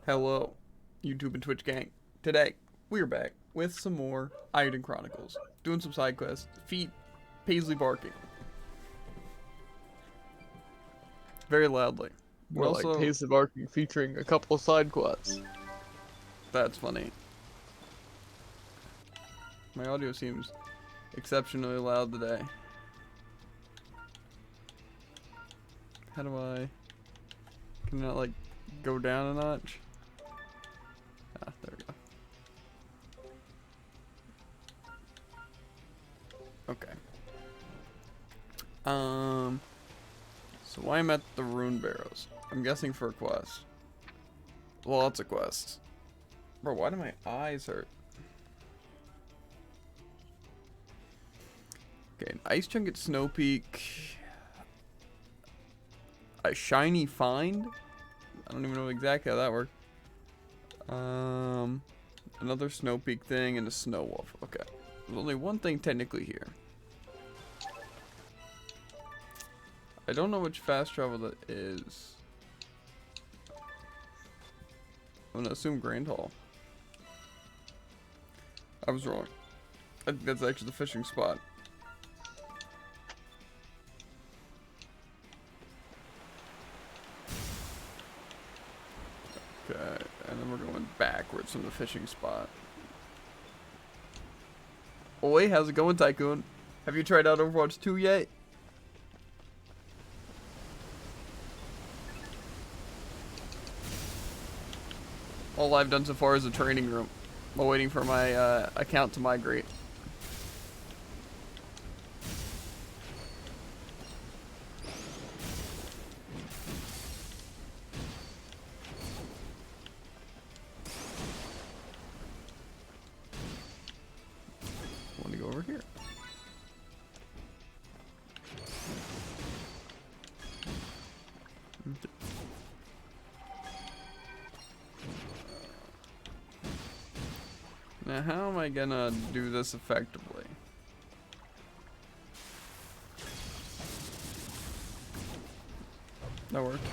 Hello, YouTube and Twitch gang. Today, we're back with some more Eiyuden Chronicles. Doing some side quests. Feet Paisley barking. Very loudly. We More like also... Paisley Barking featuring a couple of side quests. That's funny. My audio seems exceptionally loud today. How do I... Can I, like, go down a notch? Ah, there we go. Okay. So why I'm at the Rune Barrows? I'm guessing for a quest. Lots of quests. Bro, why do my eyes hurt? Okay, an ice chunk at Snow Peak. A shiny find? I don't even know exactly how that worked. Another Snow Peak thing and a Snow Wolf. Okay. There's only one thing technically here. I don't know which fast travel that is. I'm gonna assume Grand Hall. I was wrong. I think that's actually the fishing spot. Okay, and then we're going backwards from the fishing spot. Oi, how's it going, Tycoon? Have you tried out Overwatch 2 yet? All I've done so far is a training room while waiting for my account to migrate. I want to go over here. Now, how am I gonna do this effectively? That worked.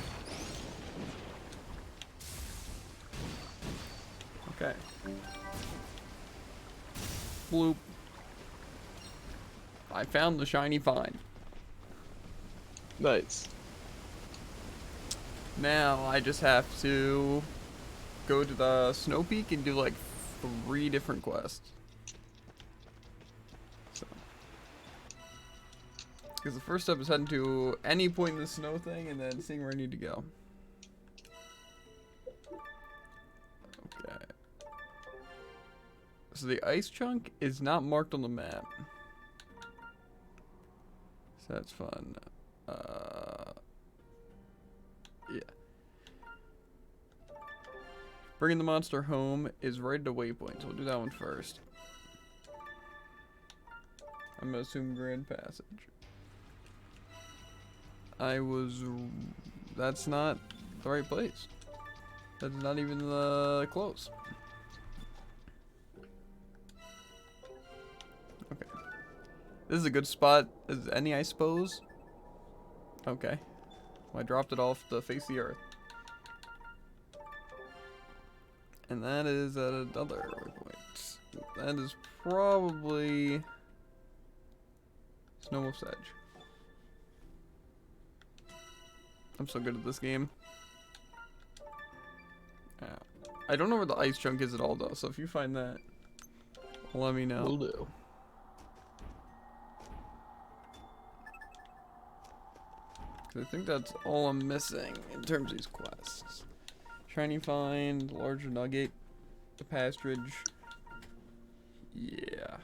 Okay. Bloop. I found the shiny find. Nice. Now I just have to go to the Snow Peak and do like 3 different quests. So, because the first step is heading to any point in the snow thing and then seeing where I need to go. Okay. So the ice chunk is not marked on the map. So that's fun. Yeah. Bringing the monster home is right at a waypoint, so we'll do that one first. I'm gonna assume Grand Passage. That's not the right place. That's not even close. Okay. This is a good spot as any, I suppose. Okay. Well, I dropped it off the face of the earth. And that is at another waypoint. That is probably Snow Wolf's Edge. I'm so good at this game. I don't know where the ice chunk is at all though, so if you find that, let me know. Will do. I think that's all I'm missing in terms of these quests. Shiny find, larger nugget, the pasturage. Yeah.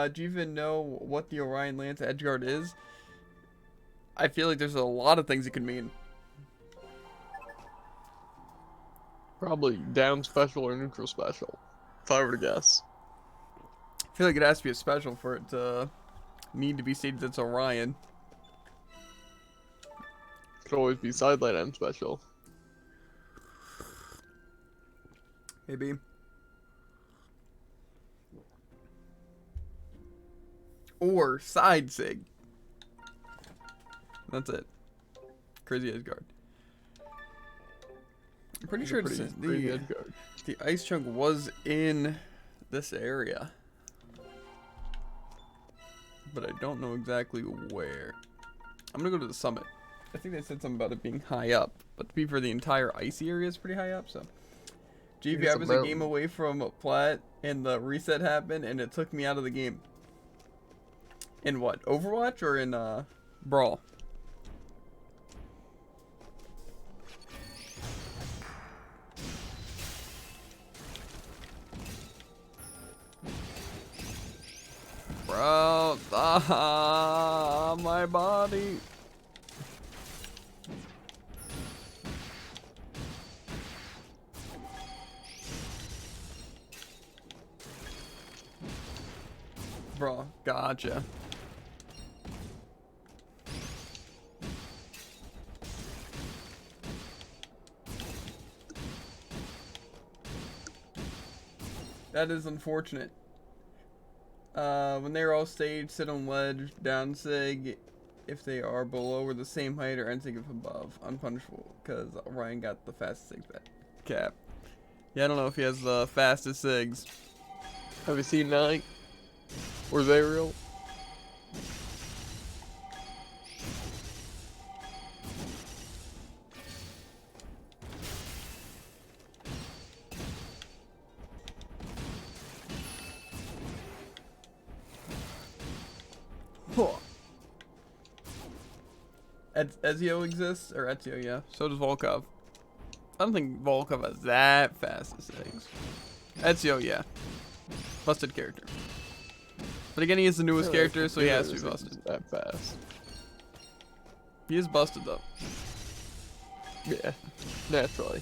Do you even know what the Orion Lance Edgeguard is? I feel like there's a lot of things it could mean. Probably down special or neutral special, if I were to guess. I feel like it has to be a special for it to need to be stated it's Orion. Could always be sideline and special. Maybe. Or side sig. That's it. Crazy Edgeguard. I'm pretty It's sure a pretty good card. the ice chunk was in this area, but I don't know exactly where. I'm gonna go to the summit. I think they said something about it being high up, but to be fair, the entire icy area is pretty high up. So, GV, I was a game away from plat, and the reset happened, and it took me out of the game. In what? Overwatch or in Brawl? Bro, my body. Bro, gotcha. That is unfortunate. When they are all staged, sit on ledge, down sig if they are below or the same height, or end sig if above. Unpunishable, because Ryan got the fastest sig back. Cap. Yeah, I don't know if he has the fastest sigs. Have you seen Night? Or Ariel? Ezio exists, or Ezio, yeah. So does Volkov. I don't think Volkov has that fast as things. Ezio, yeah. Busted character. But again, he is the newest character, so he has to be busted. That fast. He is busted, though. Yeah, naturally.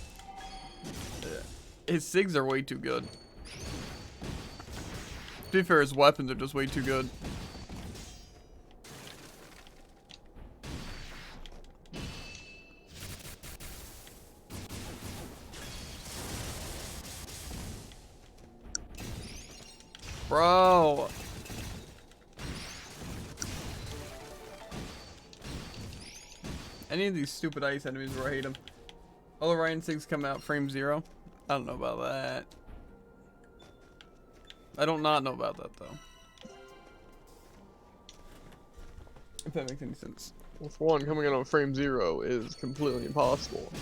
Yeah. His SIGs are way too good. To be fair, his weapons are just way too good. Bro. Any of these stupid ice enemies where I hate them. All the Ryan SIGs come out frame 0. I don't know about that. I don't not know about that, though. If that makes any sense. Well, for one, coming in on frame 0 is completely impossible.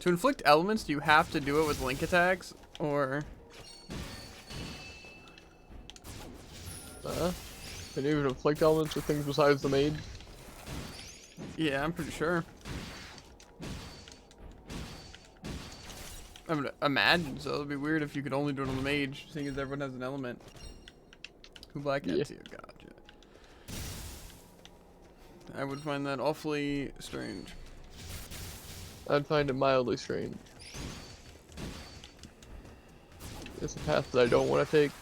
To inflict elements, do you have to do it with link attacks, or? Can you even inflict elements with things besides the mage? Yeah, I'm pretty sure. I would imagine so. It'd be weird if you could only do it on the mage, seeing as everyone has an element. Who black Yeah. Ezio, gotcha. I would find that awfully strange. I'd find it mildly strange. It's a path that I don't want to take.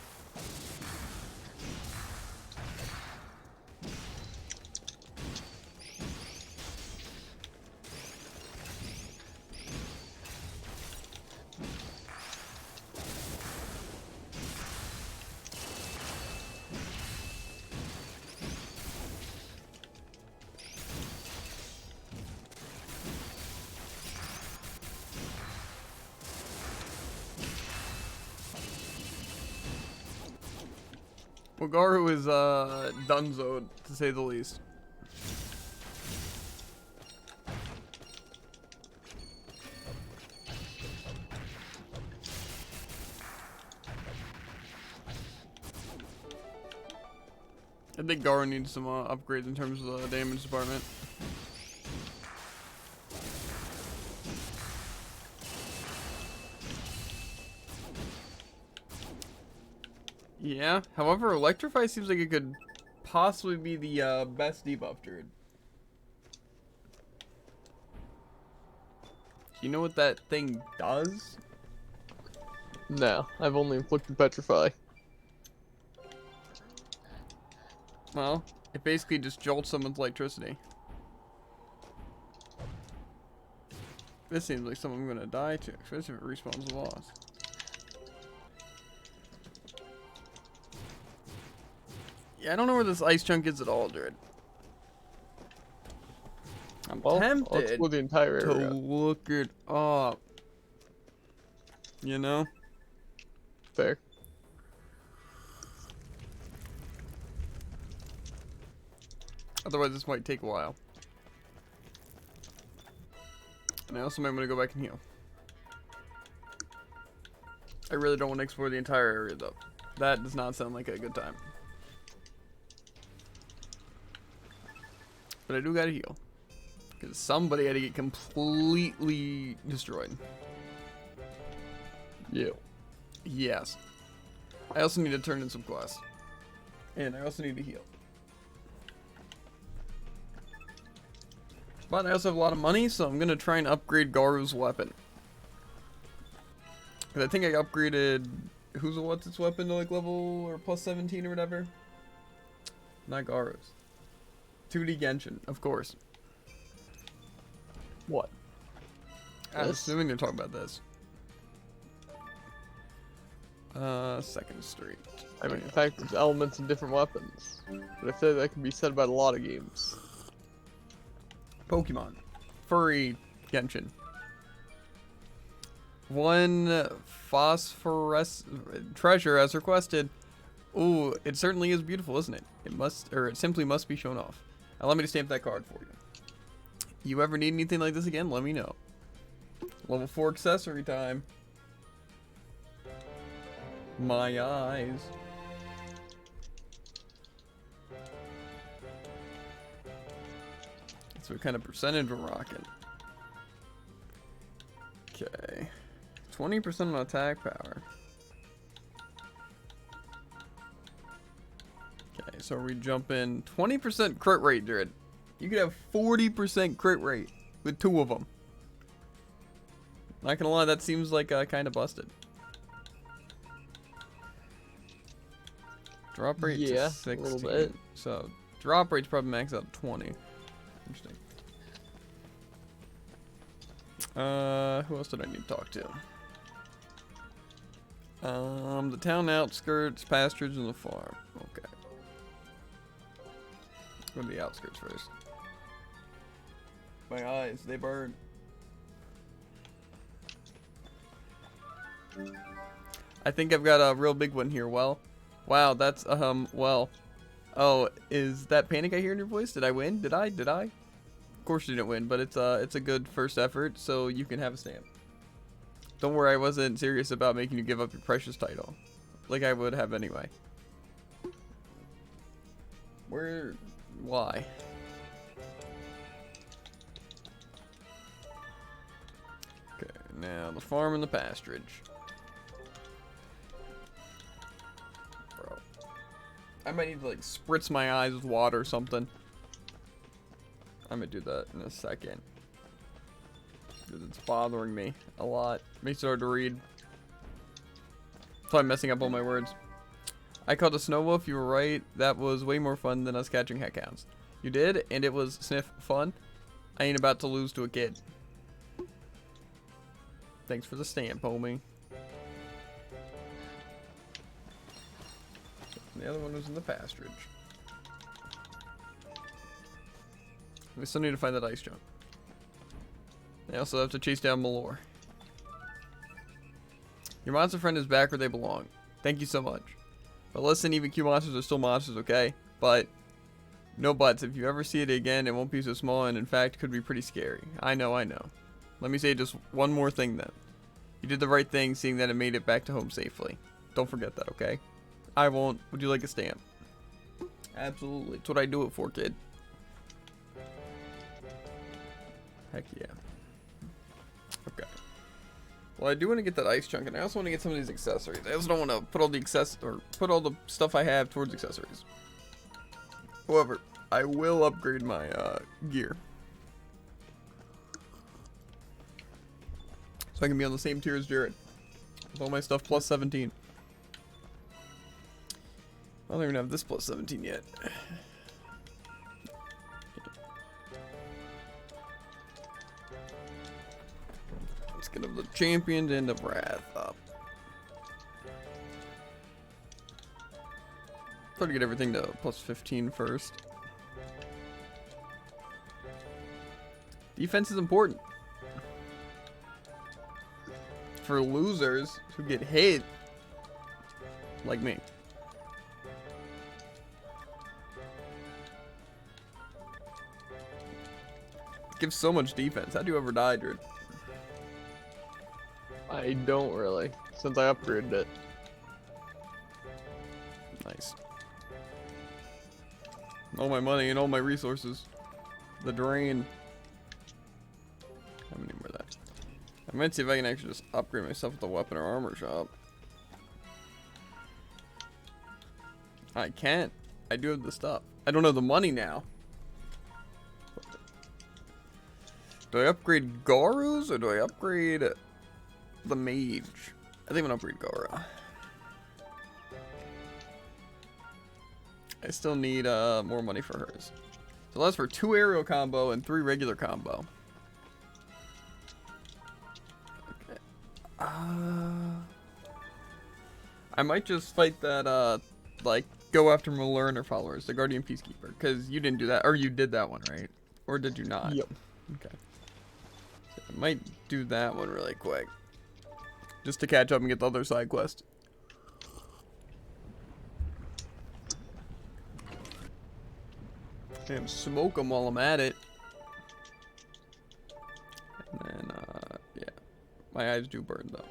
Wagaru is dunzoed, to say the least. I think Garu needs some upgrades in terms of the damage department. Yeah, however, Electrify seems like it could possibly be the best debuff druid. Do you know what that thing does? No, I've only inflicted Petrify. Well, it basically just jolts someone's electricity. This seems like something I'm gonna die to, especially if it respawns the loss. Yeah, I don't know where this ice chunk is at all, dude. I'm Well, let's tempted explore the entire to area. look it up. You know? Fair. Otherwise, this might take a while. And I also might want to go back and heal. I really don't want to explore the entire area, though. That does not sound like a good time. But I do gotta heal. Because somebody had to get completely destroyed. Yeah. Yes. I also need to turn in some quests. And I also need to heal. But I also have a lot of money, so I'm going to try and upgrade Garu's weapon. Because I think I upgraded... what's its weapon to like level or plus 17 or whatever? Not Garu's. 2D Genshin, of course. What? I'm This? assuming they're talking about this. Second Street. I mean, in fact, there's elements in different weapons. But I feel like that can be said about a lot of games. Pokemon. Furry Genshin. One phosphorus treasure as requested. Ooh, it certainly is beautiful, isn't it? It simply must be shown off. Allow me to stamp that card for you. You ever need anything like this again, let me know. Level 4 accessory time. My eyes. That's what kind of percentage we're rocking. Okay. 20% on attack power. Okay, so we jump in 20% crit rate, dude. You could have 40% crit rate with 2 of them. Not gonna lie, that seems like kind of busted. Drop rate Yeah, to 16. a little bit. So drop rate's probably max out 20. Interesting. Who else did I need to talk to? The town outskirts, pastures, and the farm. Okay. Go to the outskirts first. My eyes, they burn. I think I've got a real big one here. Well, wow, that's well. Oh, is that panic I hear in your voice? Did I win? Did I? Of course you didn't win, but it's a good first effort, so you can have a stamp. Don't worry, I wasn't serious about making you give up your precious title, like I would have anyway. Why? Okay, now the farm and the pasturage. Bro, I might need to like spritz my eyes with water or something. I'm gonna do that in a second. Because it's bothering me a lot. Makes it hard to read. So I'm messing up all my words. I caught a snow wolf, you were right. That was way more fun than us catching heckhounds. You did, and it was sniff fun. I ain't about to lose to a kid. Thanks for the stamp, homie. The other one was in the pasturage. We still need to find that ice jump. I also have to chase down Malor. Your monster friend is back where they belong. Thank you so much. But listen, even Q monsters are still monsters, okay? But, no buts. If you ever see it again, it won't be so small and in fact could be pretty scary. I know. Let me say just one more thing then. You did the right thing seeing that it made it back to home safely. Don't forget that, okay? I won't. Would you like a stamp? Absolutely. It's what I do it for, kid. Heck yeah. Okay. Well, I do want to get that ice chunk, and I also want to get some of these accessories. I also don't want to put all the put all the stuff I have towards accessories. However, I will upgrade my gear, so I can be on the same tier as Jared with all my stuff plus 17. I don't even have this plus 17 yet. Let's get the champion and the wrath up. Try to get everything to plus 15 first. Defense is important. For losers who get hit, like me. Gives so much defense. How'd you ever die, dude? I don't really, since I upgraded it. Nice. All my money and all my resources. The drain. How many more of that? I might see if I can actually just upgrade myself with the weapon or armor shop. I can't. I do have the stuff. I don't have the money now. Do I upgrade Garu's or do I upgrade the mage? I think I'm gonna upgrade Garu. I still need more money for hers. So that's for 2 aerial combo and 3 regular combo. Okay. I might just fight that like go after Malerner followers, the Guardian Peacekeeper, because you didn't do that, or you did that one, right? Or did you not? Yep. Okay. So I might do that one really quick, just to catch up and get the other side quest. And smoke them while I'm at it. And then, yeah. My eyes do burn, though.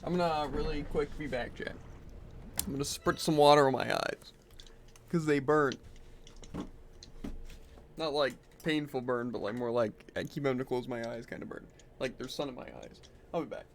I'm gonna really quick be back, Jay. I'm gonna spritz some water on my eyes. Because they burn. Not like painful burn, but like more like I keep having to close my eyes kind of burn. Like there's sun in my eyes. I'll be back.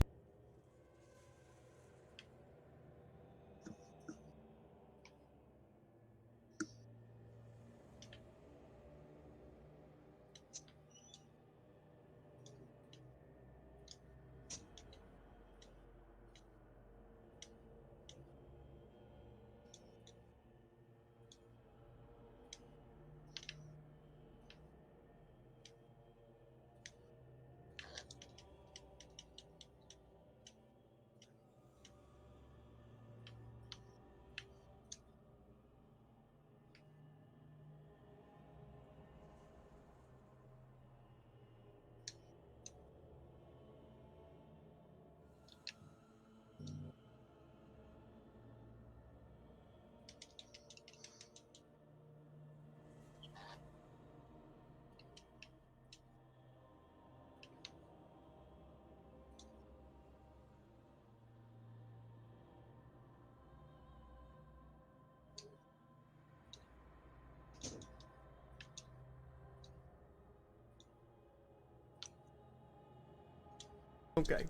Okay,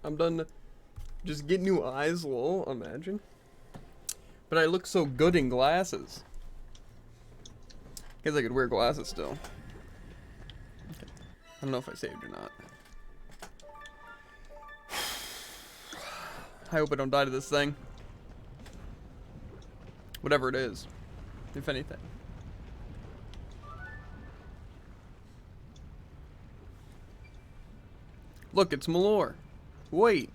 I'm done just getting new eyes, lol, imagine. But I look so good in glasses. Guess I could wear glasses still. Okay. I don't know if I saved or not. I hope I don't die to this thing. Whatever it is, if anything. Look, it's Malor. Wait.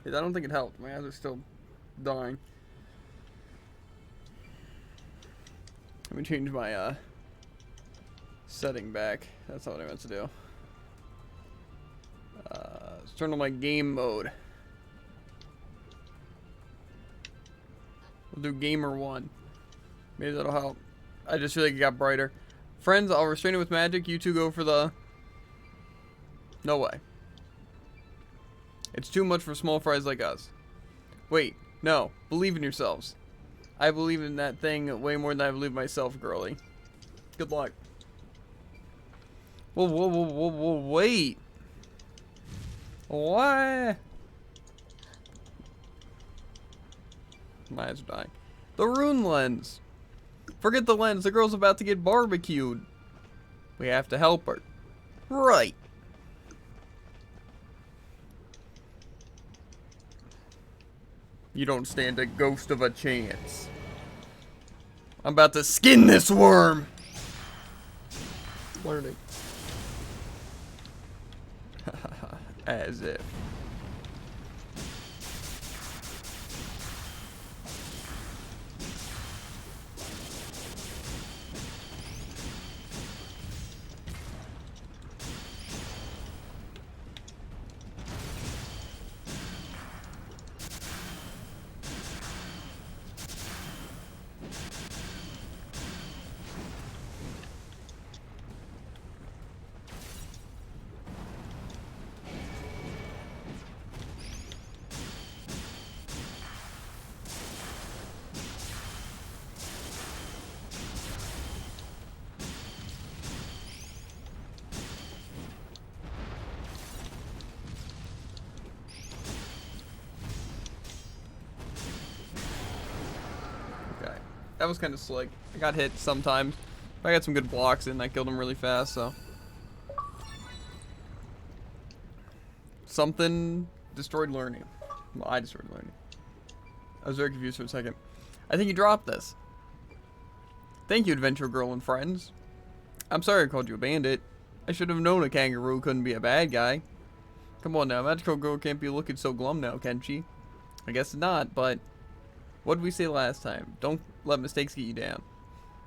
I don't think it helped. My eyes are still dying. Let me change my setting back. That's not what I meant to do. Let's turn on my game mode. We'll do Gamer 1. Maybe that'll help. I just feel like it got brighter. Friends, I'll restrain it with magic. You two go for the... No way. It's too much for small fries like us. Wait, no. Believe in yourselves. I believe in that thing way more than I believe myself, girly. Good luck. Whoa, whoa, whoa, whoa, whoa, wait. What? My eyes are dying. The rune lens. Forget the lens. The girl's about to get barbecued. We have to help her. Right. You don't stand a ghost of a chance. I'm about to skin this worm. Learning. As if. That was kind of slick. I got hit sometimes. But I got some good blocks in. I killed him really fast, so. Something destroyed learning. Well, I destroyed learning. I was very confused for a second. I think you dropped this. Thank you, Adventure Girl and friends. I'm sorry I called you a bandit. I should have known a kangaroo couldn't be a bad guy. Come on now, Magical Girl can't be looking so glum now, can she? I guess not, but what did we say last time? Don't let mistakes get you down.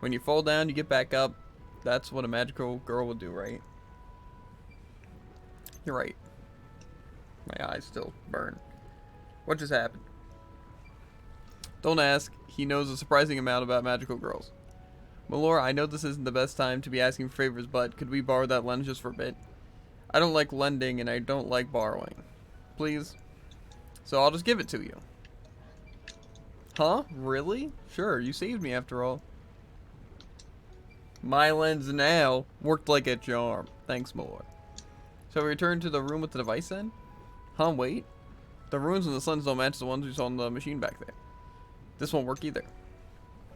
When you fall down, you get back up. That's what a magical girl will do, right? You're right. My eyes still burn. What just happened? Don't ask. He knows a surprising amount about magical girls. Malora, I know this isn't the best time to be asking for favors, but could we borrow that lens just for a bit? I don't like lending, and I don't like borrowing. Please? So I'll just give it to you. Huh? Really? Sure, you saved me after all. My lens now worked like a charm. Thanks, Malora. So we return to the room with the device then? Huh, wait. The runes in the suns don't match the ones we saw on the machine back there. This won't work either.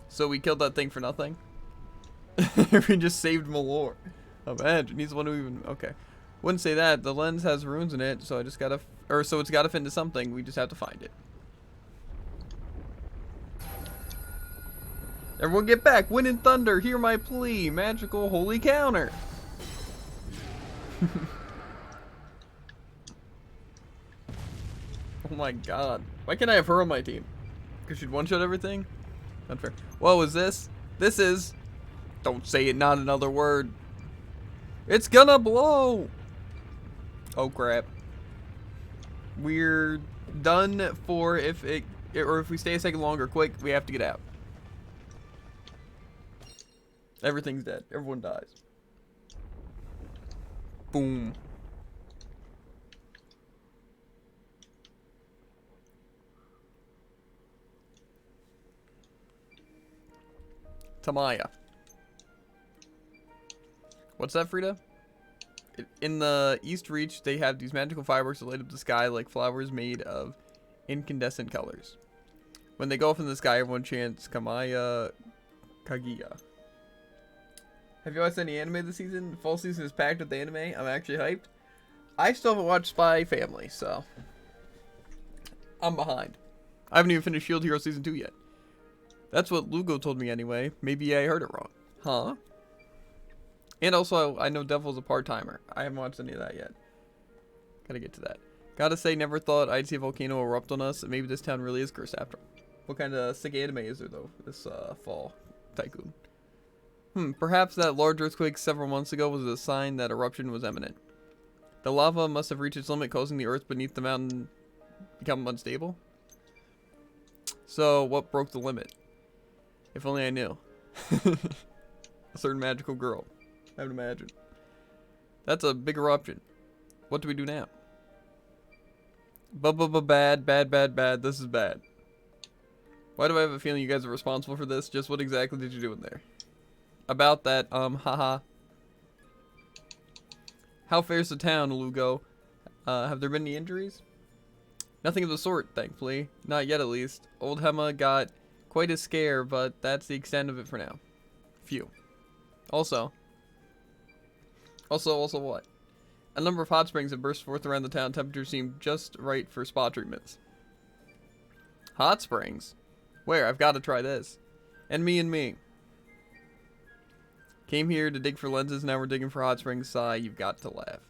So we killed that thing for nothing? We just saved Malora. Imagine, he's the one who even... Okay. Wouldn't say that. The lens has runes in it, so I just gotta... so it's gotta fit into something. We just have to find it. Everyone get back! Wind and thunder! Hear my plea! Magical holy counter! Oh my god. Why can't I have her on my team? Because she'd one-shot everything? Not fair. What was this? This is... Don't say it, not another word. It's gonna blow! Oh crap. We're done for if it... Or if we stay a second longer, quick, we have to get out. Everything's dead. Everyone dies. Boom. Tamaya. What's that, Frida? In the East Reach, they have these magical fireworks that light up the sky like flowers made of incandescent colors. When they go off in the sky, everyone chants Kamaya Kagiya. Have you watched any anime this season? Fall season is packed with anime. I'm actually hyped. I still haven't watched Spy Family, so I'm behind. I haven't even finished Shield Hero Season 2 yet. That's what Lugo told me anyway. Maybe I heard it wrong. Huh? And also, I know Devil's a part-timer. I haven't watched any of that yet. Gotta get to that. Gotta say, never thought I'd see a volcano erupt on us. Maybe this town really is cursed after all. What kind of sick anime is there, though, this fall tycoon? Perhaps that large earthquake several months ago was a sign that eruption was imminent. The lava must have reached its limit, causing the earth beneath the mountain become unstable. So, what broke the limit? If only I knew. A certain magical girl. I would imagine. That's a big eruption. What do we do now? Bad. This is bad. Why do I have a feeling you guys are responsible for this? Just what exactly did you do in there? About that, haha. How fares the town, Lugo? Have there been any injuries? Nothing of the sort, thankfully. Not yet, at least. Old Hema got quite a scare, but that's the extent of it for now. Phew. Also what? A number of hot springs have burst forth around the town. Temperatures seem just right for spa treatments. Hot springs? Where? I've got to try this. And me. Came here to dig for lenses, now we're digging for hot springs. Sigh, you've got to laugh.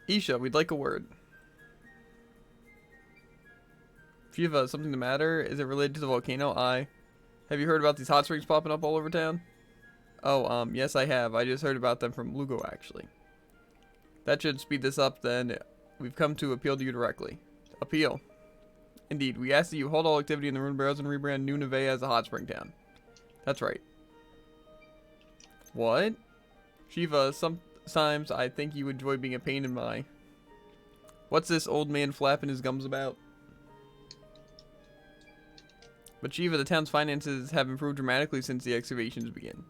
Isha, we'd like a word. Shiva, something the matter? Is it related to the volcano? Have you heard about these hot springs popping up all over town? Oh, yes I have. I just heard about them from Lugo, actually. That should speed this up, then. We've come to appeal to you directly. Appeal. Indeed, we ask that you hold all activity in the Rune Barrows and rebrand New Neve as a hot spring town. That's right. What? Shiva, sometimes I think you enjoy being a pain in my... What's this old man flapping his gums about? But Shiva, the town's finances have improved dramatically since the excavations began,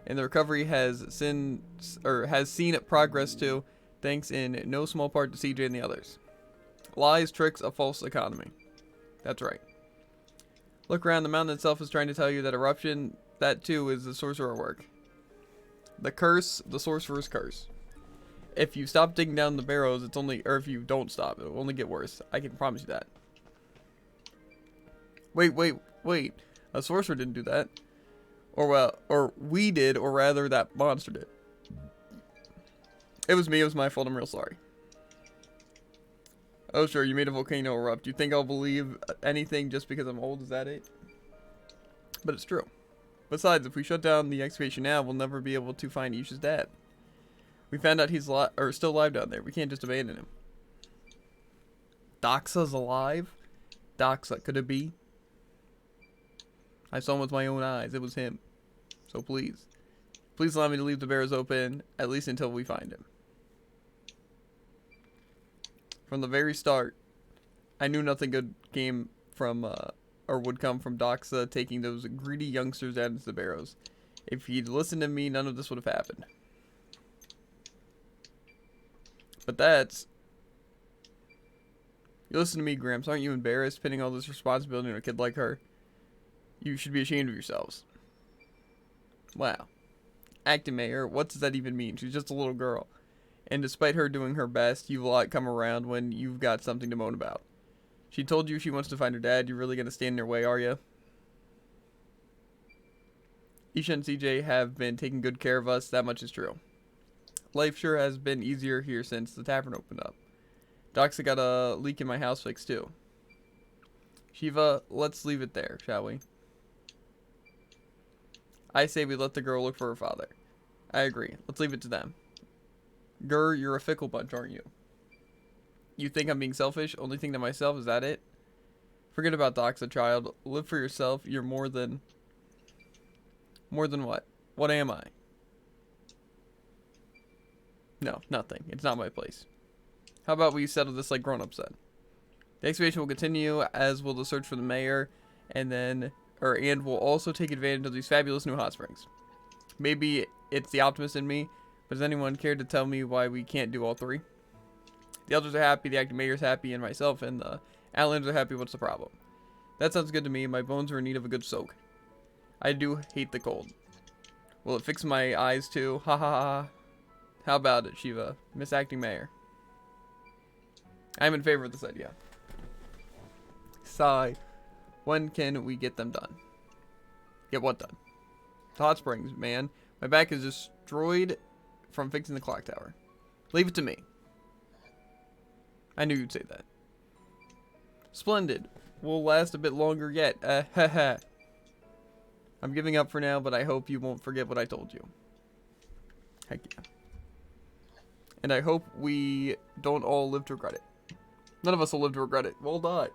and the recovery has seen progress too, thanks in no small part to CJ and the others. Lies, tricks, a false economy. That's right. Look around, the mountain itself is trying to tell you that eruption, that too is the sorcerer work. The curse, the sorcerer's curse. If you stop digging down the barrows, it's only, or if you don't stop, it'll only get worse. I can promise you that. Wait. A sorcerer didn't do that. Or we did, or rather that monster did. It was me, it was my fault, I'm real sorry. Oh sure, you made a volcano erupt. You think I'll believe anything just because I'm old, is that it? But it's true. Besides, if we shut down the excavation now, we'll never be able to find Isha's dad. We found out he's still alive down there. We can't just abandon him. Doxa's alive? Doxa, could it be? I saw him with my own eyes. It was him. So please. Please allow me to leave the barrows open, at least until we find him. From the very start, I knew nothing good came from, or would come from Doxa taking those greedy youngsters out into the barrows. If he'd listened to me, none of this would have happened. But that's... You listen to me, Gramps. Aren't you embarrassed pinning all this responsibility on a kid like her? You should be ashamed of yourselves. Wow. Acting mayor, what does that even mean? She's just a little girl. And despite her doing her best, you've let it come around when you've got something to moan about. She told you she wants to find her dad. You really gonna stand in her way, are you? Isha and CJ have been taking good care of us. That much is true. Life sure has been easier here since the tavern opened up. Doxa got a leak in my house fixed too. Shiva, let's leave it there, shall we? I say we let the girl look for her father. I agree. Let's leave it to them. Gur, you're a fickle bunch, aren't you? You think I'm being selfish? Only think to myself, is that it? Forget about Doxa, child. Live for yourself. You're more than... More than what? What am I? No, nothing. It's not my place. How about we settle this like grown-ups then? The excavation will continue, as will the search for the mayor, and we'll also take advantage of these fabulous new hot springs. Maybe it's the optimist in me, but does anyone care to tell me why we can't do all three? The elders are happy, the acting mayor's happy, and myself and the Outlanders are happy. What's the problem? That sounds good to me. My bones are in need of a good soak. I do hate the cold. Will it fix my eyes too? Ha ha ha. How about it, Shiva? Miss Acting Mayor. I'm in favor of this idea. Sigh. When can we get them done? Get what done? The hot springs, man. My back is destroyed from fixing the clock tower. Leave it to me. I knew you'd say that. Splendid. We'll last a bit longer yet. Haha. I'm giving up for now, but I hope you won't forget what I told you. Heck yeah. And I hope we don't all live to regret it. None of us will live to regret it. We'll die.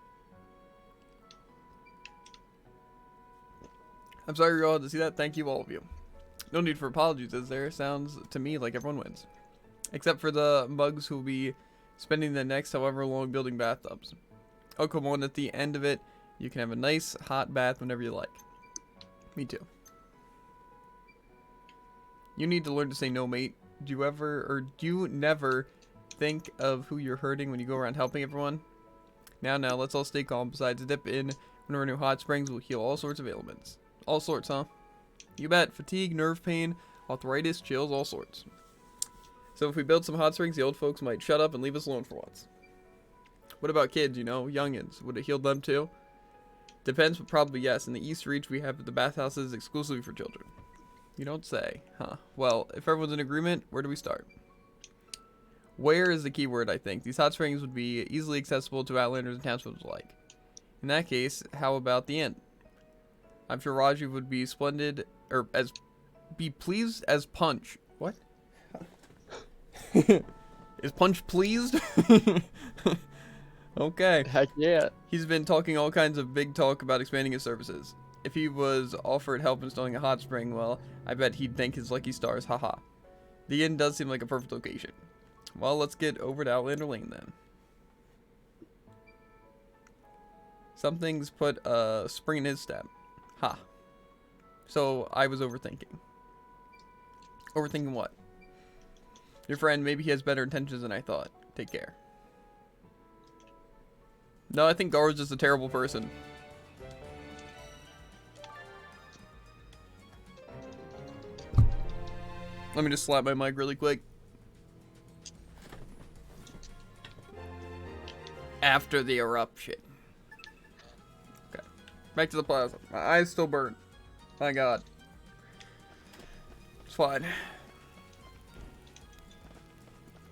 I'm sorry you all had to see that. Thank you, all of you. No need for apologies, is there? Sounds to me like everyone wins. Except for the mugs who will be spending the next however long building bathtubs. Oh, come on. At the end of it, you can have a nice hot bath whenever you like. Me too. You need to learn to say no, mate. Do you never think of who you're hurting when you go around helping everyone? Now, let's all stay calm. Besides, a dip in one of our new hot springs will heal all sorts of ailments. All sorts, huh? You bet. Fatigue, nerve pain, arthritis, chills, all sorts. So if we build some hot springs, the old folks might shut up and leave us alone for once. What about kids, you know, youngins? Would it heal them too? Depends, but probably yes. In the East Reach, we have the bathhouses exclusively for children. You don't say, huh? Well, if everyone's in agreement, where do we start? Where is the key word, I think. These hot springs would be easily accessible to Outlanders and townsfolk alike. In that case, how about the inn? I'm sure Raji would be splendid, or be pleased as Punch. What? Is Punch pleased? Okay. Heck yeah. He's been talking all kinds of big talk about expanding his services. If he was offered help installing a hot spring, well, I bet he'd thank his lucky stars, haha. The inn does seem like a perfect location. Well, let's get over to Outlander Lane then. Something's put a spring in his step. Ha. So, I was overthinking. Overthinking what? Your friend, maybe he has better intentions than I thought. Take care. No, I think Garo's just a terrible person. Let me just slap my mic really quick. After the eruption. Okay. Back to the plaza. My eyes still burn. My god. It's fine.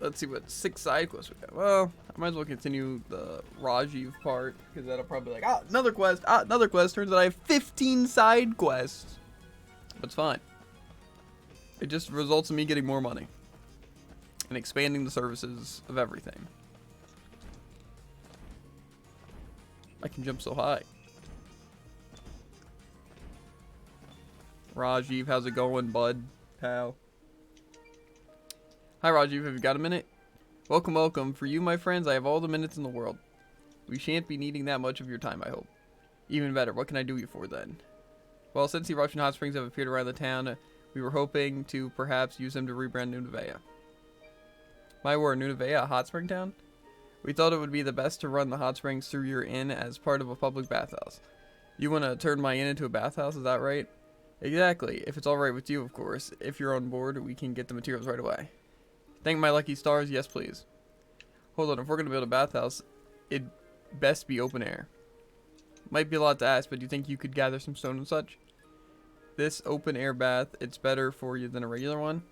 Let's see what 6 side quests we got. Well, I might as well continue the Rajiv part, because that'll probably be like, ah, another quest, ah, another quest. Turns out I have 15 side quests. But it's fine. It just results in me getting more money. And expanding the services of everything. I can jump so high. Rajiv, how's it going, bud? Pal. Hi, Rajiv. Have you got a minute? Welcome, welcome. For you, my friends, I have all the minutes in the world. We shan't be needing that much of your time, I hope. Even better, what can I do you for, then? Well, since the eruption hot springs have appeared around the town, we were hoping to perhaps use them to rebrand Nunavea. My word, Nunavea, a hot spring town? We thought it would be the best to run the hot springs through your inn as part of a public bathhouse. You want to turn my inn into a bathhouse, is that right? Exactly. If it's alright with you, of course. If you're on board, we can get the materials right away. Thank my lucky stars, yes please. Hold on, if we're going to build a bathhouse, it'd best be open air. Might be a lot to ask, but do you think you could gather some stone and such? This open air bath, it's better for you than a regular one.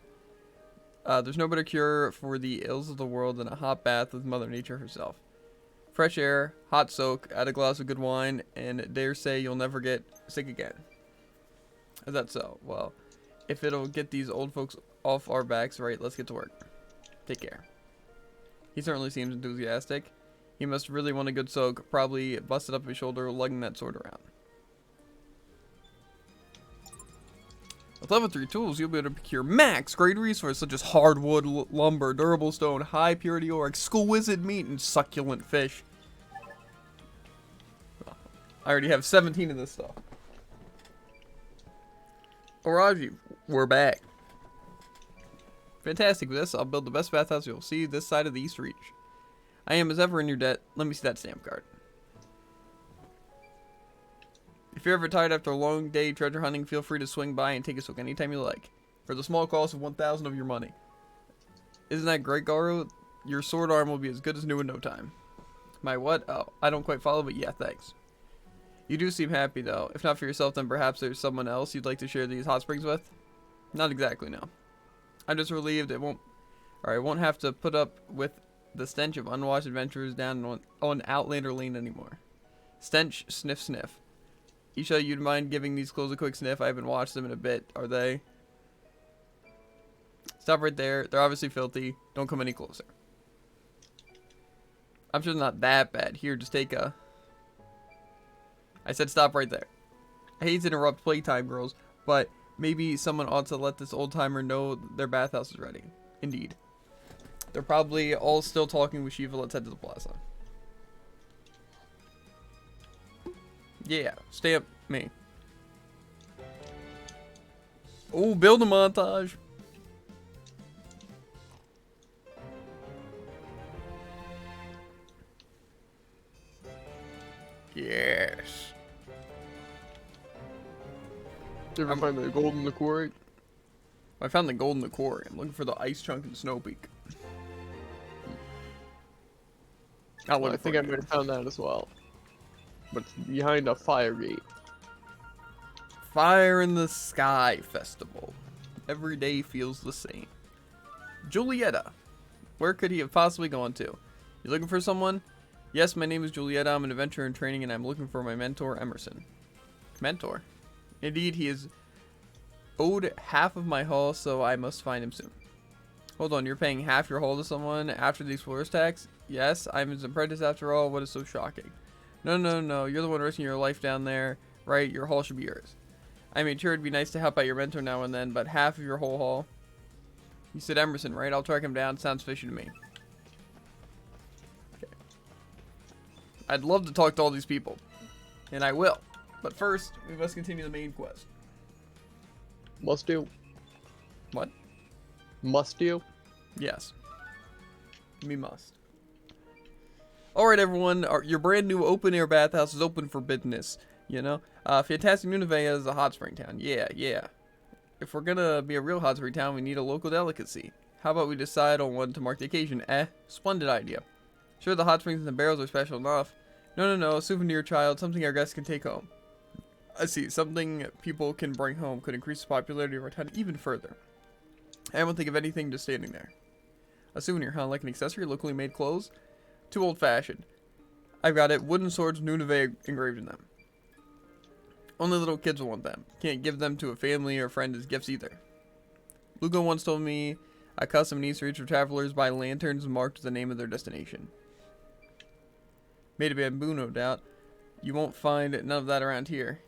There's no better cure for the ills of the world than a hot bath with Mother Nature herself. Fresh air, hot soak, add a glass of good wine, and dare say you'll never get sick again. Is that so? Well, if it'll get these old folks off our backs, right, let's get to work. Take care. He certainly seems enthusiastic. He must really want a good soak, probably busted up his shoulder lugging that sword around. With level 3 tools, you'll be able to procure max grade resources such as hardwood, lumber, durable stone, high purity ore, exquisite meat, and succulent fish. I already have 17 of this stuff. Rajiv, we're back. Fantastic. With this, I'll build the best bathhouse you'll see this side of the East Reach. I am as ever in your debt. Let me see that stamp card. If you're ever tired after a long day treasure hunting, feel free to swing by and take a soak anytime you like. For the small cost of 1,000 of your money. Isn't that great, Garu? Your sword arm will be as good as new in no time. My what? Oh, I don't quite follow, but yeah, thanks. You do seem happy, though. If not for yourself, then perhaps there's someone else you'd like to share these hot springs with? Not exactly, no. I'm just relieved I won't have to put up with the stench of unwashed adventurers down on Outlander Lane anymore. Stench, sniff, sniff. Isha, you'd mind giving these clothes a quick sniff? I haven't watched them in a bit. Are they? Stop right there. They're obviously filthy. Don't come any closer. I'm sure they're not that bad. Here, just take a... I said stop right there. I hate to interrupt playtime, girls, but maybe someone ought to let this old-timer know their bathhouse is ready. Indeed. They're probably all still talking with Shiva. Let's head to the plaza. Yeah, stamp me. Oh, build a montage. Yes. Did you ever find the gold in the quarry? I found the gold in the quarry. I'm looking for the ice chunk in Snow Peak. I think I might have found that as well. But it's behind a fire gate. Fire in the Sky Festival. Every day feels the same. Julieta. Where could he have possibly gone to? You looking for someone? Yes, my name is Julieta. I'm an adventurer in training and I'm looking for my mentor, Emerson. Mentor? Indeed, he is owed half of my haul, so I must find him soon. Hold on, you're paying half your haul to someone after the explorer's tax? Yes, I'm his apprentice after all. What is so shocking? No, no, no. You're the one risking your life down there, right? Your haul should be yours. I mean, sure, it'd be nice to help out your mentor now and then, but half of your whole haul? You said Emerson, right? I'll track him down. Sounds fishy to me. Okay. I'd love to talk to all these people. And I will. But first, we must continue the main quest. Must do. What? Must do? Yes. We must. Alright everyone, your brand new open air bathhouse is open for business, you know? Fantastic Nunavut is a hot spring town, yeah. If we're gonna be a real hot spring town, we need a local delicacy. How about we decide on one to mark the occasion, Splendid idea. Sure, the hot springs and the barrels are special enough. No, a souvenir, child, something our guests can take home. I see, something people can bring home could increase the popularity of our town even further. I won't think of anything just standing there. A souvenir, huh? Like an accessory, locally made clothes? Too old-fashioned. I've got it. Wooden swords, Nunavut engraved in them. Only little kids will want them. Can't give them to a family or friend as gifts either. Lugo once told me a custom in East Reach for travelers by lanterns marked the name of their destination. Made of bamboo, no doubt. You won't find none of that around here.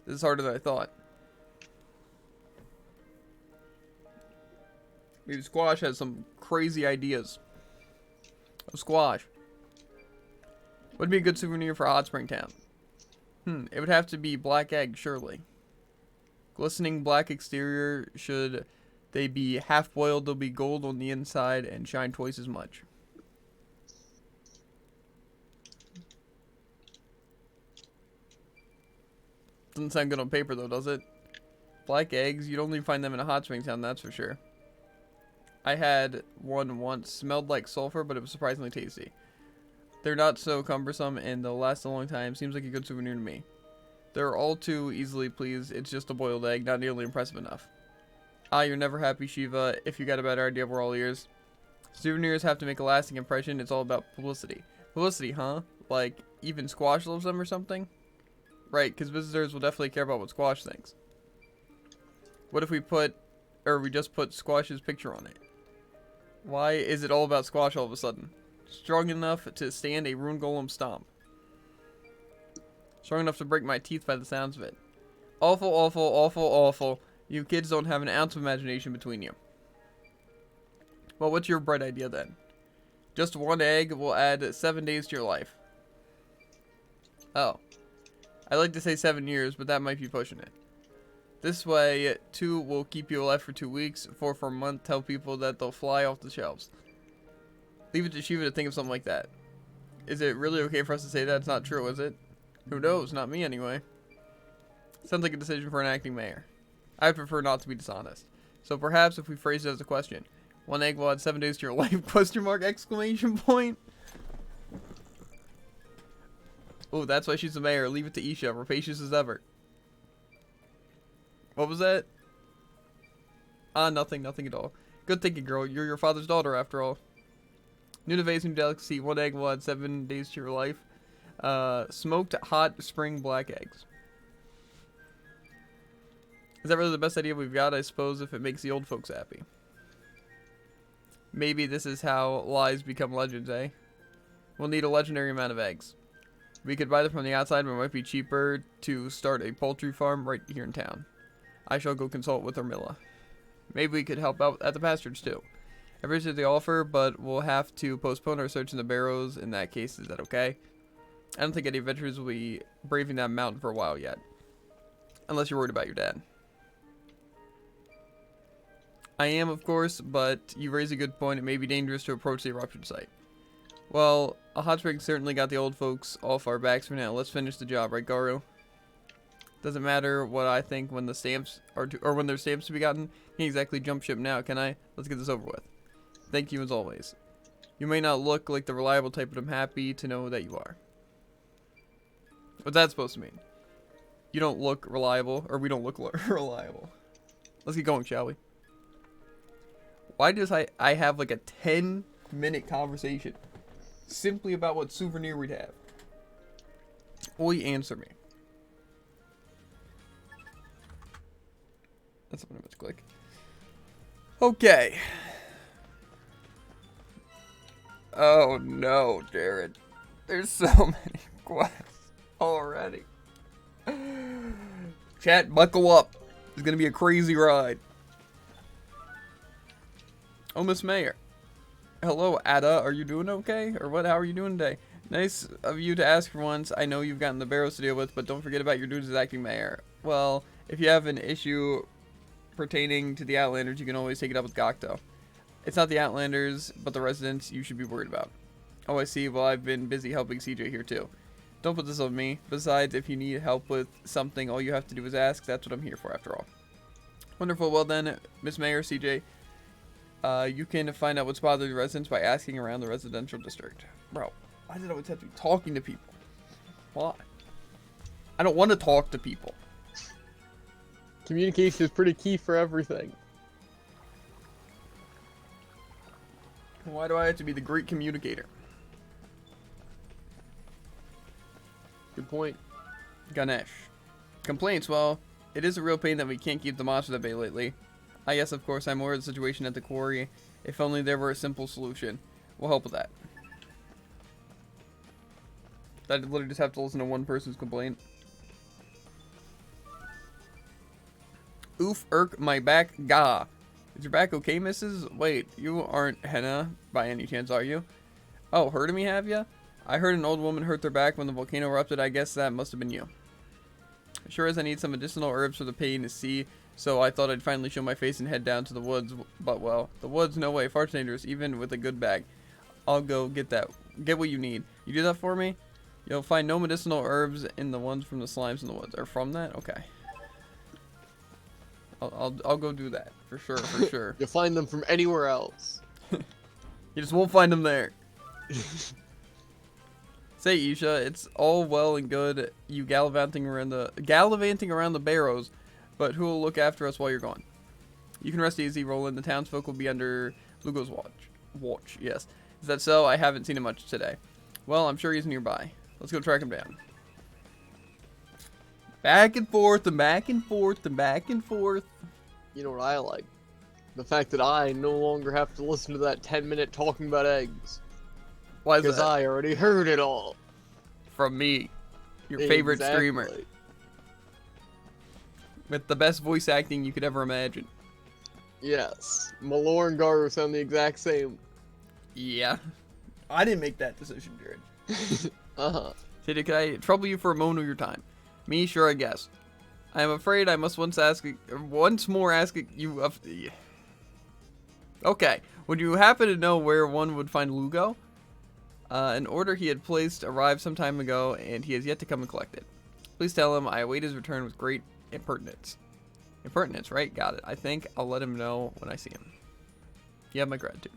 This is harder than I thought. Maybe Squash has some crazy ideas. Oh, Squash. Would be a good souvenir for Hot Spring Town. It would have to be black egg, surely. Glistening black exterior. Should they be half boiled, they'll be gold on the inside and shine twice as much. Doesn't sound good on paper though, does it? Black eggs, you'd only find them in a hot spring town, that's for sure. I had one once. Smelled like sulfur, but it was surprisingly tasty. They're not so cumbersome and they'll last a long time. Seems like a good souvenir to me. They're all too easily pleased. It's just a boiled egg, not nearly impressive enough. You're never happy, Shiva. If you got a better idea, we're all ears. Souvenirs have to make a lasting impression. It's all about publicity. Publicity, huh? Like, even Squash loves them or something? Right, because visitors will definitely care about what Squash thinks. What if we just put Squash's picture on it? Why is it all about Squash all of a sudden? Strong enough to stand a rune golem stomp. Strong enough to break my teeth by the sounds of it. Awful. You kids don't have an ounce of imagination between you. Well, what's your bright idea then? Just one egg will add 7 days to your life. Oh. I'd like to say 7 years, but that might be pushing it. This way, 2 will keep you alive for 2 weeks, 4 for a month, tell people that they'll fly off the shelves. Leave it to Shiva to think of something like that. Is it really okay for us to say that's not true, is it? Who knows? Not me, anyway. Sounds like a decision for an acting mayor. I'd prefer not to be dishonest. So perhaps if we phrase it as a question. 1 egg will add 7 days to your life, question mark, exclamation point. Oh, that's why she's the mayor. Leave it to Isha, rapacious as ever. What was that? Nothing at all. Good thinking, girl. You're your father's daughter, after all. Nunavut's new delicacy. 1 egg will add 7 days to your life. Smoked hot spring black eggs. Is that really the best idea we've got? I suppose if it makes the old folks happy. Maybe this is how lies become legends, eh? We'll need a legendary amount of eggs. We could buy them from the outside, but it might be cheaper to start a poultry farm right here in town. I shall go consult with Armilla. Maybe we could help out at the pasturage too. I appreciate the offer, but we'll have to postpone our search in the barrows in that case. Is that okay? I don't think any adventurers will be braving that mountain for a while yet. Unless you're worried about your dad. I am, of course, but you raise a good point. It may be dangerous to approach the eruption site. Well, a hot spring certainly got the old folks off our backs for now. Let's finish the job, right, Garu? Doesn't matter what I think when the stamps are when there's stamps to be gotten. Can't exactly jump ship now, can I? Let's get this over with. Thank you as always. You may not look like the reliable type, but I'm happy to know that you are. What's that supposed to mean? You don't look reliable, or we don't look reliable. Let's get going, shall we? Why does I have like a 10-minute conversation simply about what souvenir we'd have? Oi, answer me. That's what I meant to click. Okay. Oh no, Jared. There's so many quests already. Chat, buckle up. It's gonna be a crazy ride. Oh, Miss Mayor. Hello, Ada. Are you doing okay? Or what? How are you doing today? Nice of you to ask for once. I know you've gotten the barrows to deal with, but don't forget about your duties as acting mayor. Well, if you have an issue pertaining to the Outlanders, you can always take it up with Gokto. It's not the Outlanders, but the residents you should be worried about. Oh, I see. Well, I've been busy helping CJ here, too. Don't put this on me. Besides, if you need help with something, all you have to do is ask. That's what I'm here for, after all. Wonderful. Well, then, Miss Mayor, CJ, you can find out what's bothering the residents by asking around the residential district. Bro, why did I always have to be talking to people? Why? I don't want to talk to people. Communication is pretty key for everything. Why do I have to be the great communicator? Good point. Ganesh. Complaints. Well, it is a real pain that we can't keep the monsters at bay lately. Yes, of course, I'm aware of the situation at the quarry. If only there were a simple solution. We'll help with that. I'd literally just have to listen to one person's complaint. Oof, irk, my back, gah. Is your back okay, missus? Wait, you aren't Henna by any chance, are you? Oh, heard of me, have ya? I heard an old woman hurt their back when the volcano erupted. I guess that must have been you. Sure as I need some medicinal herbs for the pain to see, so I thought I'd finally show my face and head down to the woods. But, well, the woods, no way. Far too dangerous, even with a good bag. I'll go get what you need. You do that for me? You'll find no medicinal herbs in the ones from the slimes in the woods. Or from that? Okay. I'll go do that. For sure. You'll find them from anywhere else. You just won't find them there. Say, Isha, it's all well and good you gallivanting around the barrows, but who will look after us while you're gone? You can rest easy, Roland. The townsfolk will be under Lugo's watch. Yes. Is that so? I haven't seen him much today. Well, I'm sure he's nearby. Let's go track him down. Back and forth and back and forth and back and forth. You know what I like? The fact that I no longer have to listen to that 10-minute talking about eggs. Why is that? Because I already heard it all. From me, your favorite streamer. With the best voice acting you could ever imagine. Yes. Malor and Garu sound the exact same. Yeah. I didn't make that decision, Jared. Uh-huh. Sadie, can I trouble you for a moment of your time? Me? Sure, I guess. I am afraid I must once more ask you of... Okay. Would you happen to know where one would find Lugo? An order he had placed arrived some time ago, and he has yet to come and collect it. Please tell him I await his return with great impertinence. Impertinence, right? Got it. I think I'll let him know when I see him. You have my gratitude.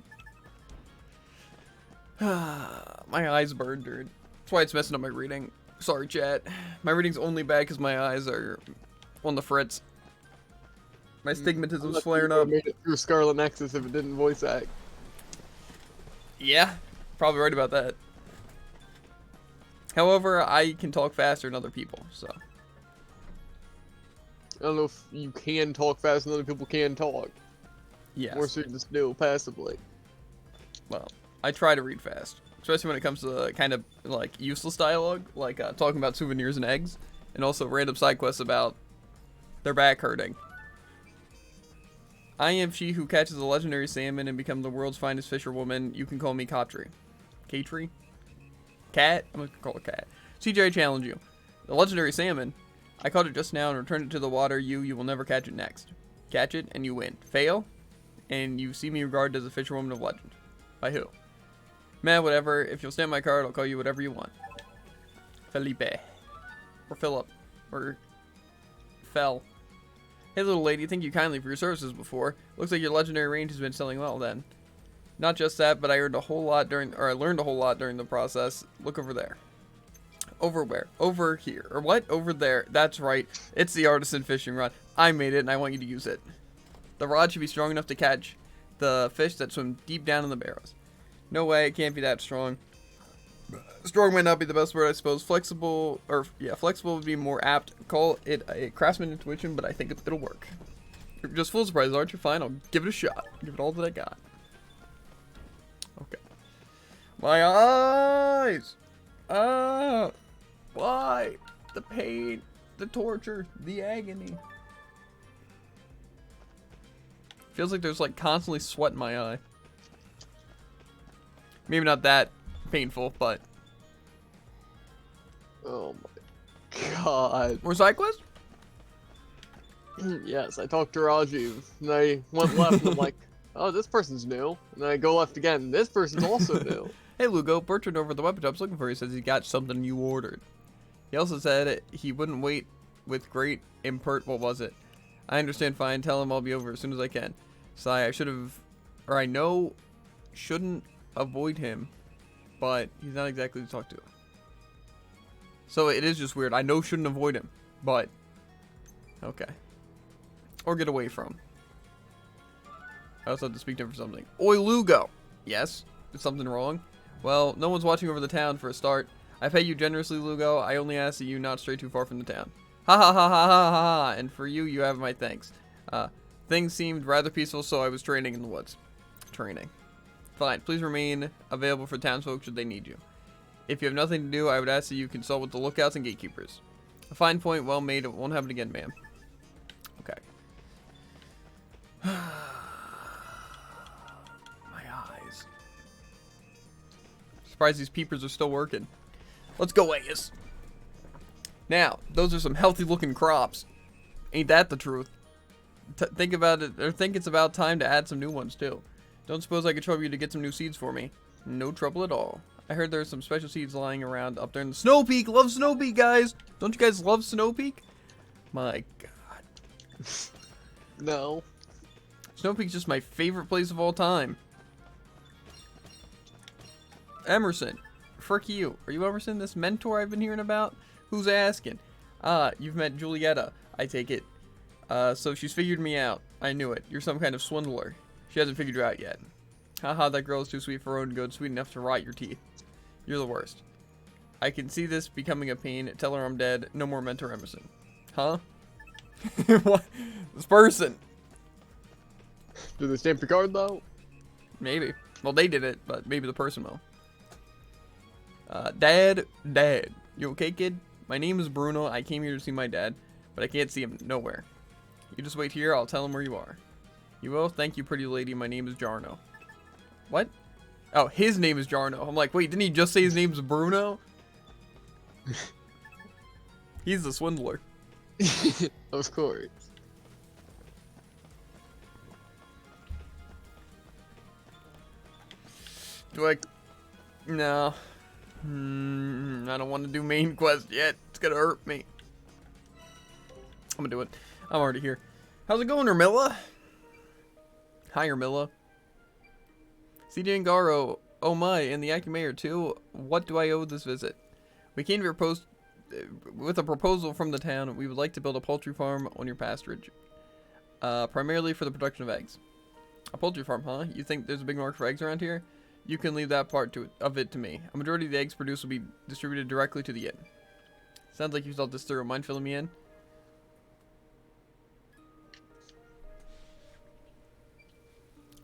My eyes burned, dude. That's why it's messing up my reading. Sorry, chat. My reading's only bad because my eyes are on the fritz. My stigmatism's flaring up. Made it through Scarlet Nexus if it didn't voice act. Yeah, probably right about that. However, I can talk faster than other people, so. I don't know if you can talk faster than other people can talk. Yes. Or so you just do passively. Well, I try to read fast. Especially when it comes to kind of like useless dialogue, like talking about souvenirs and eggs, and also random side quests about their back hurting. I am she who catches a legendary salmon and becomes the world's finest fisherwoman. You can call me Katri. Katri? Cat? I'm gonna call it Cat. CJ, I challenge you. The legendary salmon, I caught it just now and returned it to the water. You will never catch it next. Catch it and you win. Fail, and you see me regarded as a fisherwoman of legend. By who? Man, whatever. If you'll stamp my card, I'll call you whatever you want. Felipe. Or Philip. Or Fel. Hey, little lady, thank you kindly for your services before. Looks like your legendary range has been selling well then. Not just that, but I learned a whole lot during the process. Look over there. Over where? Over here. Or what? Over there. That's right. It's the artisan fishing rod. I made it and I want you to use it. The rod should be strong enough to catch the fish that swim deep down in the barrows. No way, it can't be that strong. Strong might not be the best word, I suppose. Flexible would be more apt. Call it a craftsman intuition, but I think it'll work. You're just full surprise, aren't you? Fine, I'll give it a shot. Give it all that I got. Okay. My eyes! Why? The pain, the torture, the agony. Feels like there's like constantly sweat in my eye. Maybe not that painful, but. Oh my god. More side quests? Yes, I talked to Rajiv, and I went left, and I'm like, oh, this person's new. And then I go left again, this person's also new. Hey, Lugo, Bertrand over at the weapon shop's looking for you. Says he got something you ordered. He also said he wouldn't wait with great import. What was it? I understand, fine. Tell him I'll be over as soon as I can. Sigh, I should have, or I know, shouldn't avoid him, but he's not exactly to talk to. So it is just weird. I know shouldn't avoid him, but okay. Or get away from. I also have to speak to him for something. Oi, Lugo! Yes? Is something wrong? Well, no one's watching over the town for a start. I pay you generously, Lugo. I only ask that you not stray too far from the town. Ha ha ha ha ha ha ha! And for you, you have my thanks. Things seemed rather peaceful, so I was training in the woods. Training. Fine. Please remain available for townsfolk should they need you. If you have nothing to do, I would ask that you consult with the lookouts and gatekeepers. A fine point, well made. It won't happen again, ma'am. Okay. My eyes. Surprised these peepers are still working. Let's go, Aegis. Now, those are some healthy looking crops. Ain't that the truth? Think about it, or think it's about time to add some new ones too. Don't suppose I could trouble you to get some new seeds for me? No trouble at all. I heard there's some special seeds lying around up there in the Snow Peak. Love Snow Peak, guys. Don't you guys love Snow Peak? My God. No. Snow Peak's just my favorite place of all time. Emerson. Frick you. Are you Emerson, this mentor I've been hearing about? Who's asking? Ah, you've met Julieta, I take it. So she's figured me out. I knew it. You're some kind of swindler. She hasn't figured you out yet. Haha, that girl is too sweet for her own good, sweet enough to rot your teeth. You're the worst. I can see this becoming a pain. Tell her I'm dead. No more mentor Emerson. Huh? What? This person. Do they stamp your card though? Maybe. Well, they did it, but maybe the person will. Dad. You okay, kid? My name is Bruno. I came here to see my dad, but I can't see him nowhere. You just wait here. I'll tell him where you are. You will? Thank you, pretty lady. My name is Jarno. What? Oh, his name is Jarno. I'm like, wait, didn't he just say his name's Bruno? He's the swindler. Of course. Do I... No. I don't want to do main quest yet. It's gonna hurt me. I'm gonna do it. I'm already here. How's it going, Ermilla? Hi, Ermilla. CJ and Garo. Oh my, and the acting mayor too. What do I owe this visit? We came to propose with a proposal from the town. We would like to build a poultry farm on your pasturage. Primarily for the production of eggs. A poultry farm, huh? You think there's a big market for eggs around here? You can leave that part of it to me. A majority of the eggs produced will be distributed directly to the inn. Sounds like you thought this through. Mind filling me in?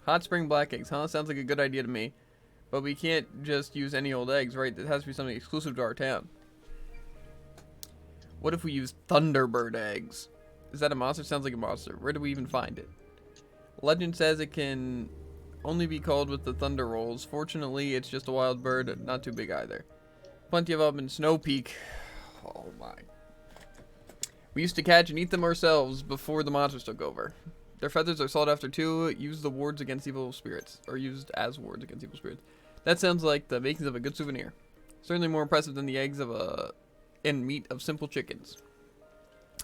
Hot spring black eggs, huh? Sounds like a good idea to me. But we can't just use any old eggs, right? It has to be something exclusive to our town. What if we use Thunderbird eggs? Is that a monster? Sounds like a monster. Where do we even find it? Legend says it can only be called with the thunder rolls. Fortunately, it's just a wild bird, not too big either. Plenty of them in Snow Peak. Oh my. We used to catch and eat them ourselves before the monsters took over. Their feathers are sought after too. Used as wards against evil spirits. That sounds like the makings of a good souvenir. Certainly more impressive than the eggs and meat of simple chickens.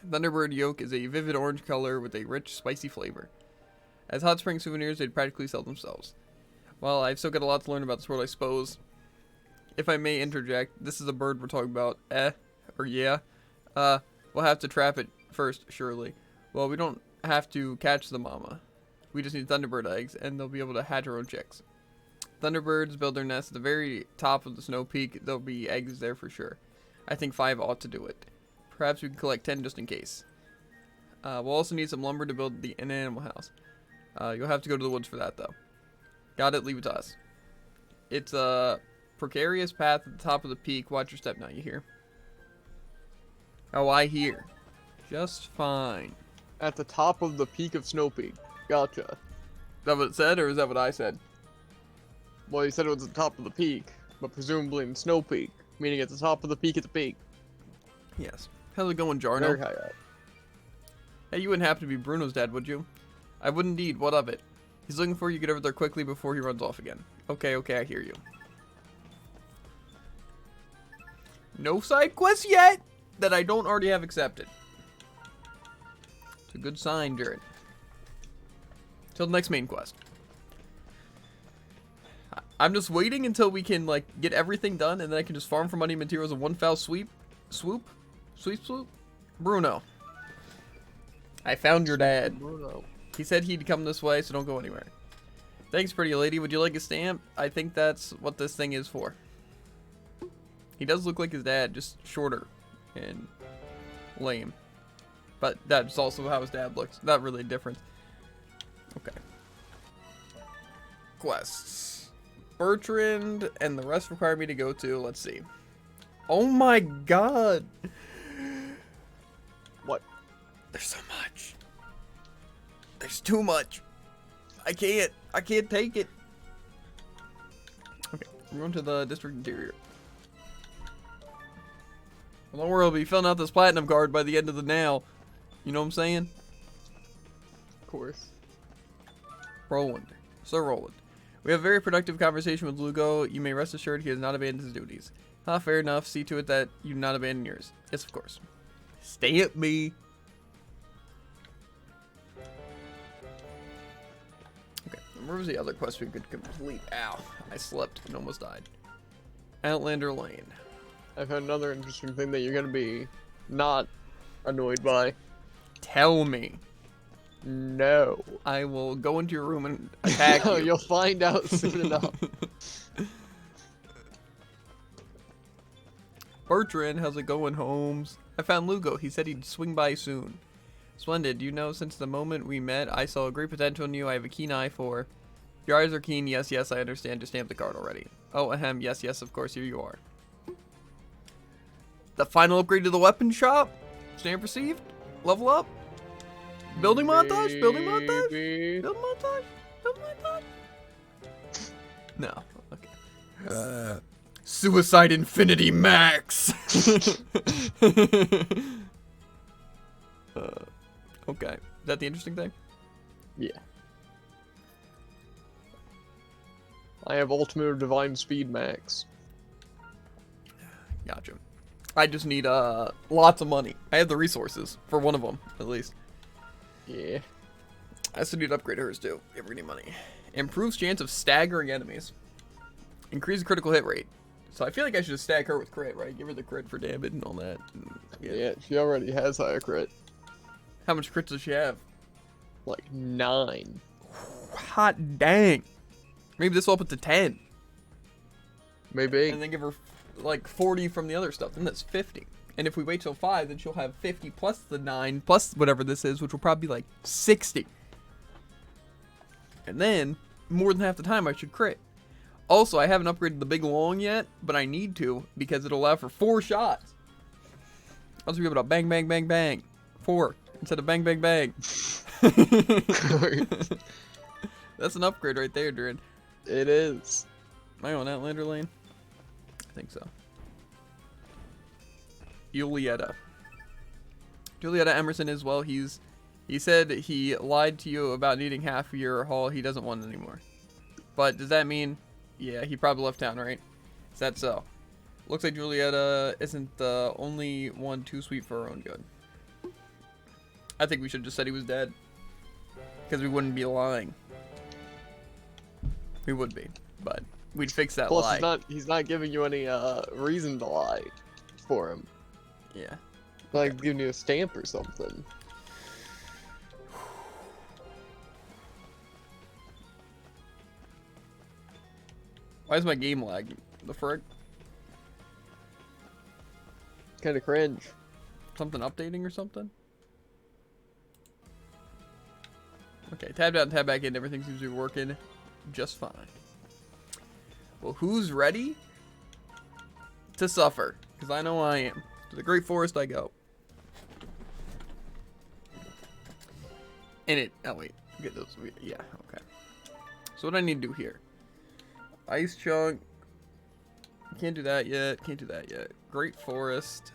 Thunderbird yolk is a vivid orange color with a rich, spicy flavor. As hot spring souvenirs, they'd practically sell themselves. Well, I've still got a lot to learn about this world, I suppose. If I may interject, this is a bird we're talking about. Or yeah. We'll have to trap it first, surely. Well, we don't have to catch the mama. We just need Thunderbird eggs, and they'll be able to hatch our own chicks. Thunderbirds build their nests at the very top of the Snow Peak. There'll be eggs there for sure. I think 5 ought to do it. Perhaps we can collect 10 just in case. We'll also need some lumber to build an animal house. You'll have to go to the woods for that, though. Got it, leave it to us. It's a precarious path at the top of the peak. Watch your step now, you hear? Oh, I hear. Just fine. At the top of the peak of Snow Peak. Gotcha. Is that what it said, or is that what I said? Well, you said it was at the top of the peak, but presumably in Snow Peak, meaning at the top of the peak at the peak. Yes. How's it going, Jarno? Very high up. Hey, you wouldn't happen to be Bruno's dad, would you? I would indeed. What of it? He's looking for you. Get over there quickly before he runs off again. Okay, I hear you. No side quests yet that I don't already have accepted. It's a good sign, Jared. Till the next main quest. I'm just waiting until we can, like, get everything done, and then I can just farm for money and materials in one foul sweep. Swoop? Sweep swoop? Bruno. I found your dad. Bruno. He said he'd come this way, so don't go anywhere. Thanks, pretty lady. Would you like a stamp? I think that's what this thing is for. He does look like his dad, just shorter and lame. But that's also how his dad looks. Not really a difference. Okay. Quests. Bertrand and the rest require me to go to, let's see. Oh my god. What? There's so much. There's too much. I can't take it. Okay, we're going to the district interior. Well, don't worry, I'll be filling out this platinum card by the end of the now. You know what I'm saying? Of course. Roland. Sir Roland. We have a very productive conversation with Lugo. You may rest assured he has not abandoned his duties. Fair enough. See to it that you do not abandon yours. Yes, of course. Stamp me. Okay, where was the other quest we could complete? Ow, I slipped and almost died. Outlander Lane. I've had another interesting thing that you're gonna be not annoyed by. Tell me. No. I will go into your room and attack you. You'll find out soon enough. Bertrand, how's it going, Holmes? I found Lugo. He said he'd swing by soon. Splendid. You know, since the moment we met, I saw great potential in you. I have a keen eye for. Your eyes are keen. Yes, yes, I understand. Just stamp the card already. Oh, ahem. Yes, yes, of course. Here you are. The final upgrade to the weapon shop. Stamp received. Level up. Building montage. Building montage. Building montage. Building montage. No. Okay. Suicide Infinity Max. Okay. Is that the interesting thing? Yeah. I have Ultimate Divine Speed Max. Gotcha. I just need lots of money. I have the resources for one of them, at least. Yeah. I still need to upgrade hers too. If we need money. Improves chance of staggering enemies. Increase critical hit rate. So I feel like I should just stack her with crit, right? Give her the crit for damage and all that. And, Yeah, she already has higher crit. How much crits does she have? Like 9. Hot dang. Maybe this will up it to 10. Maybe. And then give her like 40 from the other stuff. Then that's 50. And if we wait till 5, then she'll have 50 plus the 9 plus whatever this is, which will probably be like 60. And then, more than half the time, I should crit. Also, I haven't upgraded the big long yet, but I need to because it'll allow for 4 shots. I'll just be able to bang, bang, bang, bang. 4 instead of bang, bang, bang. That's an upgrade right there, Durin. It is. Am I on Outlander Lane? I think so. Julieta Emerson as well. He said he lied to you about needing half of your haul. He doesn't want it anymore. But does that mean... Yeah, he probably left town, right? Is that so? Looks like Julieta isn't the only one too sweet for her own good. I think we should have just said he was dead. Because we wouldn't be lying. We would be. But we'd fix that Plus, lie. he's not giving you any reason to lie for him. Yeah. Like giving you a stamp or something. Why is my game lagging? The frick? Kind of cringe. Something updating or something? Okay, tabbed out and tabbed back in. Everything seems to be working just fine. Well, who's ready to suffer? Because I know I am. To the Great Forest I go. And it... Oh, wait. Get those... Yeah, okay. So what do I need to do here? Ice Chunk. Can't do that yet. Can't do that yet. Great Forest.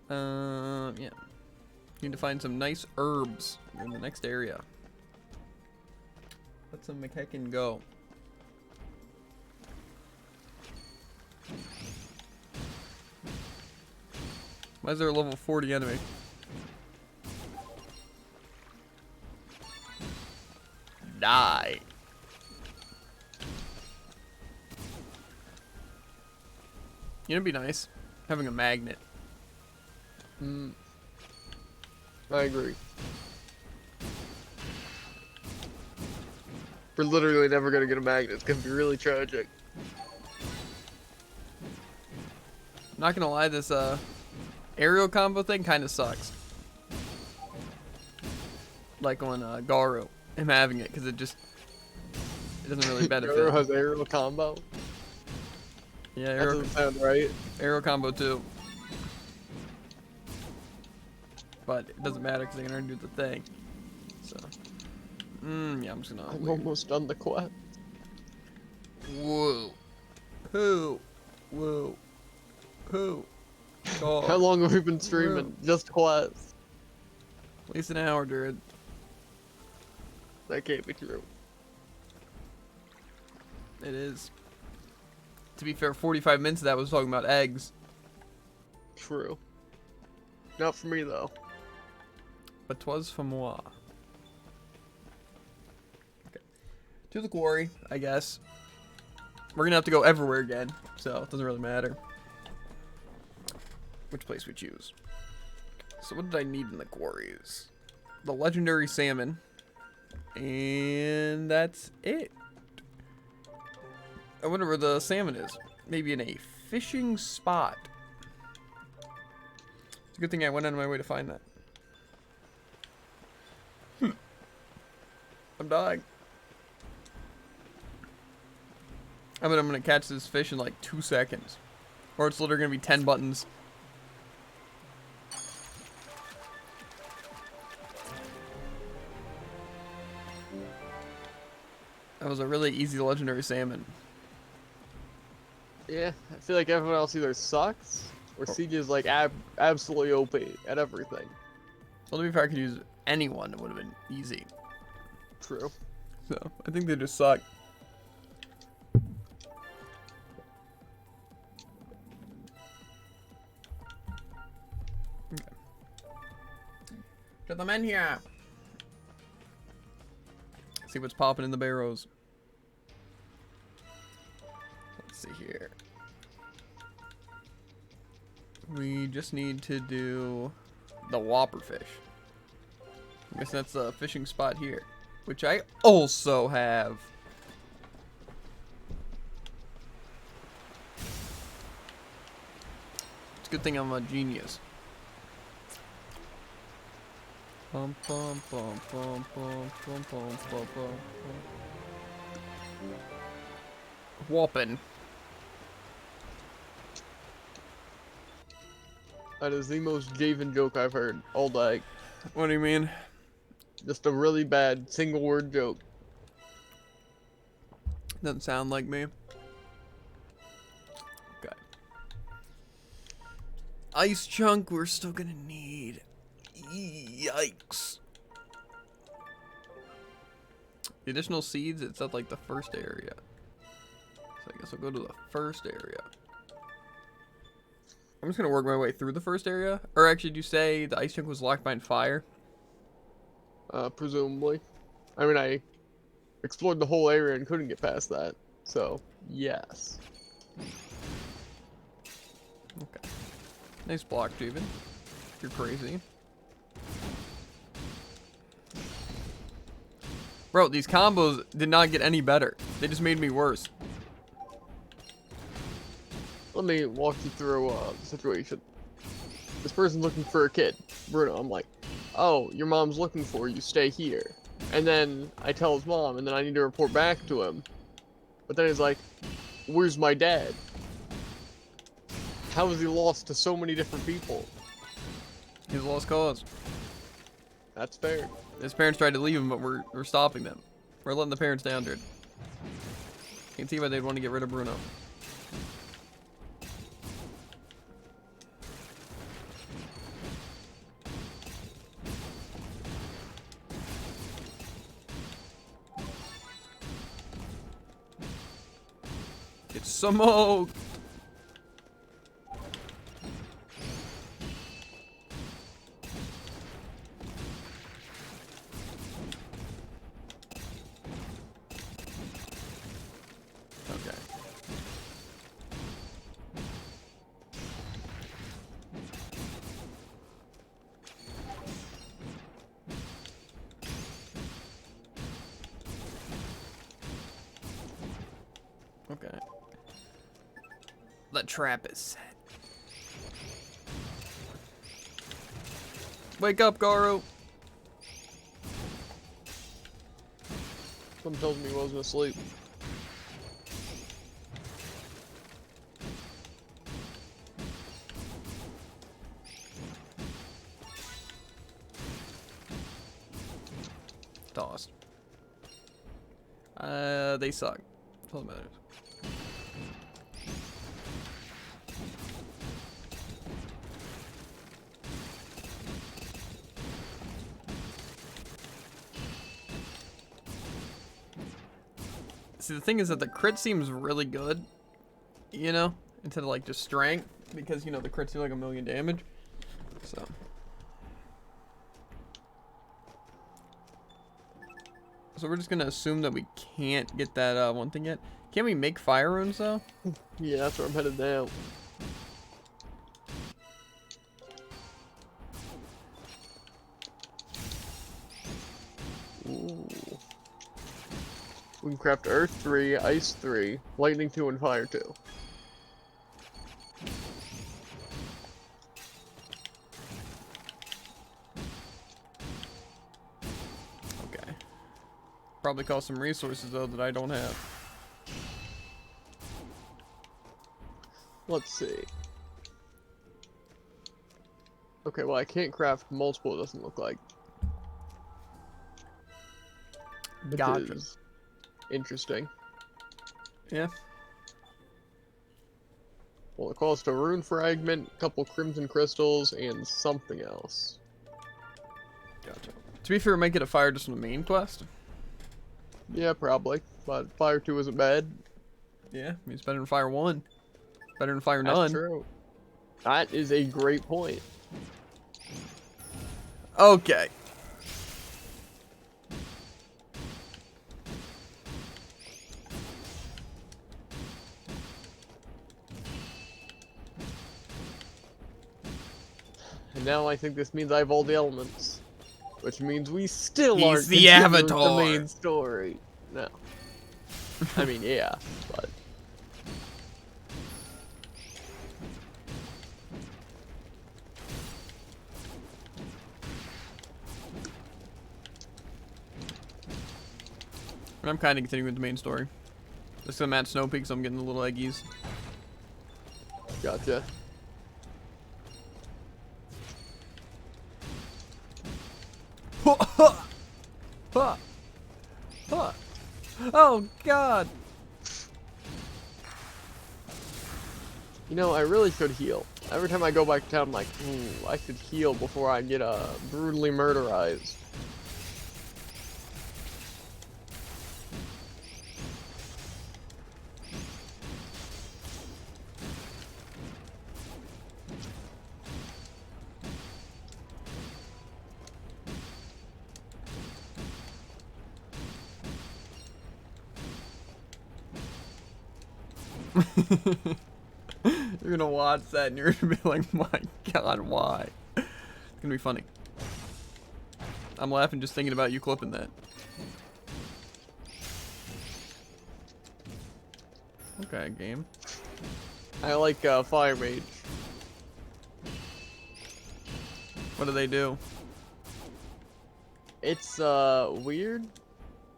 Yeah. Need to find some nice herbs in the next area. Let some McHeckin go. Why is there a level 40 enemy? Die. You know, it'd be nice having a magnet. I agree. We're literally never gonna get a magnet. It's gonna be really tragic. Not gonna lie, this aerial combo thing kind of sucks. Like on Garu, him having it, because it doesn't really benefit. Garu has aerial combo. Yeah, That doesn't sound right. aerial combo too. But it doesn't matter because they're gonna do the thing. So, yeah, I'm just gonna. I'm almost done the quest. Whoa. Who? Whoa. Who? Oh. How long have we been streaming? Whoa. Just quests. At least an hour, dude. That can't be true. It is. To be fair, 45 minutes of that was talking about eggs. True. Not for me though. But 'twas for moi. Okay. To the quarry, I guess. We're gonna have to go everywhere again, so it doesn't really matter which place we choose. So what did I need in the quarries? The legendary salmon. And that's it. I wonder where the salmon is. Maybe in a fishing spot. It's a good thing I went out of my way to find that. I'm dying. I bet I'm gonna catch this fish in like 2 seconds. Or it's literally gonna be 10 buttons. That was a really easy legendary salmon. Yeah, I feel like everyone else either sucks or Siege is like absolutely OP at everything. Well, to be fair, I could use anyone. It would have been easy. True. So, I think they just suck. Okay. Get the men here. See what's popping in the barrows. Let's see here. We just need to do the whopper fish. I guess that's a fishing spot here, which I also have. It's a good thing I'm a genius. Bum, bum, bum, bum, bum, bum, bum, bum, bum. Whopping. That is the most Javen joke I've heard all day. What do you mean? Just a really bad single word joke. Doesn't sound like me. Okay. Ice chunk we're still gonna need. Yikes. The additional seeds, it's at like the first area. So I guess I'll go to the first area. I'm just gonna work my way through the first area. Or actually, did you say the ice chunk was locked behind fire? Presumably. I mean, I explored the whole area and couldn't get past that. So, yes. Okay. Nice block, Javen. You're crazy. Bro, these combos did not get any better. They just made me worse. Let me walk you through the situation. This person's looking for a kid. Bruno, I'm like, oh, your mom's looking for you, stay here. And then I tell his mom, and then I need to report back to him. But then he's like, where's my dad? How is he lost to so many different people? He's a lost cause. That's fair. His parents tried to leave him, but we're stopping them. We're letting the parents down, dude. You can see why they'd want to get rid of Bruno. Get smoked. The trap is set. Wake up, Garo. Someone tells me he wasn't asleep. Tossed. They suck. That's all that matters. See, the thing is that the crit seems really good, you know, instead of like just strength, because you know the crits do like 1,000,000 damage. So. So we're just gonna assume that we can't get that one thing yet. Can we make fire runes though? Yeah, that's where I'm headed now. Ooh. We can craft Earth 3, Ice 3, Lightning 2, and Fire 2. Okay. Probably cost some resources though that I don't have. Let's see. Okay, well I can't craft multiple, it doesn't look like. Which Gotcha. is interesting. Yeah. Well, it costs a rune fragment, a couple crimson crystals, and something else. Gotcha. To be fair, we might get a fire just on the main quest. Yeah, probably. But Fire 2 isn't bad. Yeah, I mean, it's better than fire 1. Better than fire That's none. true. That is a great point. Okay. And now I think this means I have all the elements. Which means we still He's aren't the continuing Avatar. the main story. No. I mean, yeah, but... I'm kind of continuing with the main story. Just I'm at Snow Peak, so I'm getting the little eggies. Gotcha. Oh God! You know, I really should heal. Every time I go back to town, I'm like, I should heal before I get brutally murderized. You're gonna watch that and you're gonna be like, my God, why? It's gonna be funny. I'm laughing just thinking about you clipping that. Okay, game. I like Fire Mage. What do they do? It's weird,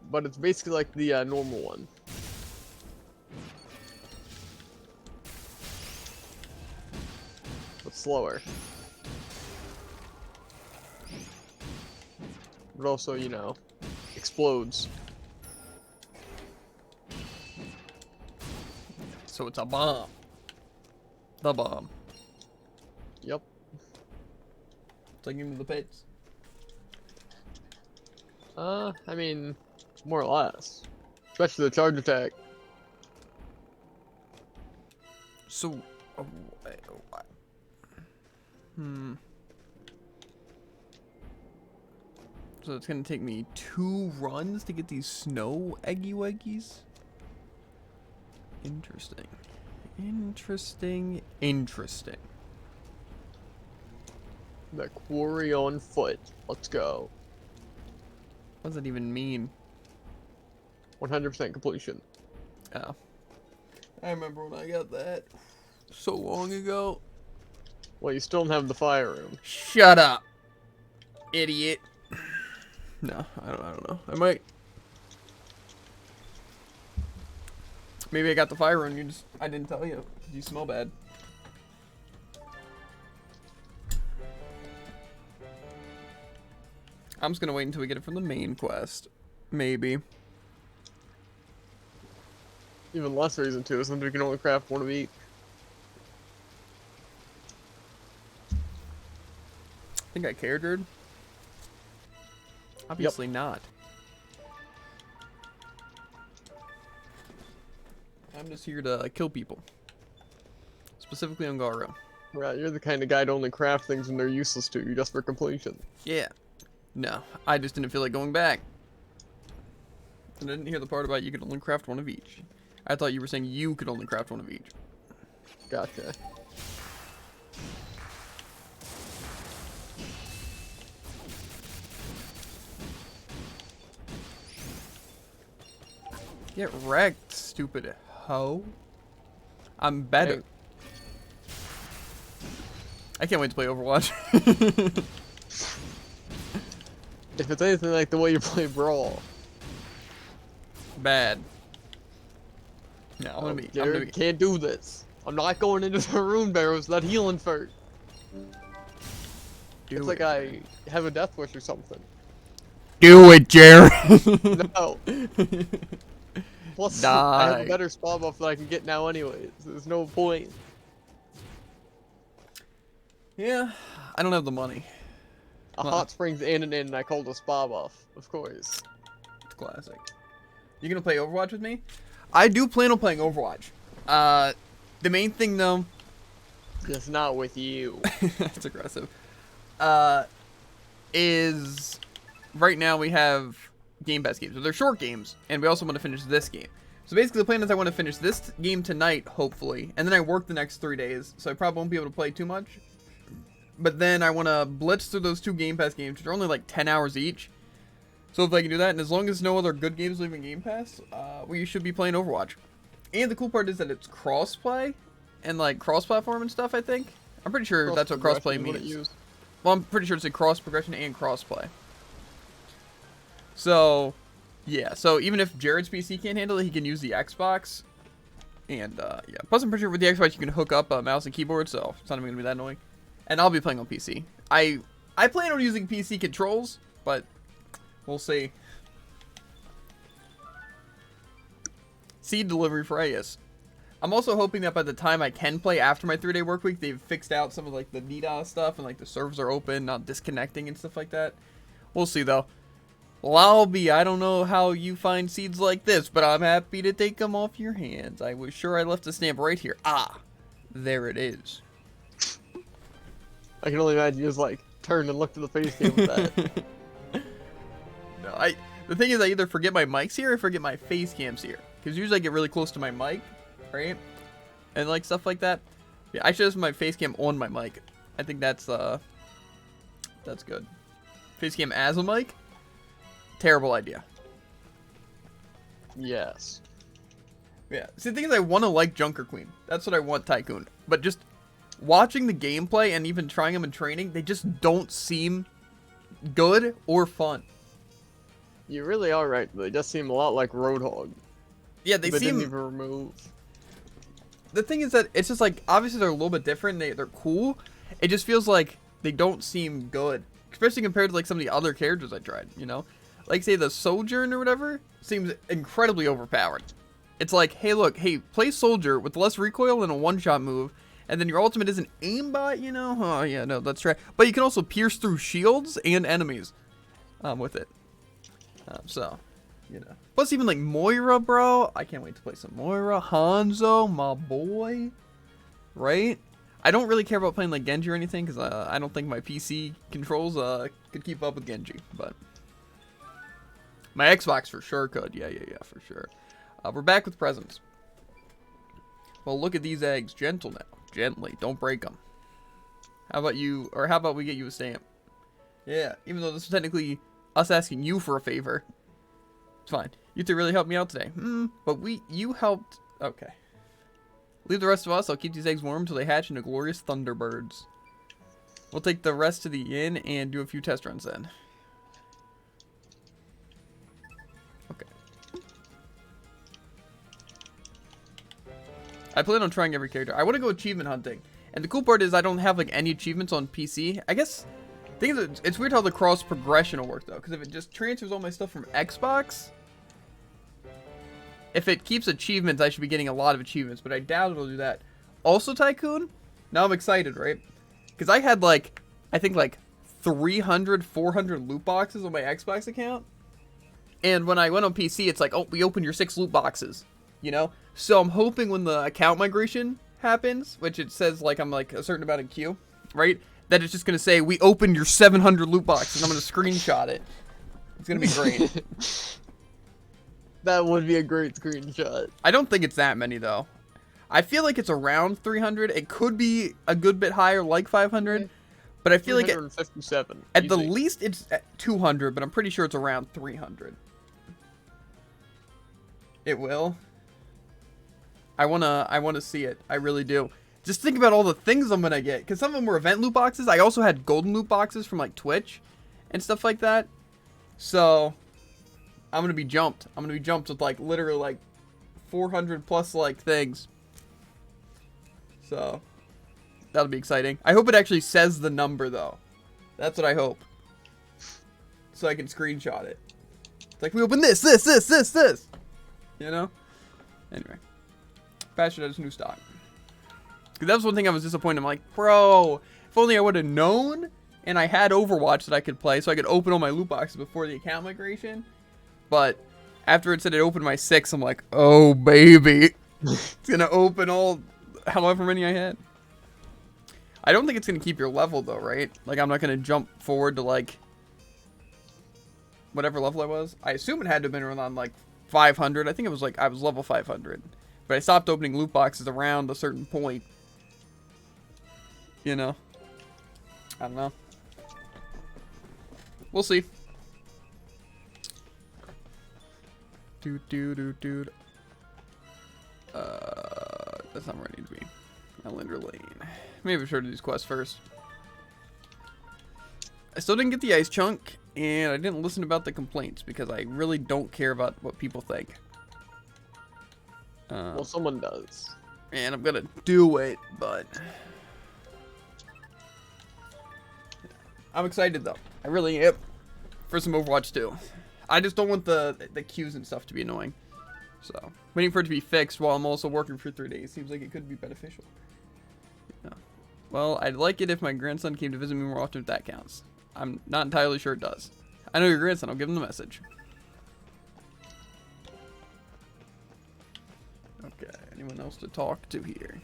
but it's basically like the normal one. But slower. But also, you know, explodes. So it's a bomb. The bomb. Yep. Take him to the pits. I mean, more or less. Especially the charge attack. So, So it's gonna take me 2 runs to get these snow eggy weggies? Interesting. Interesting. Interesting. The quarry on foot. Let's go. What does that even mean? 100% completion. Oh. I remember when I got that. So long ago. Well, you still don't have the fire room. Shut up, idiot. No, I don't know. I might. Maybe I got the fire room. I didn't tell you. You smell bad. I'm just gonna wait until we get it from the main quest. Maybe. Even less reason to, since we can only craft one of each. Think I care, dude? Obviously not. I'm just here to kill people. Specifically on Garo. Right, you're the kind of guy to only craft things when they're useless to you, just for completion. Yeah. No, I just didn't feel like going back. And I didn't hear the part about you could only craft one of each. I thought you were saying you could only craft one of each. Gotcha. Get wrecked, stupid hoe. I'm better. Hey. I can't wait to play Overwatch. If it's anything like the way you play Brawl. Bad. No, I'm gonna Jared, be. can't do this. I'm not going into the rune barrels without healing first. It's like I have a death wish or something. Do it, Jared. No. Plus, Die. I have a better spot buff that I can get now anyways. There's no point. Yeah, I don't have the money. A hot springs and an inn, and I called a spa buff, of course. It's classic. You gonna play Overwatch with me? I do plan on playing Overwatch. The main thing though, Just not with you. that's aggressive. Is right now we have Game Pass games. So they're short games, and we also want to finish this game. So basically the plan is I want to finish this game tonight, hopefully, and then I work the next 3 days, so I probably won't be able to play too much. But then I want to blitz through those 2 Game Pass games, which are only like 10 hours each. So if I can do that, and as long as no other good games leaving Game Pass, we should be playing Overwatch. And the cool part is that it's cross-play, and like cross-platform and stuff, I think. I'm pretty sure that's what cross-play means. Well, I'm pretty sure it's a cross-progression and cross-play. So, yeah. So even if Jared's PC can't handle it, he can use the Xbox. And, yeah. Plus, I'm pretty sure with the Xbox, you can hook up a mouse and keyboard, so it's not even going to be that annoying. And I'll be playing on PC. I plan on using PC controls, but we'll see. Seed delivery for Ayus. I'm also hoping that by the time I can play after my 3-day work week, they've fixed out some of like the DDoS stuff and like the servers are open, not disconnecting and stuff like that. We'll see though. Well, I don't know how you find seeds like this, but I'm happy to take them off your hands. I was sure I left a stamp right here. Ah, there it is. I can only imagine you just like turned and looked at the face cam with that. No, the thing is I either forget my mic's here or forget my face cam's here. Because usually I get really close to my mic, right? And like stuff like that. Yeah, I should have my face cam on my mic. I think that's good. Face cam as a mic? Terrible idea. Yes. Yeah. See, the thing is I want to like Junker Queen. That's what I want, Tycoon. But just watching the gameplay and even trying them in training, they just don't seem good or fun. You really are right. They just seem a lot like Roadhog. Yeah, they seem... didn't even remove. The thing is that it's just like, obviously they're a little bit different. They're cool. It just feels like they don't seem good. Especially compared to like some of the other characters I tried, you know? Like say the Sojourn or whatever seems incredibly overpowered. It's like, hey look, hey, play Soldier with less recoil and a one-shot move. And then your ultimate isn't aimbot, you know? Oh yeah, no, that's right. But you can also pierce through shields and enemies with it. So, you know. Plus even like Moira, bro. I can't wait to play some Moira. Hanzo, my boy. Right? I don't really care about playing like Genji or anything because I don't think my PC controls could keep up with Genji. But my Xbox for sure could. Yeah, for sure. We're back with presents. Well, look at these eggs. Gentle now. Gently. Don't break them. How about you, or how about we get you a stamp? Yeah, even though this is technically us asking you for a favor. It's fine. You two really helped me out today. But you helped. Okay. Leave the rest of us. I'll keep these eggs warm until they hatch into glorious Thunderbirds. We'll take the rest to the inn and do a few test runs then. Okay. I plan on trying every character. I want to go achievement hunting. And the cool part is I don't have like any achievements on PC. I guess thing is it's weird how the cross progression will work though, because if it just transfers all my stuff from Xbox, if it keeps achievements, I should be getting a lot of achievements, but I doubt it'll do that. Also, Tycoon, now I'm excited, right? Because I had like, I think like 300, 400 loot boxes on my Xbox account. And when I went on PC, it's like, oh, we opened your 6 loot boxes, you know? So I'm hoping when the account migration happens, which it says like I'm like a certain amount in queue, right? That it's just going to say, we opened your 700 loot boxes. I'm going to screenshot it. It's going to be great. That would be a great screenshot. I don't think it's that many, though. I feel like it's around 300. It could be a good bit higher, like 500. But I feel like at the least it's at 200, but I'm pretty sure it's around 300. It will. I wanna see it. I really do. Just think about all the things I'm gonna get, because some of them were event loot boxes. I also had golden loot boxes from like Twitch and stuff like that. So I'm gonna be jumped. I'm gonna be jumped with like literally like 400 plus like things. So that'll be exciting. I hope it actually says the number though. That's what I hope. So I can screenshot it. It's like we open this. You know? Anyway. Bastard new stock. Because that was one thing I was disappointed. I'm like, bro, if only I would have known and I had Overwatch that I could play so I could open all my loot boxes before the account migration. But after it said it opened my 6, I'm like, oh baby. It's gonna open all however many I had. I don't think it's gonna keep your level though, right? Like I'm not gonna jump forward to like whatever level I was. I assume it had to have been around like 500. I think it was like I was level 500. But I stopped opening loot boxes around a certain point. You know? I don't know. We'll see. Dude. That's not where I need to be. Linder Lane. Maybe I should do these quests first. I still didn't get the ice chunk, and I didn't listen about the complaints because I really don't care about what people think. Well, someone does. And I'm gonna do it, but I'm excited though. I really am for some Overwatch 2. I just don't want the queues and stuff to be annoying. So waiting for it to be fixed while I'm also working for 3 days seems like it could be beneficial. Yeah. Well, I'd like it if my grandson came to visit me more often if that counts. I'm not entirely sure it does. I know your grandson. I'll give him the message. Okay, anyone else to talk to here?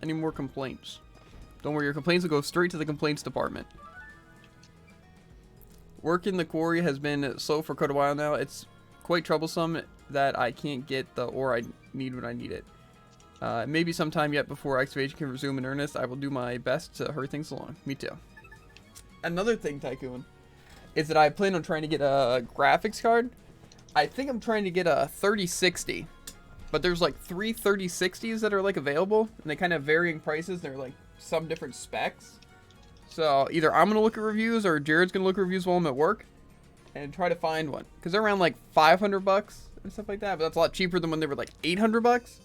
Any more complaints? Don't worry, your complaints will go straight to the complaints department. Work in the quarry has been slow for quite a while now. It's quite troublesome that I can't get the ore I need when I need it. Maybe sometime yet before excavation can resume in earnest. I will do my best to hurry things along. Me too. Another thing, Tycoon, is that I plan on trying to get a graphics card. I think I'm trying to get a 3060. But there's like 3 3060s that are like available, and they kind of have varying prices. They're like some different specs. So either I'm gonna look at reviews or Jared's gonna look at reviews while I'm at work and try to find one, because they're around like 500 bucks and stuff like that. But that's a lot cheaper than when they were like 800 bucks.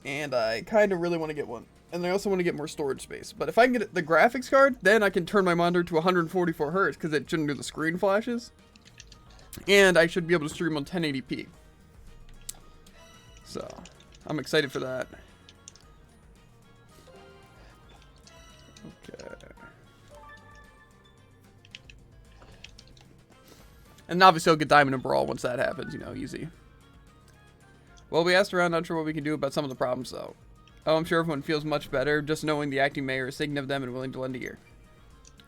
And I kind of really want to get one, and I also want to get more storage space. But if I can get the graphics card, then I can turn my monitor to 144 hertz because it shouldn't do the screen flashes, and I should be able to stream on 1080p. So, I'm excited for that. Okay. And obviously I'll get Diamond and Brawl once that happens, you know, easy. Well, we asked around, not sure what we can do about some of the problems, though. Oh, I'm sure everyone feels much better just knowing the acting mayor is thinking of them and willing to lend a ear.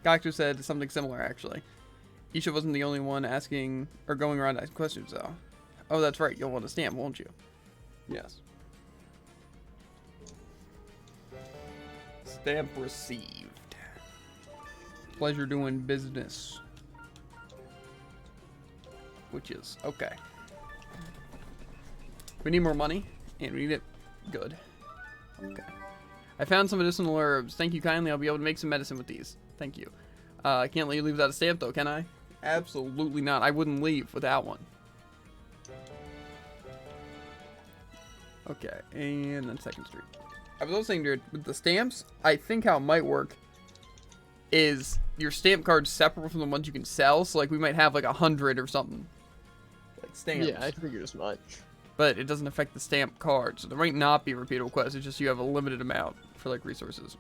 Doctor said something similar, actually. Isha wasn't the only one asking, or going around asking questions, though. Oh, that's right, you'll want a stamp, won't you? Yes. Stamp received. Pleasure doing business. Which is okay. We need more money, and we need it good. Okay. I found some medicinal herbs. Thank you kindly. I'll be able to make some medicine with these. Thank you. I can't let you leave without a stamp, though, can I? Absolutely not. I wouldn't leave without one. Okay, and then 2nd Street. I was also saying, dude, with the stamps, I think how it might work is your stamp card's separate from the ones you can sell. So, like, we might have, like, 100 or something. Like, stamps. Yeah, I figured as much. But it doesn't affect the stamp card. So, there might not be repeatable quests. It's just you have a limited amount for, like, resources.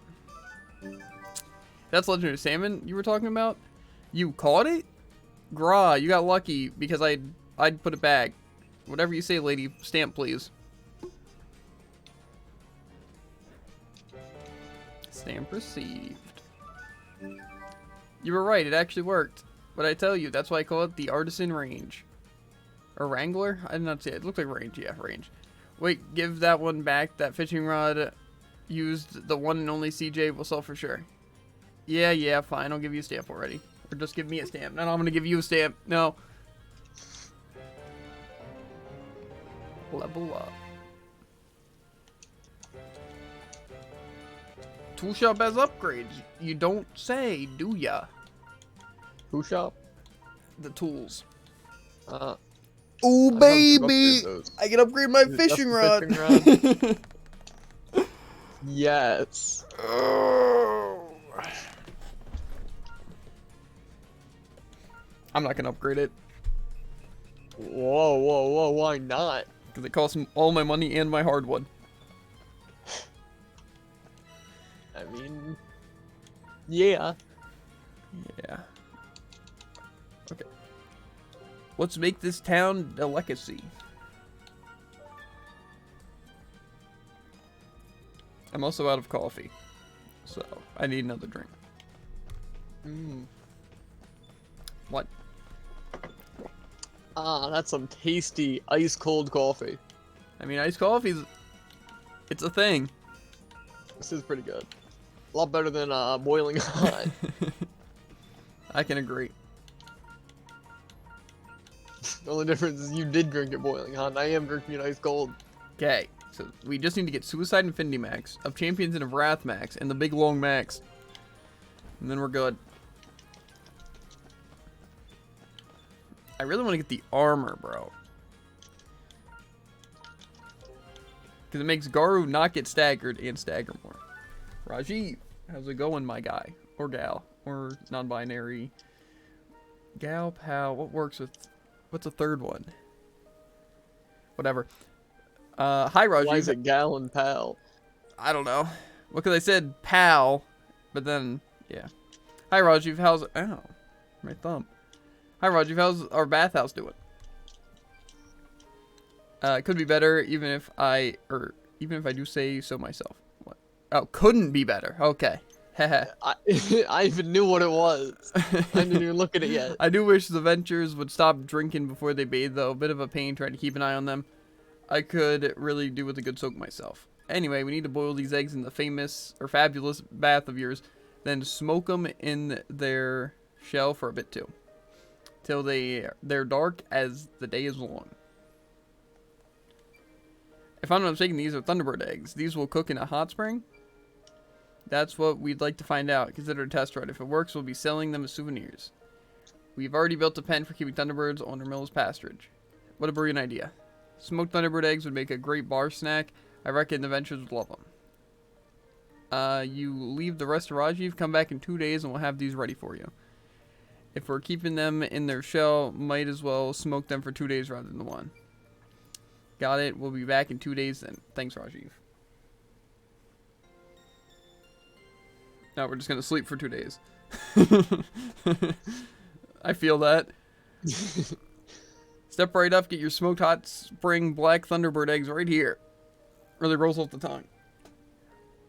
That's legendary salmon you were talking about? You caught it? Gra, you got lucky because I'd put it back. Whatever you say, lady. Stamp, please. Stamp received. You were right, it actually worked. But I tell you, that's why I call it the Artisan Range. Or Wrangler? I did not see it. It looked like Range, yeah, Range. Wait, give that one back. That fishing rod used the one and only CJ will sell for sure. Yeah, fine. I'll give you a stamp already. Or just give me a stamp. No, I'm gonna give you a stamp. No. Level up. Tool shop has upgrades. You don't say, do ya? Who shop? The tools. Oh, Oh baby! I can upgrade my fishing rod. Yes. I'm not gonna upgrade it Whoa, why not? because it costs all my money and my hardwood. I mean, yeah. Yeah. Okay. Let's make this town a legacy. I'm also out of coffee, so I need another drink. What? Ah, that's some tasty ice cold coffee. I mean, iced coffee's... It's a thing. This is pretty good. A lot better than boiling hot. I can agree. The only difference is you did drink it boiling hot, and I am drinking it ice cold. Okay, so we just need to get Suicide Infinity Max, of Champions and of Wrath Max, and the Big Long Max. And then we're good. I really want to get the armor, bro. Because it makes Garu not get staggered and stagger more. Rajiv, how's it going, my guy? Or gal. Or non-binary. Gal, pal, what works with... What's the third one? Whatever. Hi, Rajiv. Why is it gal and pal? I don't know. Well, because I said pal, but then, yeah. Hi, Rajiv, how's... Ow, my thumb. Hi, Rajiv, how's our bathhouse doing? It could be better, even if I do say so myself. What? Oh, couldn't be better. Okay. I even knew what it was. I didn't even look at it yet. I do wish the Ventures would stop drinking before they bathe, though. A bit of a pain trying to keep an eye on them. I could really do with a good soak myself. Anyway, we need to boil these eggs in the famous or fabulous bath of yours, then smoke them in their shell for a bit too, till they're dark as the day is long. If I'm not mistaken, these are Thunderbird eggs. These will cook in a hot spring. That's what we'd like to find out. Consider a test run. If it works, we'll be selling them as souvenirs. We've already built a pen for keeping Thunderbirds on Miller's pasturage. What a brilliant idea. Smoked Thunderbird eggs would make a great bar snack. I reckon the Ventures would love them. You leave the rest of Rajiv, come back in 2 days, and we'll have these ready for you. If we're keeping them in their shell, might as well smoke them for 2 days rather than 1. Got it. We'll be back in 2 days then. Thanks, Rajiv. Now we're just going to sleep for 2 days. I feel that. Step right up, get your smoked hot spring black Thunderbird eggs right here. Really rolls off the tongue.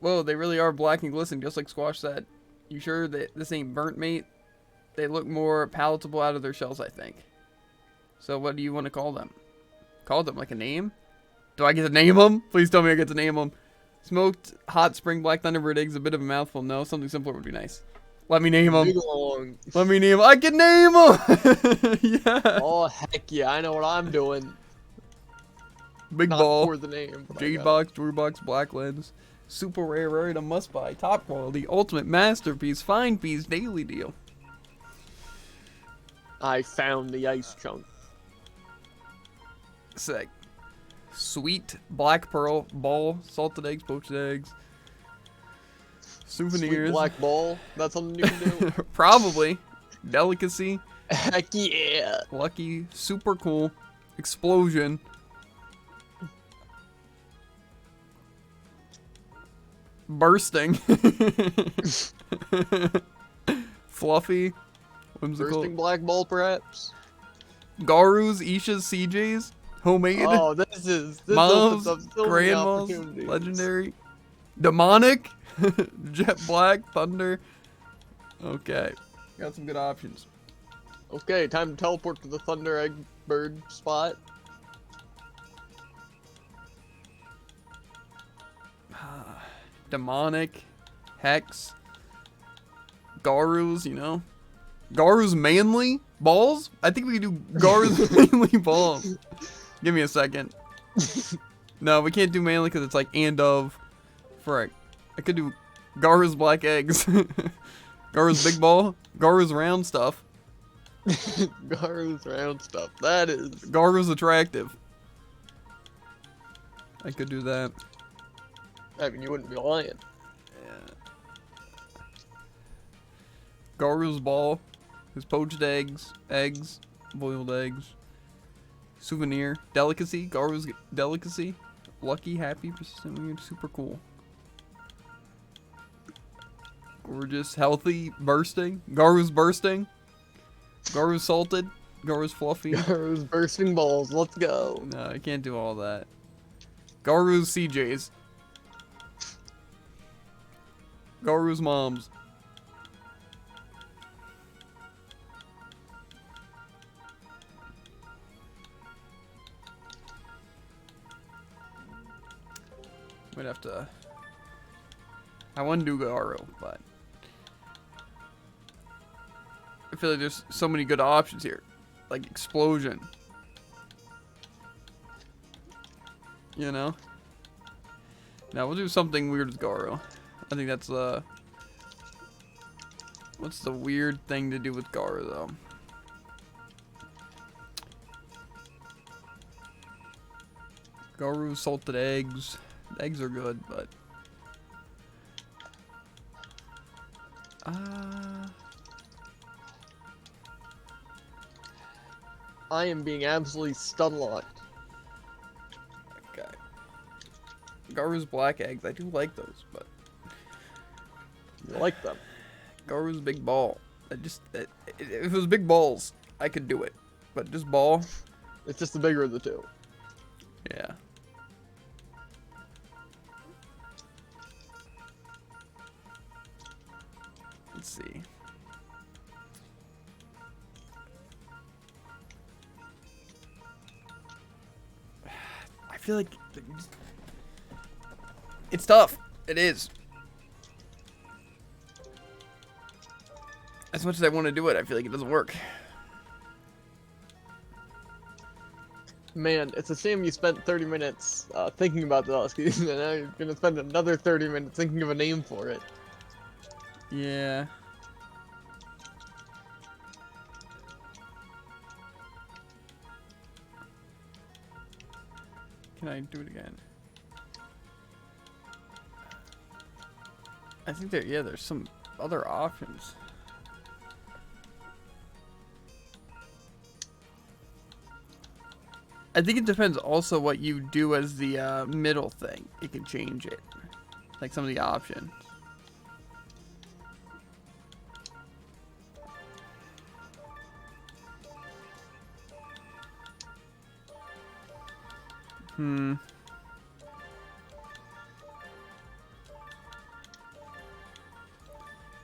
Whoa, they really are black and glistening, just like Squash said. You sure that this ain't burnt, mate? They look more palatable out of their shells, I think. So what do you want to call them? Call them like a name? Do I get to name them? Please tell me I get to name them. Smoked hot spring black Thunderbird eggs, a bit of a mouthful. No, something simpler would be nice. Let me name them. Let me name them. I can name them! Yeah. Oh, heck yeah. I know what I'm doing. Big Not Ball. for the name. Jade Box, Drew Box, Black Lens. Super rare item, must buy, top quality, ultimate masterpiece, fine piece, daily deal. I found the ice chunk. Sick. Sweet black pearl ball, salted eggs, poached eggs, souvenirs. Sweet black ball. That's something you can do. Probably. Delicacy. Heck yeah. Lucky. Super cool. Explosion. Bursting. Fluffy. Whimsical. Bursting black ball, perhaps. Garu's, Isha's, CJ's. Homemade. Oh, this Mom's, opens up so many Grandma's, opportunities. legendary, demonic, jet black, thunder. Okay, got some good options. Okay, time to teleport to the Thunder Egg Bird spot. Demonic, Hex, Garu's, you know. Garu's manly balls? I think we can do Garu's manly balls. Give me a second. No, we can't do manly because it's like and of. Frick. I could do Garu's black eggs. Garu's big ball. Garu's round stuff. Garu's round stuff. That is. Garu's attractive. I could do that. I mean, you wouldn't be lying. Yeah. Garu's ball. His poached eggs. Eggs. Boiled eggs. Souvenir. Delicacy. Garu's delicacy. Lucky, happy, persistent, weird, super cool. Gorgeous, healthy, bursting. Garu's bursting. Garu's salted. Garu's fluffy. Garu's bursting balls. Let's go. No, I can't do all that. Garu's CJ's. Garu's moms. Might have to. I want to do Garu, but I feel like there's so many good options here, like explosion. You know. Now we'll do something weird with Garu. I think that's what's the weird thing to do with Garu though? Garu salted eggs. Eggs are good, but I am being absolutely stun-locked. okay. Garu's black eggs. I do like those, but You like them. Garu's big ball. If it was big balls, I could do it, but just ball. It's just the bigger of the two. Yeah. Let's see. I feel like it's tough. It is. As much as I want to do it, I feel like it doesn't work. Man, it's a shame you spent 30 minutes thinking about the Huskies, and now you're gonna spend another 30 minutes thinking of a name for it. Yeah. Can I do it again? I think there's some other options. I think it depends also what you do as the middle thing. It can change it. Like some of the options.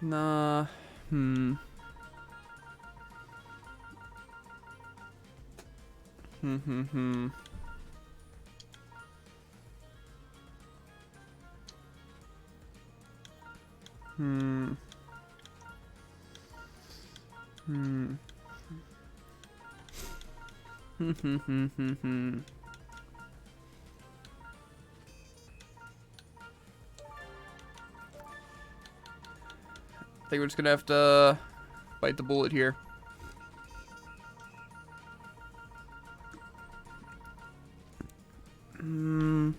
Nah. I think we're just gonna have to bite the bullet here. Hmm.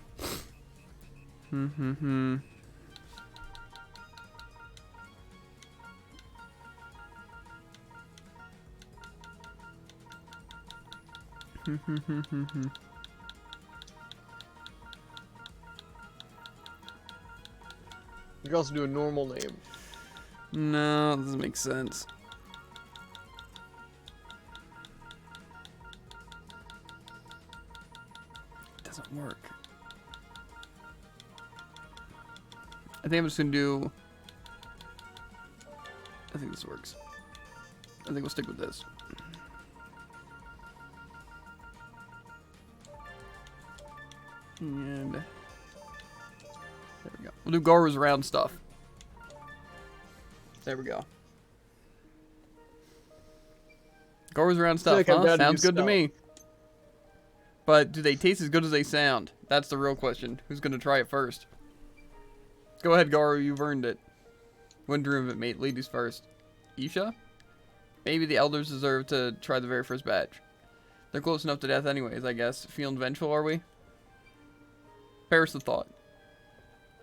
You can also do a normal name. No, that doesn't make sense. It doesn't work. I think I'm just gonna do. I think this works. I think we'll stick with this. And there we go. We'll do Garu's round stuff. There we go. Garu's round stuff, like I'm huh? down to Sounds do good to stuff. me. But do they taste as good as they sound? That's the real question. Who's gonna try it first? Go ahead, Garu. You've earned it. Wouldn't dream of it, mate. Ladies first. Isha? Maybe the elders deserve to try the very first batch. They're close enough to death anyways, I guess. Feeling vengeful, are we? Perish the thought.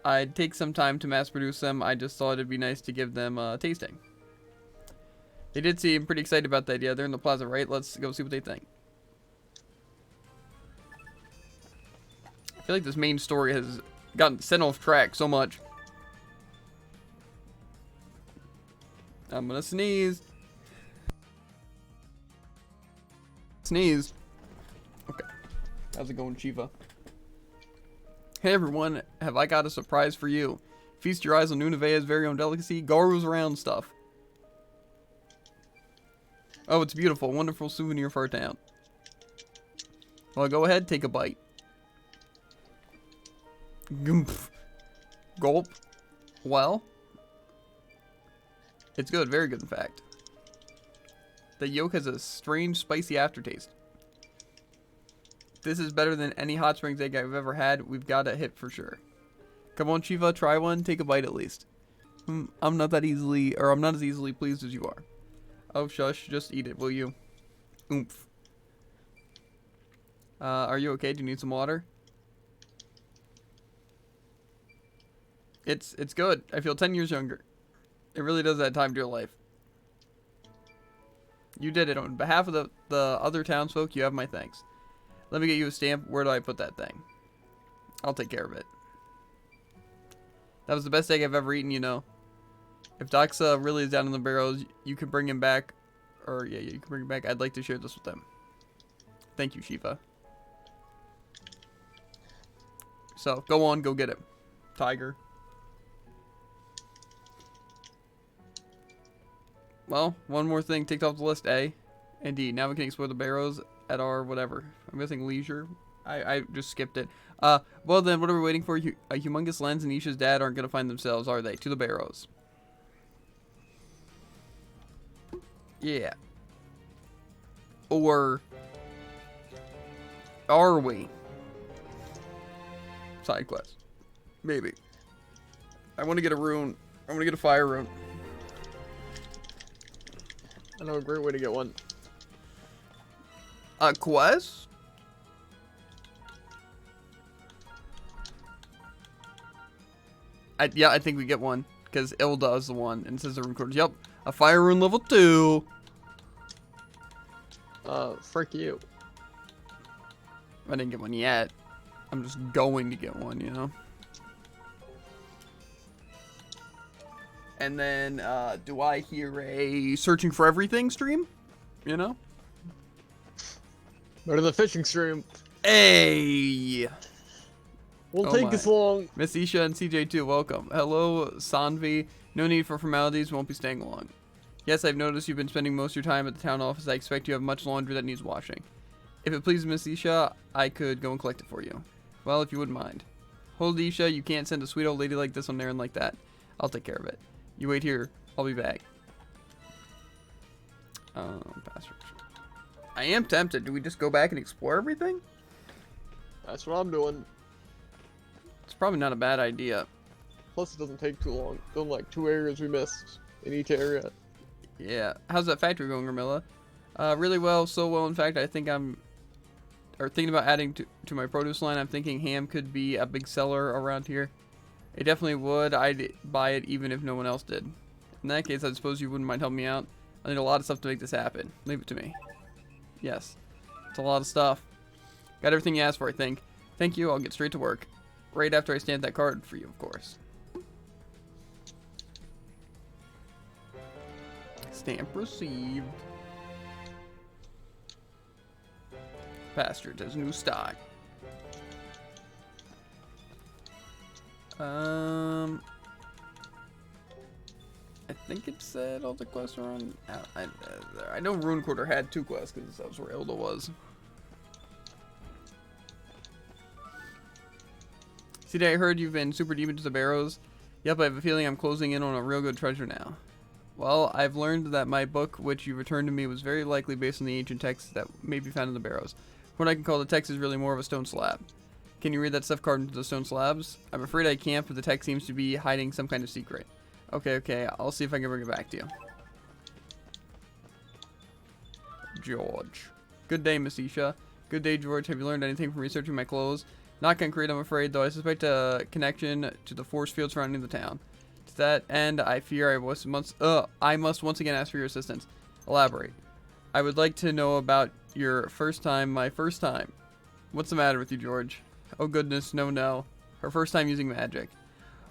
I'd take some time to mass produce them. I just thought it'd be nice to give them a tasting. They did seem pretty excited about the idea. They're in the plaza, right? Let's go see what they think. I feel like this main story has gotten sent off track so much. I'm gonna sneeze. Sneeze. Okay. How's it going, Shiva? Hey everyone, have I got a surprise for you? Feast your eyes on Nunavea's very own delicacy, Garu's round stuff. Oh, it's beautiful. Wonderful souvenir for our town. Well, go ahead, take a bite. Gumph. Gulp. Well, it's good. Very good, in fact. The yolk has a strange, spicy aftertaste. This is better than any hot springs egg I've ever had. We've got a hit for sure. Come on, Shiva, try one. Take a bite at least. I'm not as easily pleased as you are. Oh, shush. Just eat it, will you? Oomph. Are you okay? Do you need some water? It's good. I feel 10 years younger. It really does add time to your life. You did it. On behalf of the other townsfolk, you have my thanks. Let me get you a stamp. Where do I put that thing? I'll take care of it. That was the best egg I've ever eaten, you know. If Doxa really is down in the barrels, you can bring him back. Or, yeah, you can bring him back. I'd like to share this with them. Thank you, Shiva. So, go on. Go get him. Tiger. Well, one more thing ticked off the list, eh? Indeed. Now we can explore the barrows at our whatever. I'm guessing leisure. I just skipped it. Well then, what are we waiting for? A humongous lens and Isha's dad aren't going to find themselves, are they? To the barrows. Yeah. Or are we? Side quest. Maybe. I want to get a rune. I want to get a fire rune. I know a great way to get one. A quest? Yeah, I think we get one. Because Ilda is the one. And it says the rune code. Yep. A fire rune level 2. Frick you. I didn't get one yet. I'm just going to get one, you know? And then, do I hear a searching for everything stream? You know? Go to the fishing stream. Hey! Won't Oh take my. us long. Miss Isha and CJ2, welcome. Hello, Sanvi. No need for formalities, won't be staying long. Yes, I've noticed you've been spending most of your time at the town office. I expect you have much laundry that needs washing. If it pleases Miss Isha, I could go and collect it for you. Well, if you wouldn't mind. Hold Isha, you can't send a sweet old lady like this on errand like that. I'll take care of it. You wait here. I'll be back. Password. I am tempted. Do we just go back and explore everything? That's what I'm doing. It's probably not a bad idea. Plus, it doesn't take too long. Doing like 2 areas we missed in each area. Yeah. How's that factory going, Ramilla? Really well. So well, in fact, I think thinking about adding to my produce line. I'm thinking ham could be a big seller around here. It definitely would. I'd buy it even if no one else did. In that case, I suppose you wouldn't mind helping me out. I need a lot of stuff to make this happen. Leave it to me. Yes. It's a lot of stuff. Got everything you asked for, I think. Thank you. I'll get straight to work. Right after I stamp that card for you, of course. Stamp received. Pasture has new stock. I think it said all the quests are on. I know Rune Quarter had 2 quests because that was where Ilda was. See, I heard you've been super deep into the barrows. Yep, I have a feeling I'm closing in on a real good treasure now. Well, I've learned that my book, which you returned to me, was very likely based on the ancient texts that may be found in the barrows. What I can call the text is really more of a stone slab. Can you read that stuff carved into the stone slabs? I'm afraid I can't, but the text seems to be hiding some kind of secret. Okay, I'll see if I can bring it back to you. George. Good day, Miss Isha. Good day, George. Have you learned anything from researching my clothes? Not concrete, I'm afraid, though I suspect a connection to the force field surrounding the town. To that end, I fear I must once again ask for your assistance. Elaborate. I would like to know about your first time, my first time. What's the matter with you, George? Oh goodness, no. Her first time using magic.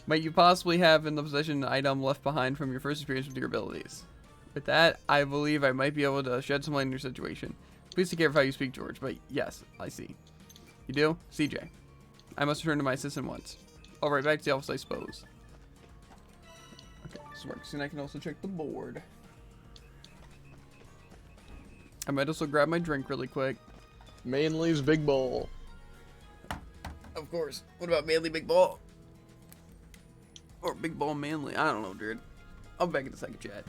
Might you possibly have in the possession an item left behind from your first experience with your abilities? With that, I believe I might be able to shed some light on your situation. Please take care of how you speak, George, but yes, I see. You do? CJ. I must return to my assistant once. Alright, back to the office, I suppose. Okay, smart. And I can also check the board. I might also grab my drink really quick. Manly's Big Bowl. Of course. What about Manly Big Ball? Or Big Ball Manly? I don't know, dude. I'll be back in a second, chat.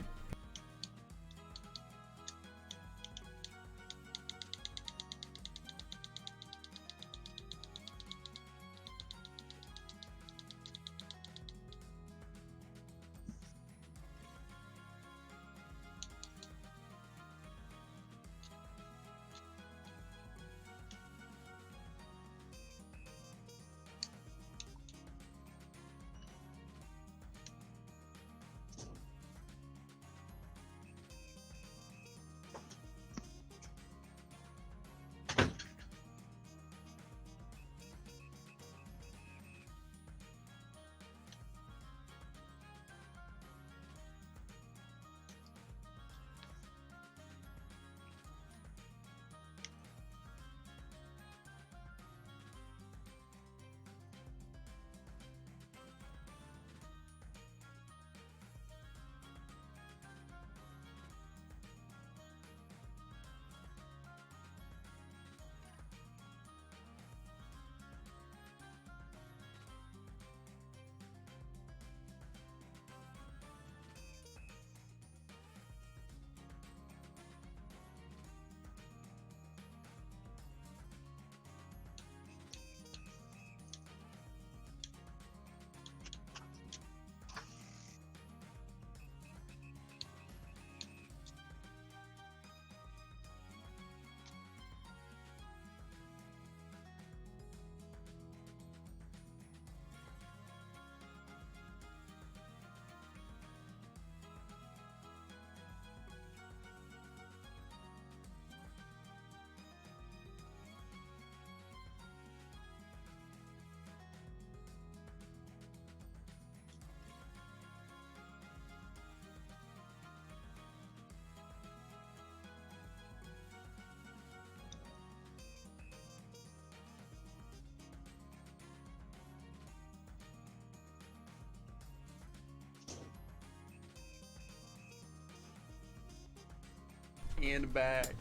And back.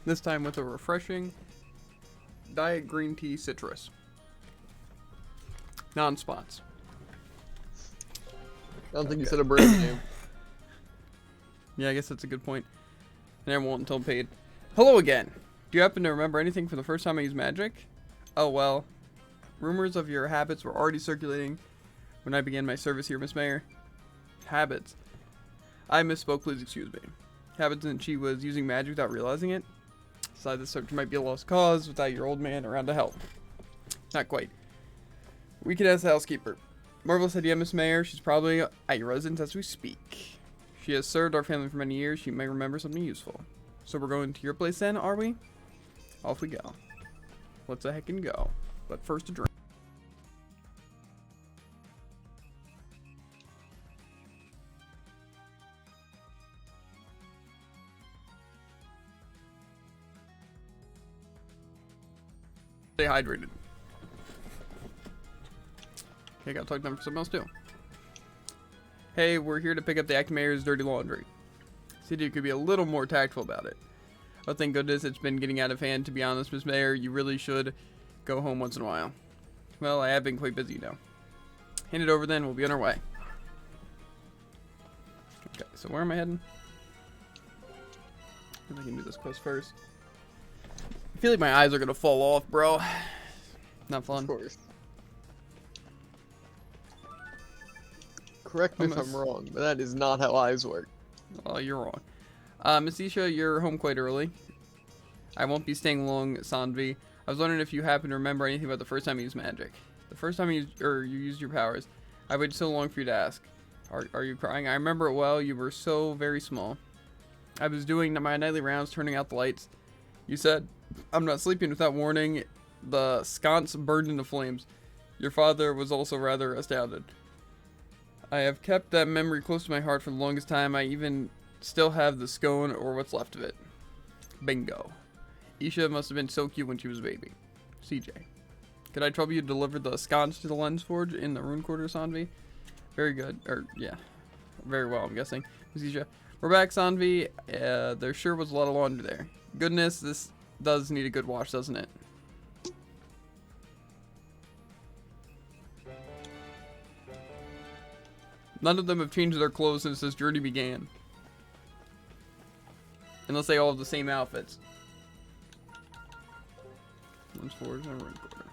This time with a refreshing diet green tea citrus. Non-spons. I don't think you said a brand name. Yeah, I guess that's a good point. And I won't until I'm paid. Hello again. Do you happen to remember anything from the first time I used magic? Oh well. Rumors of your habits were already circulating when I began my service here, Miss Mayor. Habits. I misspoke, please excuse me. Happens that she was using magic without realizing it. Decided the search might be a lost cause without your old man around to help. Not quite. We could ask the housekeeper. Marvel said, yeah, Miss Mayor, she's probably at your residence as we speak. She has served our family for many years. She may remember something useful. So we're going to your place then, are we? Off we go. Let's a heckin' go. But first a drink. Stay hydrated. Okay, gotta talk to them for something else too. Hey, we're here to pick up the acting mayor's dirty laundry. Said you could be a little more tactful about it. Oh, thank goodness it's been getting out of hand. To be honest, Miss Mayor, you really should go home once in a while. Well, I have been quite busy now. Hand it over then, we'll be on our way. Okay, so where am I heading? I think I can do this quest first. I feel like my eyes are gonna fall off, bro. Not fun. Of course. Correct me if I'm wrong, but that is not how eyes work. Oh, you're wrong. Miss Isha, you're home quite early. I won't be staying long, Sanvi. I was wondering if you happen to remember anything about the first time you used magic. The first time you used your powers. I waited so long for you to ask. Are you crying? I remember it well. You were so very small. I was doing my nightly rounds, turning out the lights. You said, I'm not sleeping without warning. The sconce burned into flames. Your father was also rather astounded. I have kept that memory close to my heart for the longest time. I even still have the scone or what's left of it. Bingo. Isha must have been so cute when she was a baby. CJ. Could I trouble you to deliver the sconce to the lens forge in the rune quarter, Sanvi? Very good. Yeah. Very well, I'm guessing. Miss Isha. We're back, Sanvi. There sure was a lot of laundry there. Goodness, this does need a good wash, doesn't it? None of them have changed their clothes since this journey began. Unless they all have the same outfits. One's forward and one quarter.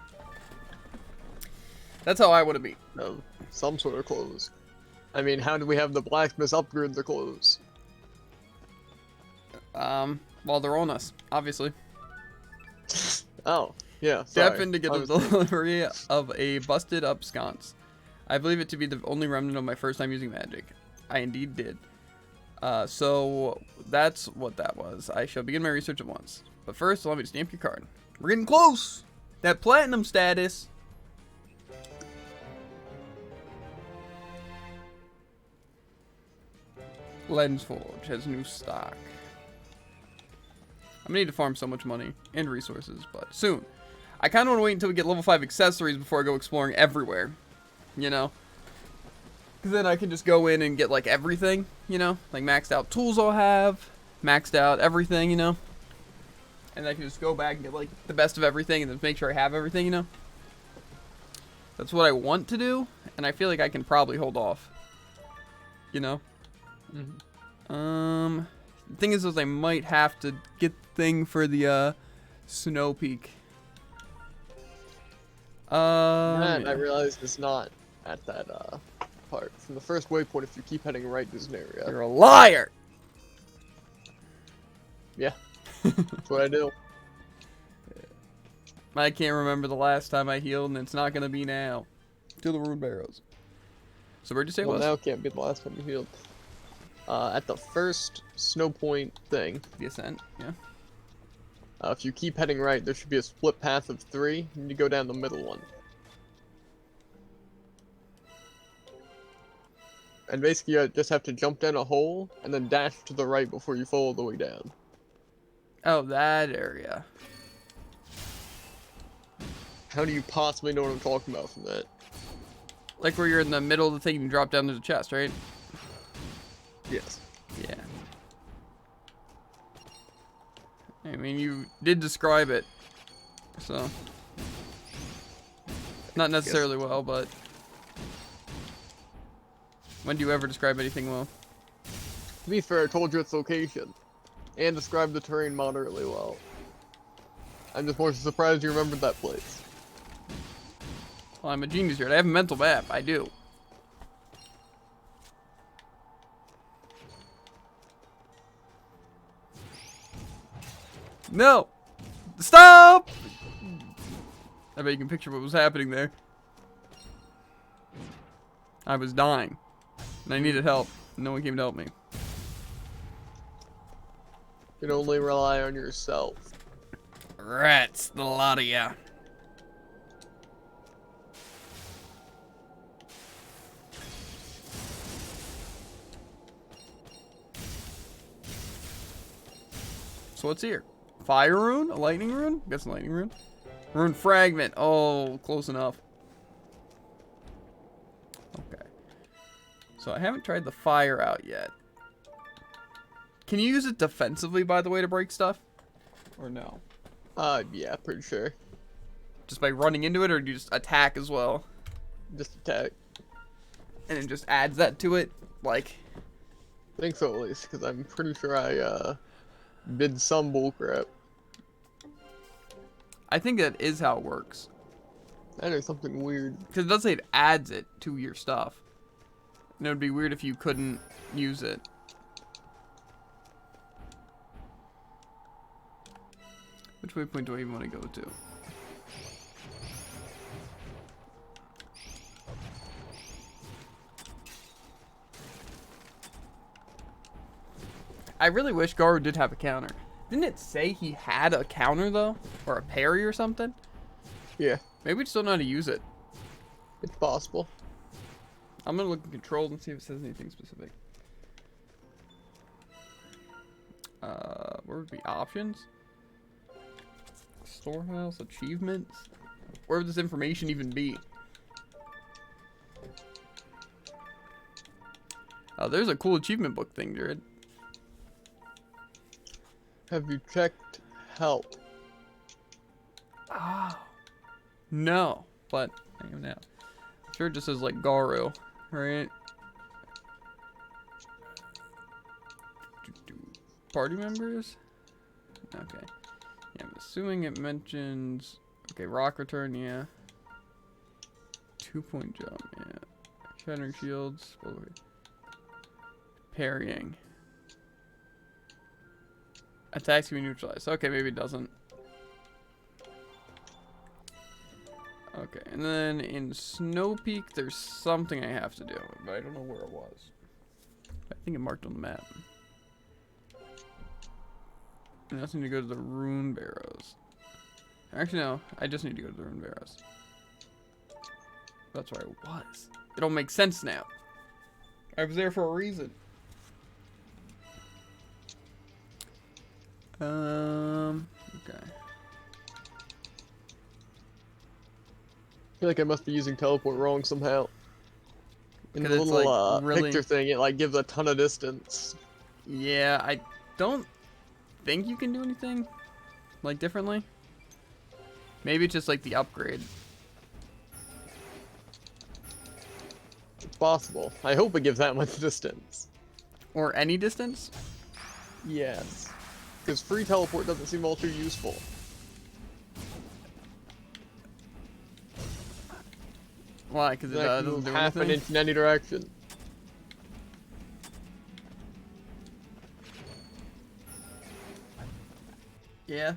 That's how I want to be. No, some sort of clothes. I mean, how do we have the blacksmiths upgrade their clothes? Well, they're on us, obviously. Oh, yeah. Sorry. Happened to get the delivery of a busted up sconce. I believe it to be the only remnant of my first time using magic. I indeed did. So that's what that was. I shall begin my research at once. But first, allow me to stamp your card. We're getting close! That platinum status! Lens Forge has new stock. I'm gonna need to farm so much money and resources, but soon. I kind of want to wait until we get level 5 accessories before I go exploring everywhere. You know? Because then I can just go in and get, like, everything, you know? Like, maxed out tools I'll have, maxed out everything, you know? And I can just go back and get, like, the best of everything and then make sure I have everything, you know? That's what I want to do, and I feel like I can probably hold off. You know? Mm-hmm. The thing is I might have to get the thing for the, Snow Peak. Man, I realized it's not at that, part. From the first waypoint, if you keep heading right, there's an area. You're a liar! Yeah. That's what I do. I can't remember the last time I healed, and it's not gonna be now. To the rune barrows. So where'd you say it was? Now can't be the last time you healed. At the first snow point thing. The ascent, yeah. If you keep heading right, there should be a split path of 3, and you go down the middle one. And basically, you just have to jump down a hole, and then dash to the right before you fall all the way down. Oh, that area. How do you possibly know what I'm talking about from that? Like where you're in the middle of the thing and you drop down to the chest, right? Yes. Yeah. I mean, you did describe it, so. Not necessarily well, but. When do you ever describe anything well? To be fair, I told you its location. And described the terrain moderately well. I'm just more surprised you remembered that place. Well, I'm a genius here. I have a mental map. I do. No! Stop! I bet you can picture what was happening there. I was dying. And I needed help. No one came to help me. You can only rely on yourself. Rats, the lot of ya. So what's here? Fire rune? A lightning rune? I guess a lightning rune. Rune fragment. Oh, close enough. Okay. So I haven't tried the fire out yet. Can you use it defensively, by the way, to break stuff? Or no? Yeah, pretty sure. Just by running into it, or do you just attack as well? Just attack. And it just adds that to it? Like... I think so, at least, because I'm pretty sure I, did some bullcrap. I think that is how it works. I know something weird. Because it does say it adds it to your stuff. And it would be weird if you couldn't use it. Which waypoint do I even want to go to? I really wish Garu did have a counter. Didn't it say he had a counter, though? Or a parry or something? Yeah. Maybe we just don't know how to use it. It's possible. I'm going to look at controls and see if it says anything specific. Where would be options? Storehouse, achievements? Where would this information even be? Oh, there's a cool achievement book thing, Jared. Have you checked help? Oh. No, but I am now. Sure, it just says like Garu, right? Party members? Okay. Yeah, I'm assuming it mentions. Okay, rock return, yeah. 2-point jump, yeah. Shattering shields. Parrying. Attacks can be neutralized. Okay, maybe it doesn't. Okay, and then in Snow Peak, there's something I have to do, but I don't know where it was. I think it marked on the map. I just need to go to the Rune Barrows. Actually, no, I just need to go to the Rune Barrows. That's where I was. It all makes sense now. I was there for a reason. Okay. I feel like I must be using teleport wrong somehow. In the 'Cause it's, little like, really- picture thing, it like gives a ton of distance. Yeah, I don't think you can do anything like differently. Maybe it's just like the upgrade. It's possible. I hope it gives that much distance. Or any distance? Yes. Because free teleport doesn't seem all too useful. Why? Because it Like, doesn't move do half an anything? inch in any direction. Yeah.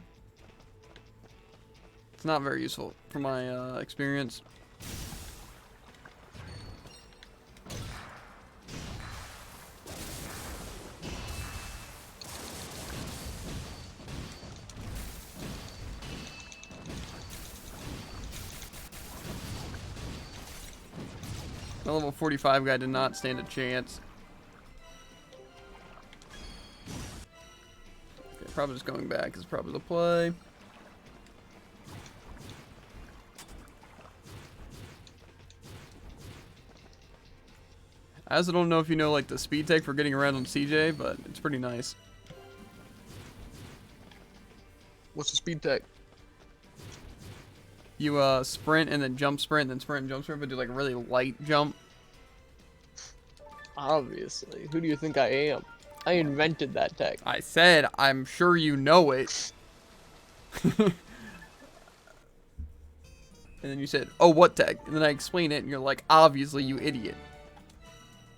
It's not very useful from my experience. The level 45 guy did not stand a chance. Okay, probably just going back is probably the play. I also don't know if you know like the speed tech for getting around on CJ, but it's pretty nice. What's the speed tech? You sprint and then jump sprint, then sprint and jump sprint, but do like a really light jump. Obviously. Who do you think I am? I invented that tech. I said, I'm sure you know it. And then you said, oh, what tech? And then I explain it, and you're like, obviously, you idiot.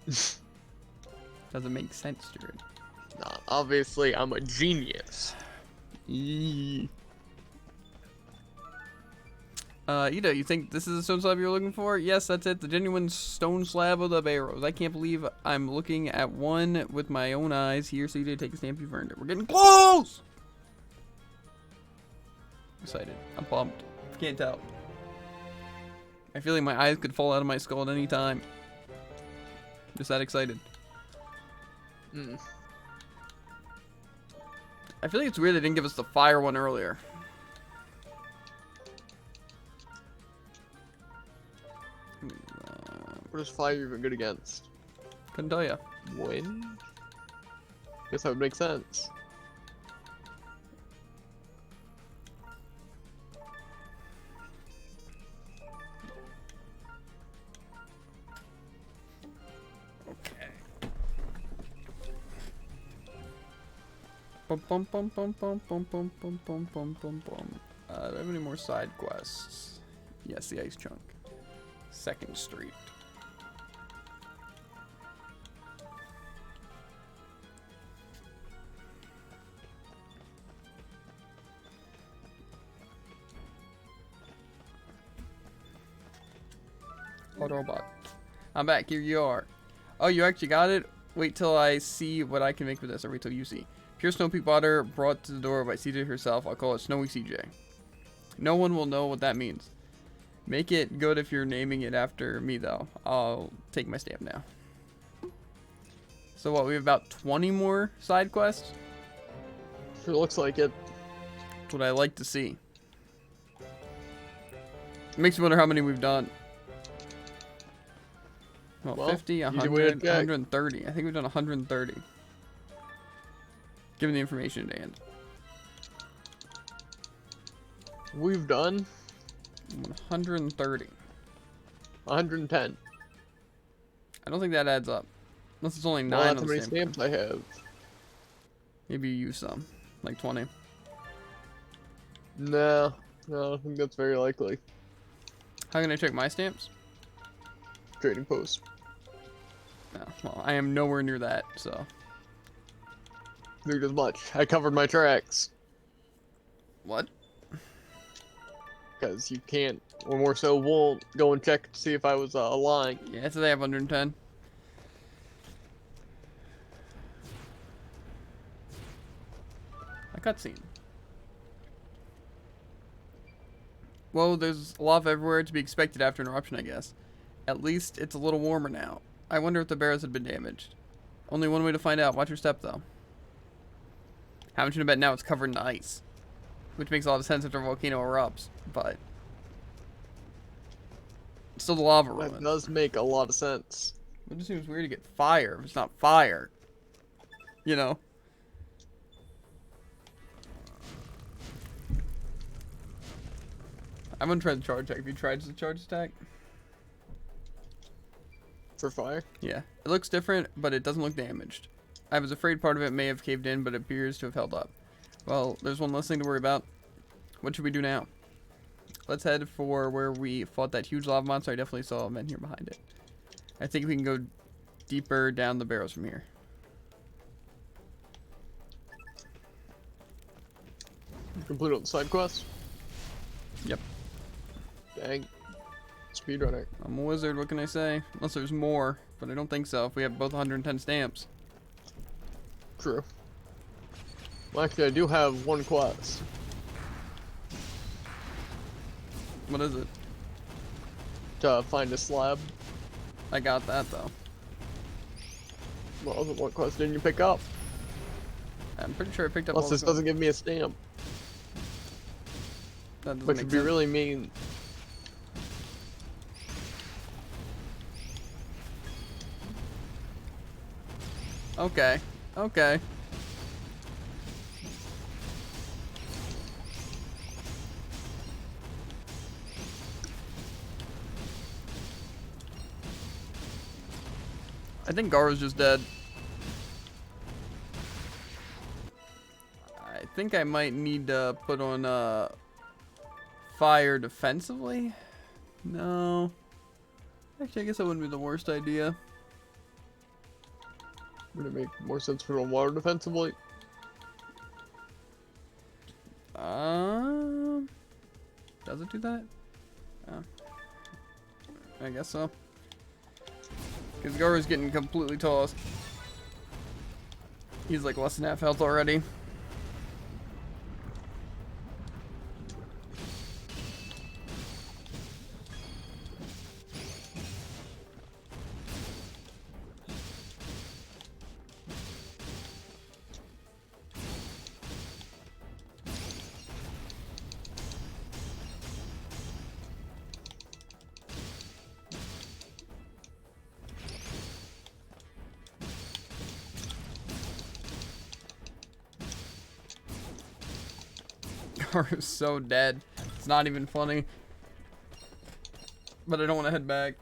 Doesn't make sense, Jared. Nah, obviously I'm a genius. Eee. Ida, you think this is the stone slab you're looking for? Yes, that's it. The genuine stone slab with the barrows. I can't believe I'm looking at one with my own eyes here. So you did take a stamp. You've earned it. We're getting close! Excited. I'm pumped. Can't tell. I feel like my eyes could fall out of my skull at any time. Just that excited. I feel like it's weird they didn't give us the fire one earlier. What is fire even good against? Couldn't tell ya. Wind? Guess that would make sense. Okay. Bum bum bum bum bum bum bum bum bum bum bum bum. Do I have any more side quests? Yes, the ice chunk. 2nd Street. Autobot. I'm back. Here you are. Oh, you actually got it? Wait till I see what I can make with this, or wait till you see. Pure snow peak water brought to the door by CJ herself. I'll call it Snowy CJ. No one will know what that means. Make it good if you're naming it after me, though. I'll take my stamp now. So what, we have about 20 more side quests? Sure looks like it. That's what I like to see. It makes me wonder how many we've done. Well, 50, 100, 130. I think we've done 130. Given the information at hand. We've done 130. 110. I don't think that adds up. Unless it's only 9 Well, that's on how the many stamp. stamps I have. Maybe you use some. Like 20. No, I don't think that's very likely. How can I check my stamps? Trading post. No, well, I am nowhere near that, so. Neither as much. I covered my tracks. What? Because you can't, or more so won't, go and check to see if I was lying. Yeah, so they have 110. A cutscene. Well, there's lava everywhere to be expected after an eruption, I guess. At least it's a little warmer now. I wonder if the barrels had been damaged. Only one way to find out. Watch your step, though. How much you bet now it's covered in ice? Which makes a lot of sense after a volcano erupts, but... It's still the lava ruin. That does make a lot of sense. It just seems weird to get fire if it's not fire. You know? I'm gonna try the charge attack. Have you tried the charge attack? For fire? Yeah. It looks different, but it doesn't look damaged. I was afraid part of it may have caved in, but it appears to have held up. Well, there's one less thing to worry about. What should we do now? Let's head for where we fought that huge lava monster. I definitely saw a man here behind it. I think we can go deeper down the barrels from here. You complete all the side quests? Yep. Dang. Speedrunner. I'm a wizard, what can I say? Unless there's more, but I don't think so if we have both 110 stamps. True. Well, actually, I do have one quest. What is it? To find a slab. I got that, though. Well, what quest didn't you pick up? I'm pretty sure I picked up Unless all this the doesn't give me a stamp. That doesn't Which make would be sense. really mean. Okay. Okay. I think Garo's just dead. I think I might need to put on fire defensively. No. Actually, I guess that wouldn't be the worst idea. Would it make more sense for a water defensively? Does it do that? Oh. I guess so. Because Garu's getting completely tossed. He's like less than half health already. Garu's so dead. It's not even funny. But I don't want to head back.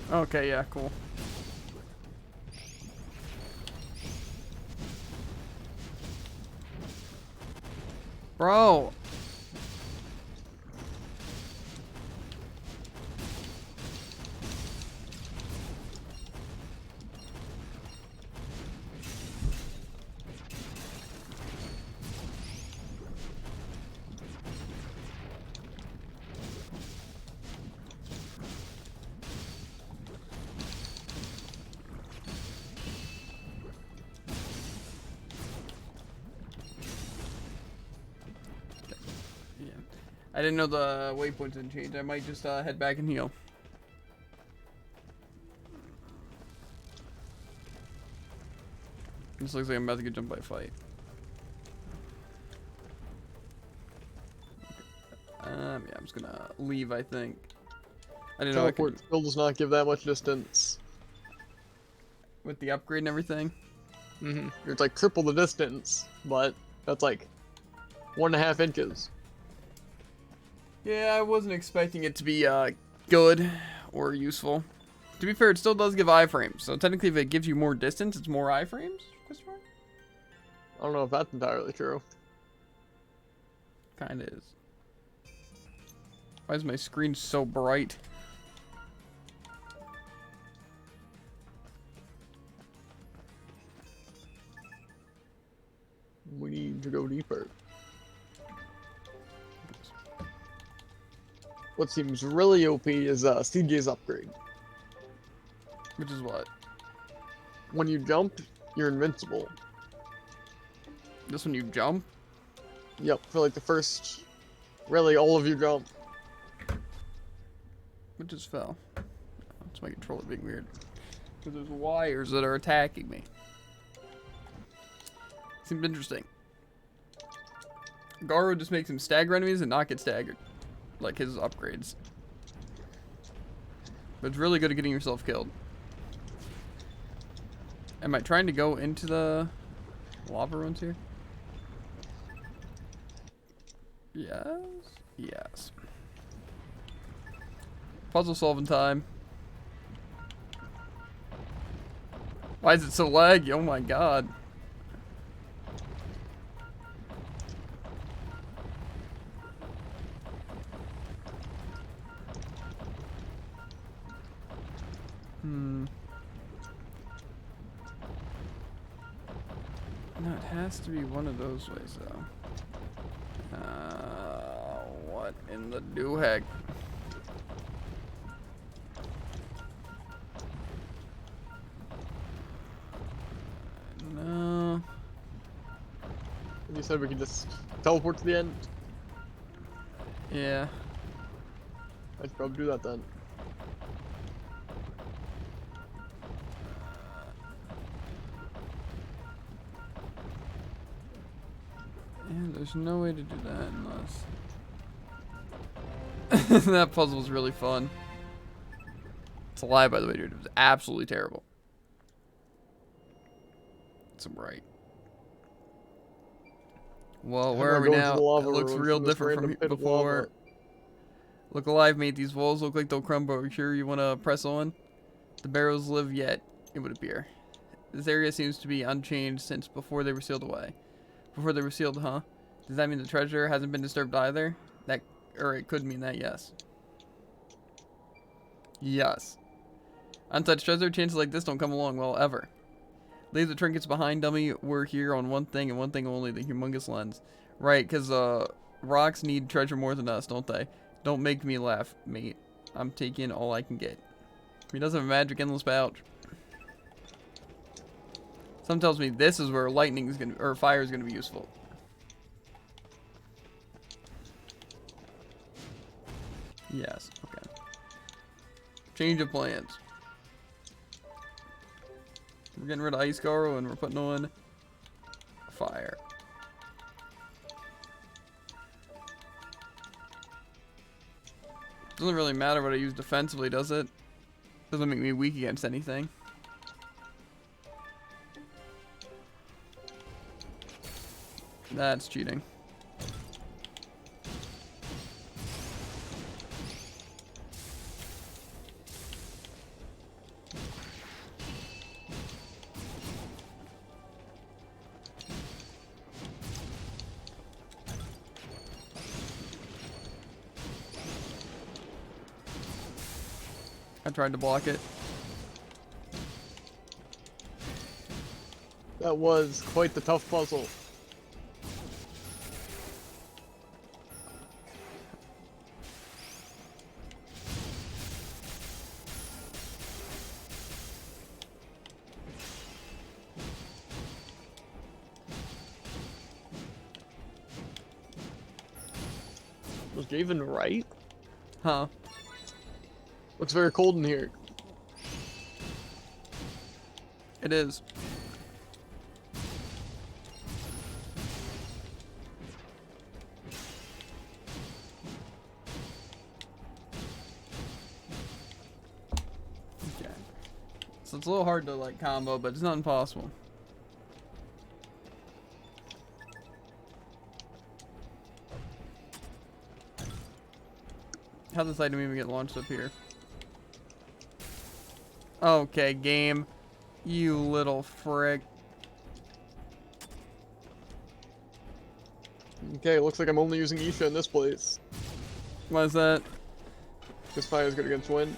Okay, yeah, cool. Bro. I didn't know the waypoints didn't change. I might just head back and heal. This looks like I'm about to get jumped by a fight. Yeah, I'm just gonna leave, I think. I didn't know I could... Teleport still does not give that much distance. With the upgrade and everything? Mm-hmm. It's like triple the distance, but that's like 1.5 inches. Yeah, I wasn't expecting it to be good or useful. To be fair, it still does give iframes. So technically, if it gives you more distance, it's more iframes? Question mark? I don't know if that's entirely true. Kinda is. Why is my screen so bright? We need to go deeper. What seems really OP is CJ's upgrade. Which is what? When you jump, you're invincible. This one you jump? Yep, for like the first, really all of your jump. It just fell. That's my controller being weird. Because there's wires that are attacking me. Seems interesting. Garu just makes him stagger enemies and not get staggered. Like his upgrades. But it's really good at getting yourself killed. Am I trying to go into the lava ruins here? Yes. Yes. Puzzle solving time. Why is it so laggy? Oh my god. No, it has to be one of those ways, though. What in the dooheck? No. You said we could just teleport to the end? Yeah. I should probably do that then. Yeah, there's no way to do that unless... That puzzle was really fun. It's a lie, by the way, dude. It was absolutely terrible. It's right. Well, where are we now? It looks real different from before. Look alive, mate. These walls look like they'll crumble. Are you sure you want to press on? The barrels live yet, it would appear. This area seems to be unchanged since before they were sealed away. Before they were sealed, huh? Does that mean the treasure hasn't been disturbed either? Or it could mean that, yes. Yes. Untouched treasure, chances like this don't come along well, ever. Leave the trinkets behind, dummy. We're here on one thing and one thing only, the humongous lens. Right, because rocks need treasure more than us, don't they? Don't make me laugh, mate. I'm taking all I can get. He doesn't have a magic endless pouch. Some tells me this is where lightning is gonna, or fire is gonna be useful. Yes, okay. Change of plans. We're getting rid of Ice Garo and we're putting on fire. Doesn't really matter what I use defensively, does it? Doesn't make me weak against anything. That's cheating. I tried to block it. That was quite the tough puzzle. Was Javen right? Huh. Looks very cold in here. It is. Okay. So it's a little hard to like combo, but it's not impossible. How'd this item even get launched up here? Okay, game. You little frick. Okay, looks like I'm only using Isha in this place. Why is that? Because fire is good against wind.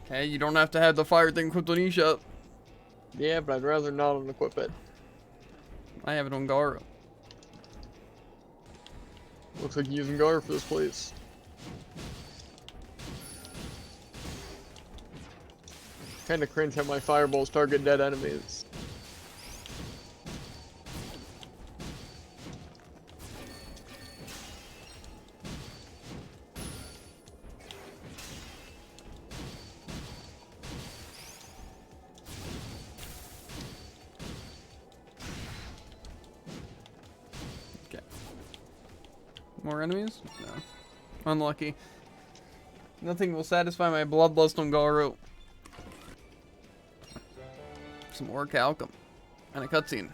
Okay, you don't have to have the fire thing equipped on Isha. Yeah, but I'd rather not unequip it. I have it on Garo. Looks like you're using Gar for this place. Kinda cringe how my fireballs target dead enemies. Okay. More enemies? No. Unlucky. Nothing will satisfy my bloodlust on Garo. Some more Calcum. And a cutscene.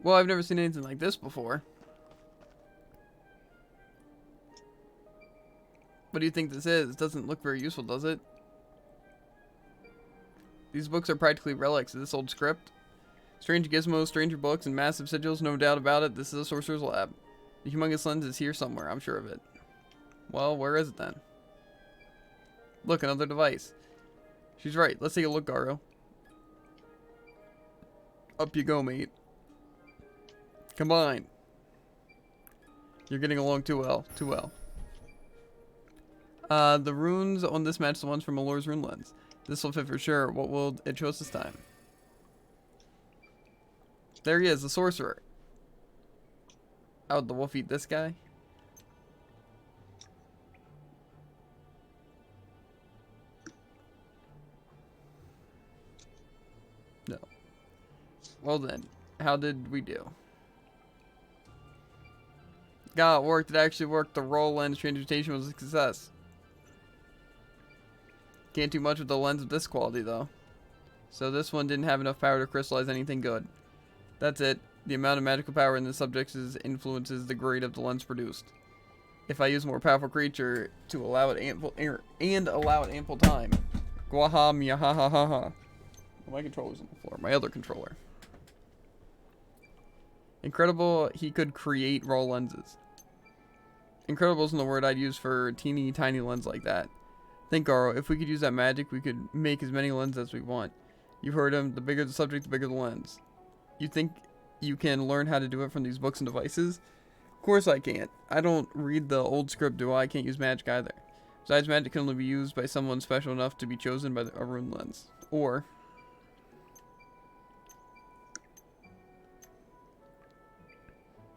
Well, I've never seen anything like this before. What do you think this is? It doesn't look very useful, does it? These books are practically relics of this old script. Strange gizmos, stranger books, and massive sigils, no doubt about it. This is a sorcerer's lab. The humongous lens is here somewhere, I'm sure of it. Well, where is it then? Look, another device. She's right. Let's take a look, Garo. Up you go, mate. Come on. You're getting along too well. Too well. The runes on this match the ones from Alore's rune lens. This will fit for sure. What will it show us this time? There he is, the sorcerer. Oh, the wolf eat this guy? No. Well then, how did we do? God, it worked. It actually worked. The roll lens transmutation was a success. Can't do much with the lens of this quality, though. So this one didn't have enough power to crystallize anything good. That's it. The amount of magical power in the subjects influences the grade of the lens produced. if I use a more powerful creature to allow it ample time. Gwaha miahahaha. My controller's on the floor. My other controller. Incredible, he could create raw lenses. Incredible isn't the word I'd use for a teeny tiny lens like that. Think, Garo, if we could use that magic, we could make as many lenses as we want. You've heard him, the bigger the subject, the bigger the lens. You think you can learn how to do it from these books and devices? Of course I can't. I don't read the old script, do I? I can't use magic either. Besides, magic can only be used by someone special enough to be chosen by a rune lens. Or...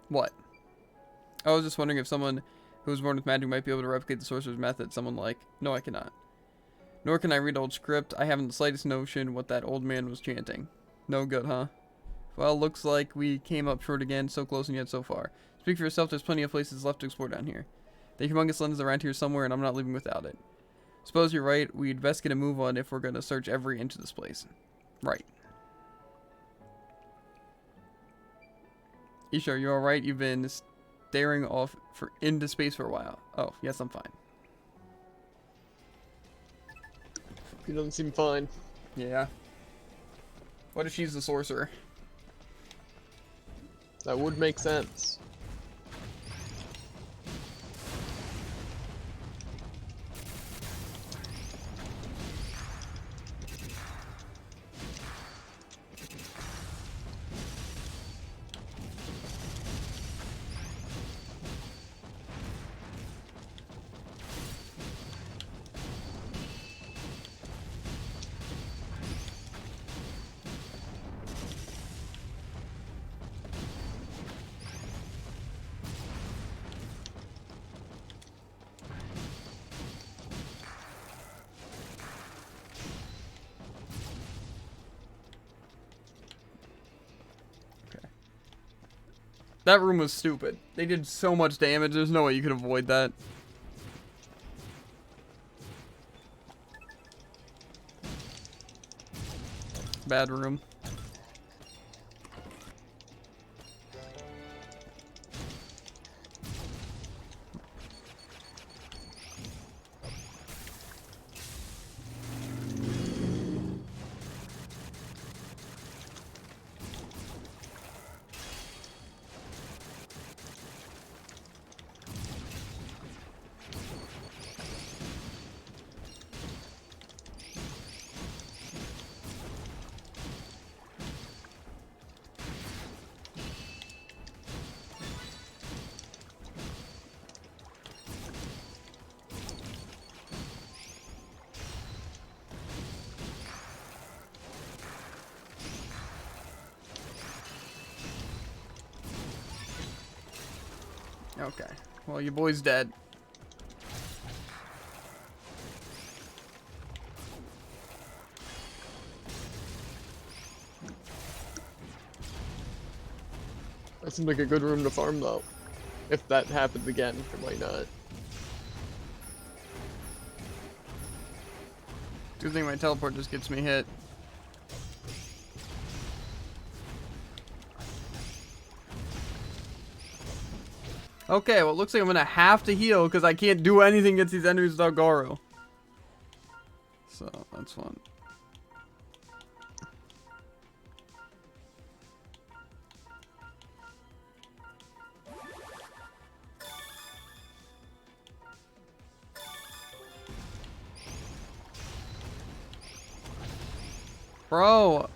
what? I was just wondering if someone who was born with magic might be able to replicate the sorcerer's method. Someone like... no, I cannot. Nor can I read old script. I haven't the slightest notion what that old man was chanting. No good, huh? Well, looks like we came up short again. So close and yet so far. Speak for yourself, there's plenty of places left to explore down here. The humongous lens is around here somewhere, and I'm not leaving without it. Suppose you're right. We'd best get a move on if we're going to search every inch of this place. Right. Isha, you alright? You've been staring off into space for a while. Oh, yes, I'm fine. He doesn't seem fine. Yeah. What if she's the sorcerer? That would make sense. That room was stupid. They did so much damage, there's no way you could avoid that. Bad room. Okay. Well, your boy's dead. That seems like a good room to farm, though. If that happens again, it might not. Do you think my teleport just gets me hit? Okay, well, it looks like I'm gonna have to heal because I can't do anything against these enemies without Garo. So, that's fun. Bro.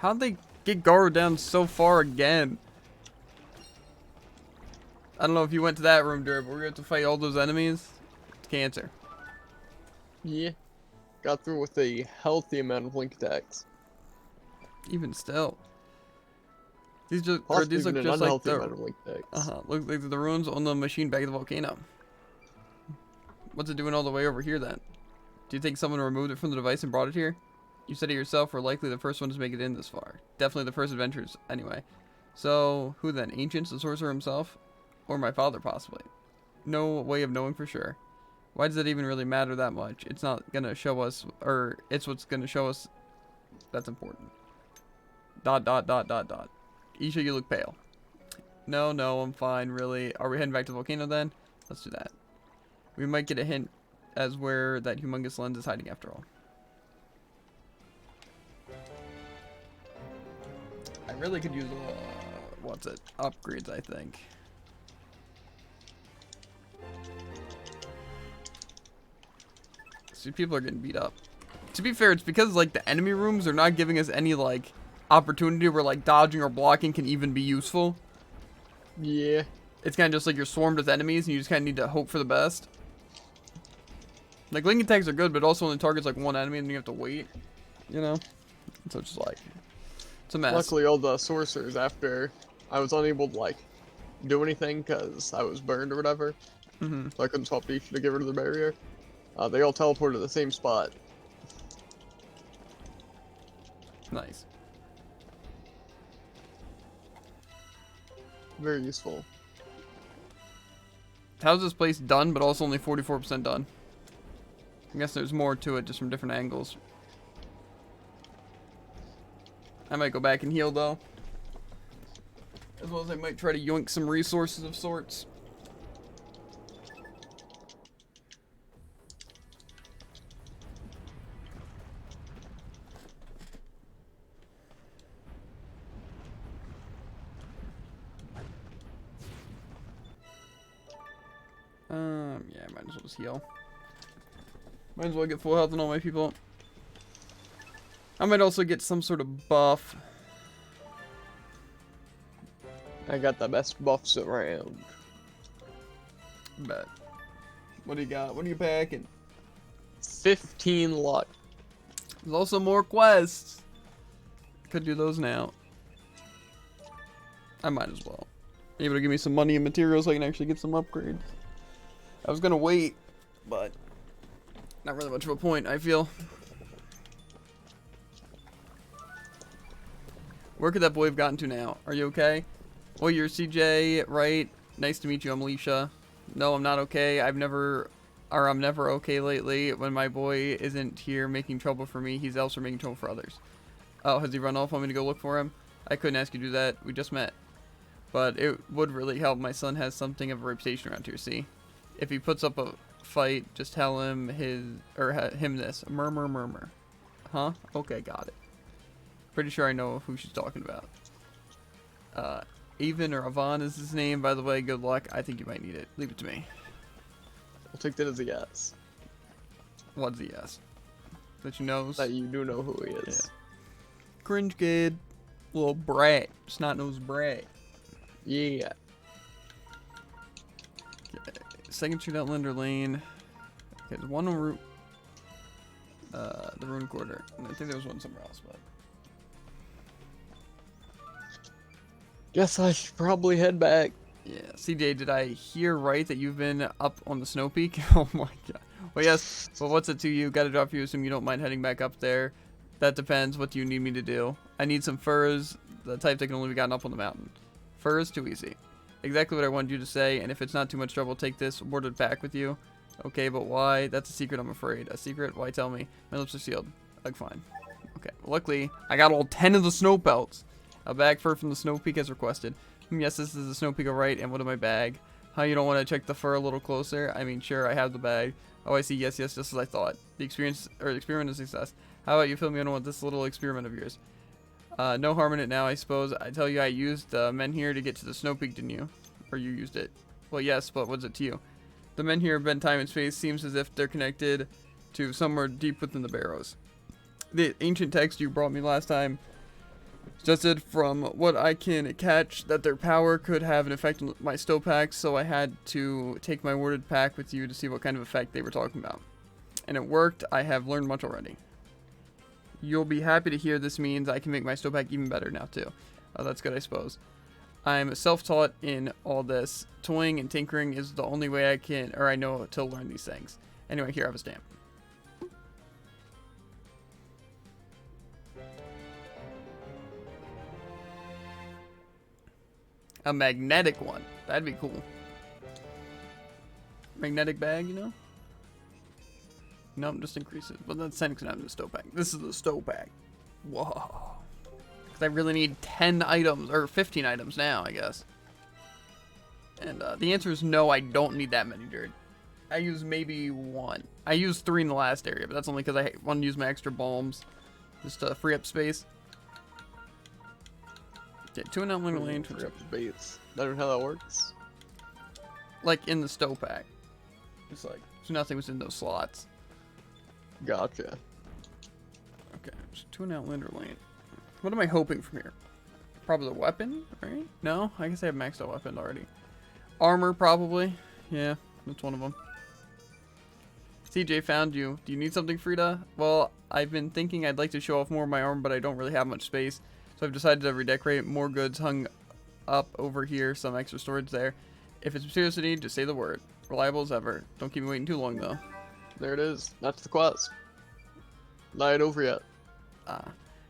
How'd they get Garo down so far again? I don't know if you went to that room, Derb, but we're going to have to fight all those enemies. It's cancer. Yeah. got through with a healthy amount of link attacks. Even still. These just or Possibly these look even an just like unhealthy the amount of link attacks. look like the ruins on the machine back of the volcano. What's it doing all the way over here then? Do you think someone removed it from the device and brought it here? You said it yourself, we're likely the first one to make it in this far. Definitely the first adventurers, anyway. So, who then? Ancients, the sorcerer himself? Or my father, possibly? No way of knowing for sure. Why does it even really matter that much? It's not gonna show us, or it's what's gonna show us that's important. ... Isha, you look pale. No, I'm fine, really. Are we heading back to the volcano then? Let's do that. We might get a hint as where that humongous lens is hiding after all. I really could use, upgrades, I think. See, people are getting beat up. To be fair, it's because, like, the enemy rooms are not giving us any, like, opportunity where, like, dodging or blocking can even be useful. Yeah. It's kind of just like you're swarmed with enemies and you just kind of need to hope for the best. Like, link attacks are good, but also only targets, like, one enemy and you have to wait. You know? So it's just, like, it's a mess. Luckily, all the sorcerers, after I was unable to, like, do anything because I was burned or whatever, so I couldn't swap to Isha to get rid of the barrier, they all teleported to the same spot. Nice. Very useful. How's this place done, but also only 44% done? I guess there's more to it, just from different angles. I might go back and heal, though. As well as I might try to yoink some resources of sorts. Yeah, I might as well just heal. Might as well get full health on all my people. I might also get some sort of buff. I got the best buffs around. Bet. What do you got? What are you packing? 15 luck. There's also more quests. Could do those now. I might as well. Able to give me some money and materials so I can actually get some upgrades. I was gonna wait, but not really much of a point, I feel. Where could that boy have gotten to now? Are you okay? Well, you're CJ, right? Nice to meet you, I'm Alicia. No, I'm not okay. I'm never okay lately. When my boy isn't here making trouble for me, he's elsewhere making trouble for others. Oh, has he run off? Want me to go look for him? I couldn't ask you to do that. We just met. But it would really help. My son has something of a reputation around here, see? If he puts up a fight, just tell him him this. Murmur. Huh? Okay, got it. Pretty sure I know who she's talking about. Eiyuden or Avon is his name, by the way. Good luck. I think you might need it. Leave it to me. I'll take that as a yes. What's a yes? That you knows? That you do know who he is. Yeah. Cringe kid. Little brat. Snot-nosed brat. Yeah. Okay. Second street out Linder Lane. Okay, there's one on route. The Rune Quarter. And I think there was one somewhere else, but. Guess I should probably head back. Yeah. CJ, did I hear right that you've been up on the snow peak? Oh my god. Well, yes. Well, what's it to you? Gotta drop you. Assume you don't mind heading back up there. That depends. What do you need me to do? I need some furs. The type that can only be gotten up on the mountain. Furs, too easy. Exactly what I wanted you to say, and if it's not too much trouble, take this worded pack with you. Okay, but why? That's a secret, I'm afraid. A secret? Why tell me? My lips are sealed. Like, fine. Okay, luckily, I got all 10 of the snow pelts. A bag fur from the snow peak as requested. Yes, this is the snow peak, alright, and what in my bag? How, you don't want to check the fur a little closer? I mean, sure, I have the bag. Oh, I see, yes, just as I thought. The experiment is a success. How about you fill me in on this little experiment of yours? No harm in it now, I suppose. I tell you, I used men here to get to the snow peak, didn't you? Or you used it? Well, yes, but what's it to you? The men here bend time and space. Seems as if they're connected to somewhere deep within the barrows. The ancient text you brought me last time suggested, from what I can catch, that their power could have an effect on my stow packs, so I had to take my worded pack with you to see what kind of effect they were talking about. and it worked. I have learned much already. You'll be happy to hear this means I can make my snowpack even better now, too. Oh, that's good, I suppose. I'm self-taught in all this. Toying and tinkering is the only way I can, or I know to learn these things. Anyway, here I have a stamp. A magnetic one. That'd be cool. Magnetic bag, you know? Nope, just increases. But that's 10 because I'm the stow pack. This is the stow pack. Whoa. Because I really need 10 items, or 15 items now, I guess. And the answer is no, I don't need that many, Jared. I use maybe 1. I used 3 in the last area, but that's only because I want to use my extra bombs. Just to free up space. Okay, 2 in outlander lane. Free up space. That how that works? Like in the stow pack. It's like, so nothing was in those slots. Gotcha. Okay, so 2 in outlander lane. What am I hoping from here? Probably the weapon, right? No, I guess I have maxed out weapon already. Armor, probably. Yeah, that's one of them. CJ found you. Do you need something, Frida? Well, I've been thinking I'd like to show off more of my armor, but I don't really have much space. So I've decided to redecorate. More goods hung up over here. Some extra storage there. If it's serious to need, just say the word. Reliable as ever. Don't keep me waiting too long, though. There it is. That's the quest. Not yet over yet.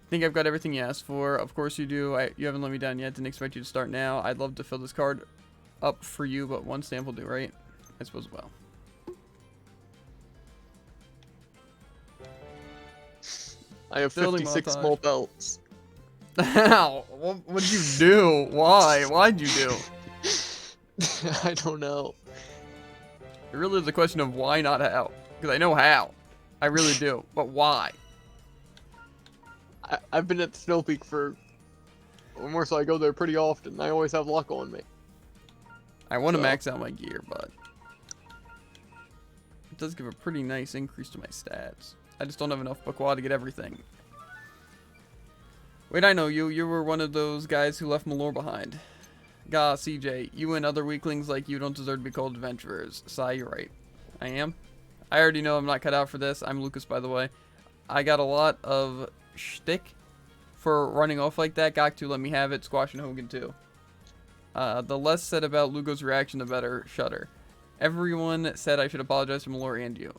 Think I've got everything you asked for. Of course you do. You haven't let me down yet. Didn't expect you to start now. I'd love to fill this card up for you, but 1 stamp will do, right? I suppose it will. I have 56 small belts. Ow! What'd you do? Why? Why'd you do? I don't know. It really is a question of why, not how. Because I know how. I really do. But why? I've been at the Snow Peak for... Or more so, I go there pretty often. I always have luck on me. I want to max out my gear, but... It does give a pretty nice increase to my stats. I just don't have enough Bakwa to get everything. Wait, I know you. You were one of those guys who left Malore behind. Gah, CJ, you and other weaklings like you don't deserve to be called adventurers. Sigh, you're right. I am? I already know I'm not cut out for this. I'm Lucas, by the way. I got a lot of shtick for running off like that. Gaktu let me have it. Squash and Hogan, too. The less said about Lugo's reaction, the better. Shudder. Everyone said I should apologize to Malore and you.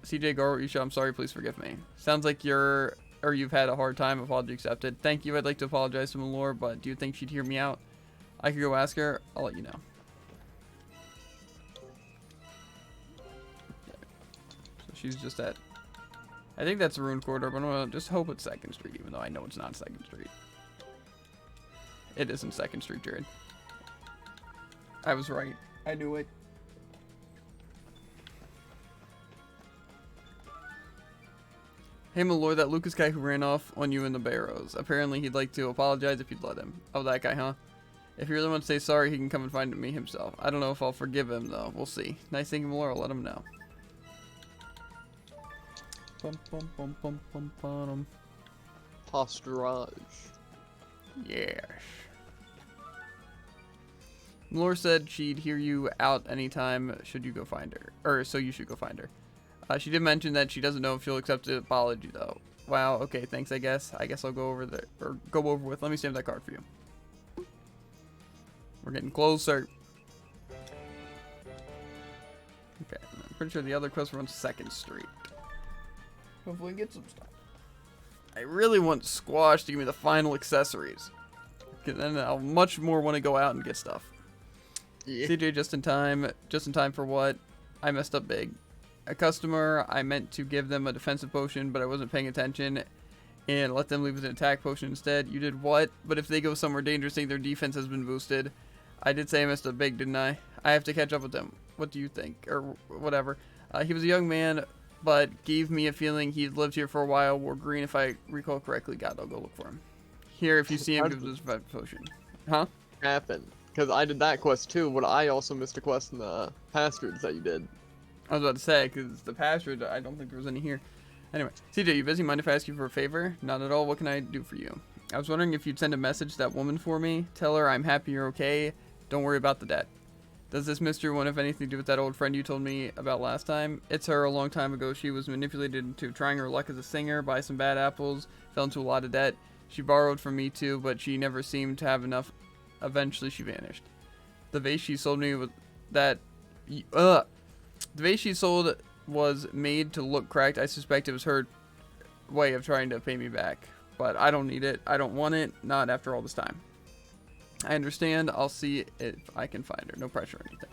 CJ Garo Isha, I'm sorry, please forgive me. Sounds like you've had a hard time. Apology accepted. Thank you. I'd like to apologize to Malore, but do you think she'd hear me out? I could go ask her. I'll let you know. So she's just at... I think that's the Rune Corridor, but I'm gonna just hope it's 2nd Street, even though I know it's not 2nd Street. It isn't 2nd Street, Jared. I was right. I knew it. Hey, Malore, that Lucas guy who ran off on you in the Barrows. Apparently, he'd like to apologize if you'd let him. Oh, that guy, huh? If you really want to say sorry, he can come and find me himself. I don't know if I'll forgive him, though. We'll see. Nice thinking, Malore. I'll let him know. Posturage. Yes. Malore said she'd hear you out anytime should you go find her. Or, so you should go find her. She did mention that she doesn't know if she'll accept the apology, though. Wow, okay, thanks, I guess. I guess I'll go over there, or go over with. Let me stamp that card for you. We're getting closer. Okay, I'm pretty sure the other quest were on 2nd Street. Hopefully get some stuff. I really want Squash to give me the final accessories. Because then I'll much more want to go out and get stuff. Yeah. CJ just in time. Just in time for what? I messed up big. A customer, I meant to give them a defensive potion, but I wasn't paying attention and let them leave with an attack potion instead. You did what? But if they go somewhere dangerous, think their defense has been boosted. I did say I messed up big, didn't I? I have to catch up with them. What do you think? Or whatever. He was a young man, but gave me a feeling he'd lived here for a while. Wore green, if I recall correctly. God, I'll go look for him. Here, if you see him, give this potion. Huh? Happened. Because I did that quest too, but I also missed a quest in the pastures that you did. I was about to say, because the password, I don't think there was any here. Anyway, CJ, you busy? Mind if I ask you for a favor? Not at all. What can I do for you? I was wondering if you'd send a message to that woman for me. Tell her I'm happy you're okay. Don't worry about the debt. Does this mystery one have anything to do with that old friend you told me about last time? It's her. A long time ago, she was manipulated into trying her luck as a singer, buy some bad apples, fell into a lot of debt. She borrowed from me too, but she never seemed to have enough. Eventually, she vanished. The vase she sold me was that. The vase she sold was made to look cracked. I suspect it was her way of trying to pay me back, but I don't need it. I don't want it. Not after all this time. I understand. I'll see if I can find her. No pressure or anything.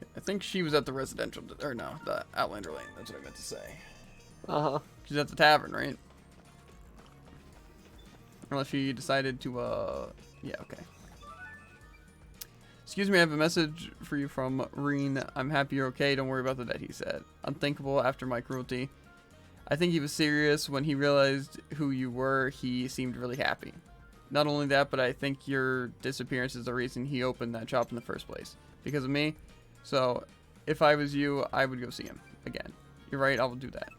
Okay, I think she was at the residential, or no, the Outlander Lane. That's what I meant to say. Uh-huh. She's at the tavern, right? Unless she decided to, yeah, okay. Excuse me, I have a message for you from Reen. I'm happy you're okay. Don't worry about the debt, he said. Unthinkable after my cruelty. I think he was serious. When he realized who you were, he seemed really happy. Not only that, but I think your disappearance is the reason he opened that shop in the first place. Because of me. So, if I was you, I would go see him again. You're right, I will do that.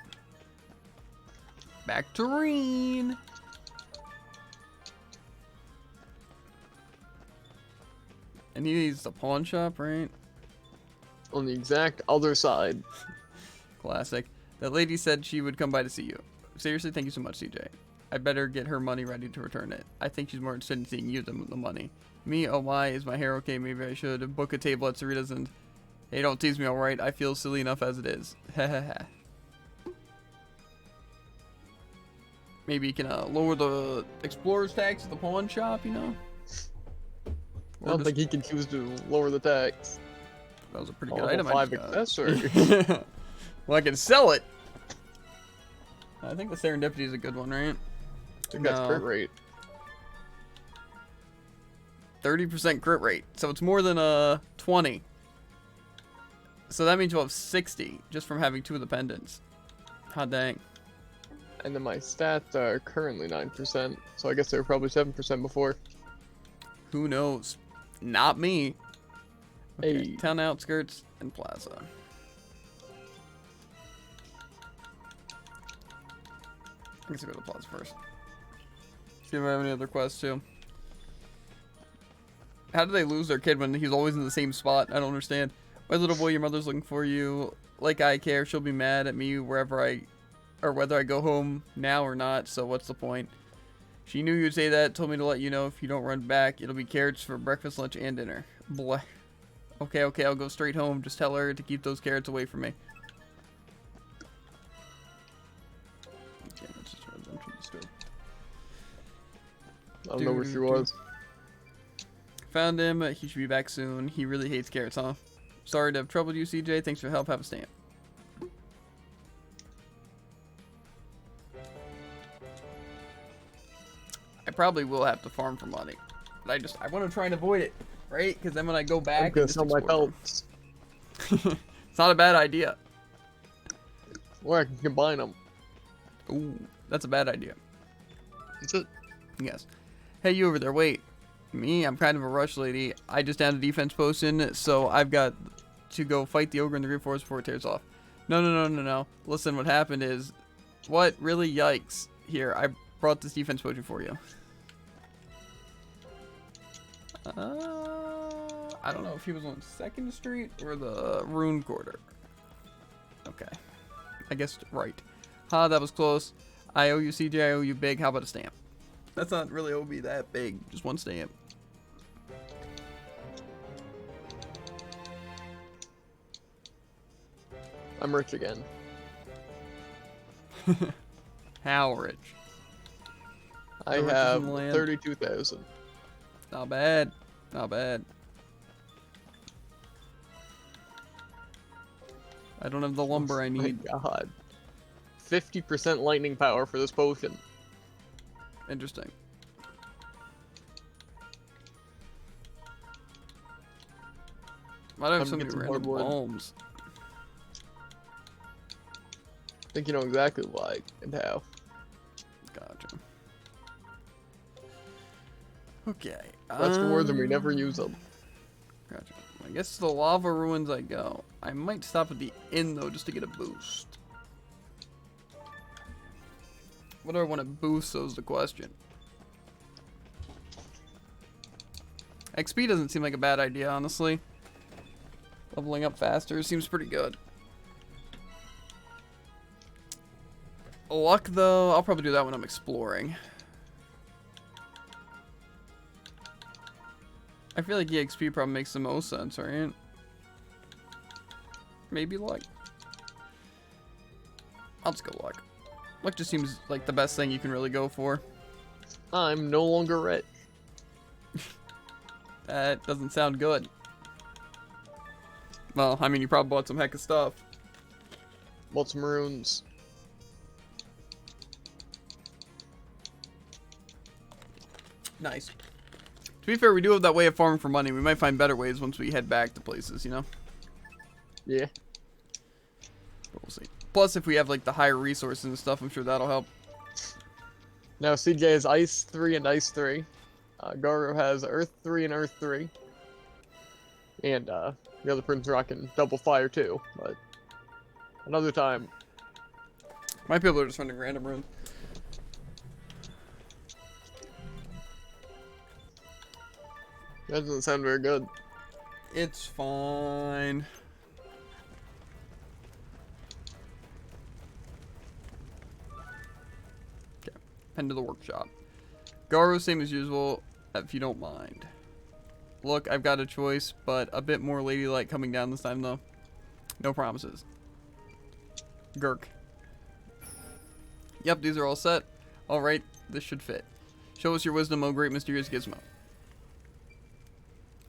Back to Reen. And he's the pawn shop, right? On the exact other side. Classic. That lady said she would come by to see you. Seriously, thank you so much, CJ. I better get her money ready to return it. I think she's more interested in seeing you than the money. Me, oh my, is my hair okay? Maybe I should book a table at Sarita's and... Hey, don't tease me, alright? I feel silly enough as it is. Hehehe. Maybe you can lower the explorer's tax at the pawn shop, you know? I don't think he can choose to lower the tax. That was a pretty good item. 5 accessories. Well, I can sell it. I think the serendipity is a good one, right? I think that's crit rate. 30% crit rate. So it's more than 20. So that means you'll have 60 just from having 2 of the pendants. Hot dang. And then my stats are currently 9%, so I guess they were probably 7% before. Who knows? Not me. Okay, Hey. Town outskirts and plaza. I guess I'll go to the plaza first. See if I have any other quests too. How do they lose their kid when he's always in the same spot? I don't understand. My little boy, your mother's looking for you. Like I care, she'll be mad at me wherever or whether I go home now or not, so what's the point? She knew you'd say that, told me to let you know if you don't run back, it'll be carrots for breakfast, lunch, and dinner. Bleh. Okay, I'll go straight home. Just tell her to keep those carrots away from me. Okay, let's just run down to the store. I don't know where she was. Found him. He should be back soon. He really hates carrots, huh? Sorry to have troubled you, CJ. Thanks for the help. Have a stamp. I probably will have to farm for money. But I want to try and avoid it, right? Because then when I go back... I'm gonna sell my pelts. It's not a bad idea. Or I can combine them. Ooh, that's a bad idea. Is it? Yes. Hey, you over there, wait. Me? I'm kind of a rush lady. I just downed a defense potion, so I've got to go fight the ogre in the Great Forest before it tears off. No. Listen, what happened is... What? Really? Yikes. Here, I brought this defense potion for you. I don't know if he was on 2nd Street or the Rune Quarter. Okay. I guess right. That was close. I owe you CJ, I owe you big. How about a stamp? That's not really owe me that big. Just one stamp. I'm rich again. How rich? I How rich is have in land? 32,000. Not bad. Not bad. I don't have the lumber I need. Oh my god. 50% lightning power for this potion. Interesting. Might have so many some random hardwood. bombs. I think you know exactly why and how. Gotcha. Okay. That's the word, and we never use them. Gotcha. I guess to the lava ruins I go. I might stop at the inn though just to get a boost. What do I want to boost? So is the question. XP doesn't seem like a bad idea, honestly. Leveling up faster seems pretty good. Luck, though, I'll probably do that when I'm exploring. I feel like EXP probably makes the most sense, right? Maybe luck. I'll just go luck. Luck just seems like the best thing you can really go for. I'm no longer rich. That doesn't sound good. Well, I mean, you probably bought some heck of stuff. Bought some runes. Nice. To be fair, we do have that way of farming for money. We might find better ways once we head back to places, you know? Yeah. But we'll see. Plus, if we have, like, the higher resources and stuff, I'm sure that'll help. Now CJ has Ice 3 and Ice 3. Garu has Earth 3 and Earth 3. And the other person's rocking double fire too, but another time. My people are just running random runes. That doesn't sound very good. It's fine. Okay, head to the workshop. Garo, same as usual, if you don't mind. Look, I've got a choice, but a bit more ladylike coming down this time, though. No promises. Gurk. Yep, these are all set. Alright, this should fit. Show us your wisdom, O great mysterious gizmo.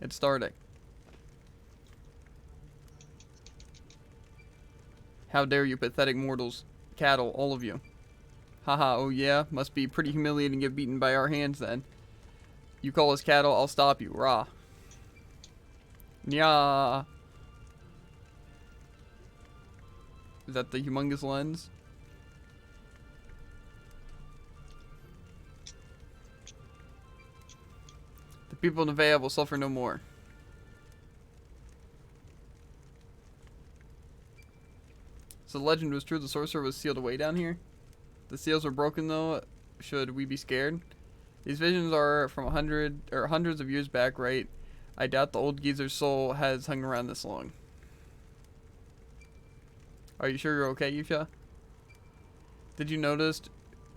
It's starting. How dare you, pathetic mortals. Cattle, all of you. Haha, oh yeah? Must be pretty humiliating to get beaten by our hands, then. You call us cattle, I'll stop you. Rah. Nya. Is that the humongous lens? The people of Nevaeh will suffer no more. So the legend was true, the sorcerer was sealed away down here? The seals were broken though, should we be scared? These visions are from hundreds of years back, right? I doubt the old geezer's soul has hung around this long. Are you sure you're okay, Yusha? Did you notice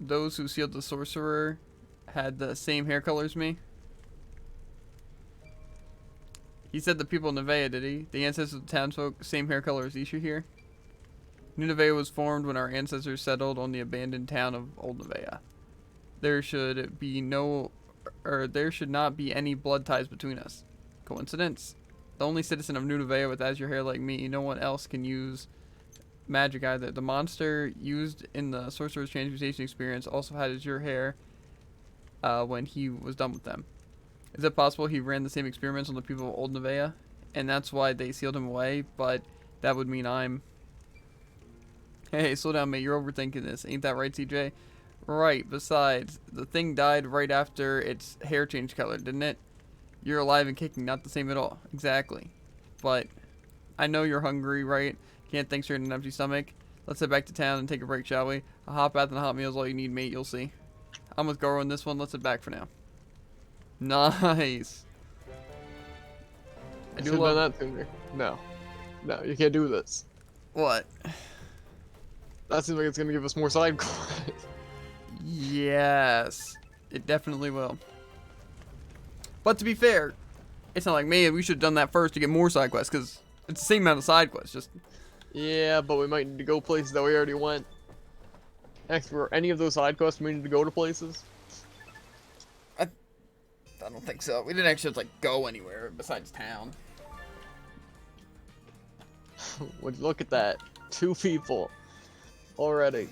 those who sealed the sorcerer had the same hair color as me? He said the people of Nevaeh, did he? The ancestors of the townsfolk, same hair color as Isha here? New Nevaeh was formed when our ancestors settled on the abandoned town of Old Nevaeh. There should not be any blood ties between us. Coincidence? The only citizen of New Nevaeh with azure hair like me, no one else can use magic either. The monster used in the sorcerer's transmutation experience also had azure hair when he was done with them. Is it possible he ran the same experiments on the people of Old Nevaeh, and that's why they sealed him away? But that would mean I'm... Hey, slow down, mate. You're overthinking this. Ain't that right, CJ? Right. Besides, the thing died right after its hair changed color, didn't it? You're alive and kicking, not the same at all. Exactly. But I know you're hungry, right? Can't think straight on an empty stomach. Let's head back to town and take a break, shall we? A hot bath and a hot meal is all you need, mate. You'll see. I'm with Goro on this one. Let's head back for now. Nice. I do love that sooner. No. No, you can't do this. What? That seems like it's gonna give us more side quests. Yes. It definitely will. But to be fair, it's not like, man, we should have done that first to get more side quests, because it's the same amount of side quests, just... Yeah, but we might need to go places that we already went. Next, for any of those side quests, we need to go to places. I don't think so. We didn't actually have to, like, go anywhere besides town. Would you look at that? 2 people. Already.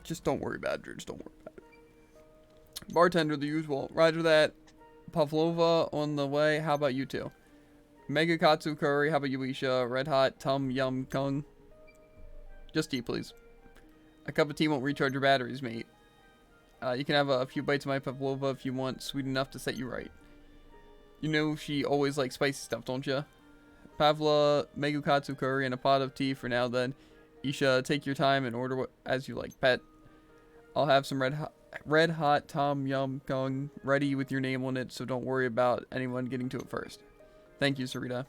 Just don't worry about it, Drew. Just don't worry about it. Bartender, the usual. Roger that. Pavlova on the way. How about you two? Mega Katsu curry. How about you, Isha? Red hot tum yum kung. Just tea, please. A cup of tea won't recharge your batteries, mate. You can have a few bites of my pavlova if you want. Sweet enough to set you right. You know she always likes spicy stuff, don't you? Pavla, Megu Katsu curry, and a pot of tea for now then. Isha, take your time and order as you like, pet. I'll have some Red Hot Tom Yum Kung, ready with your name on it, so don't worry about anyone getting to it first. Thank you, Sarita.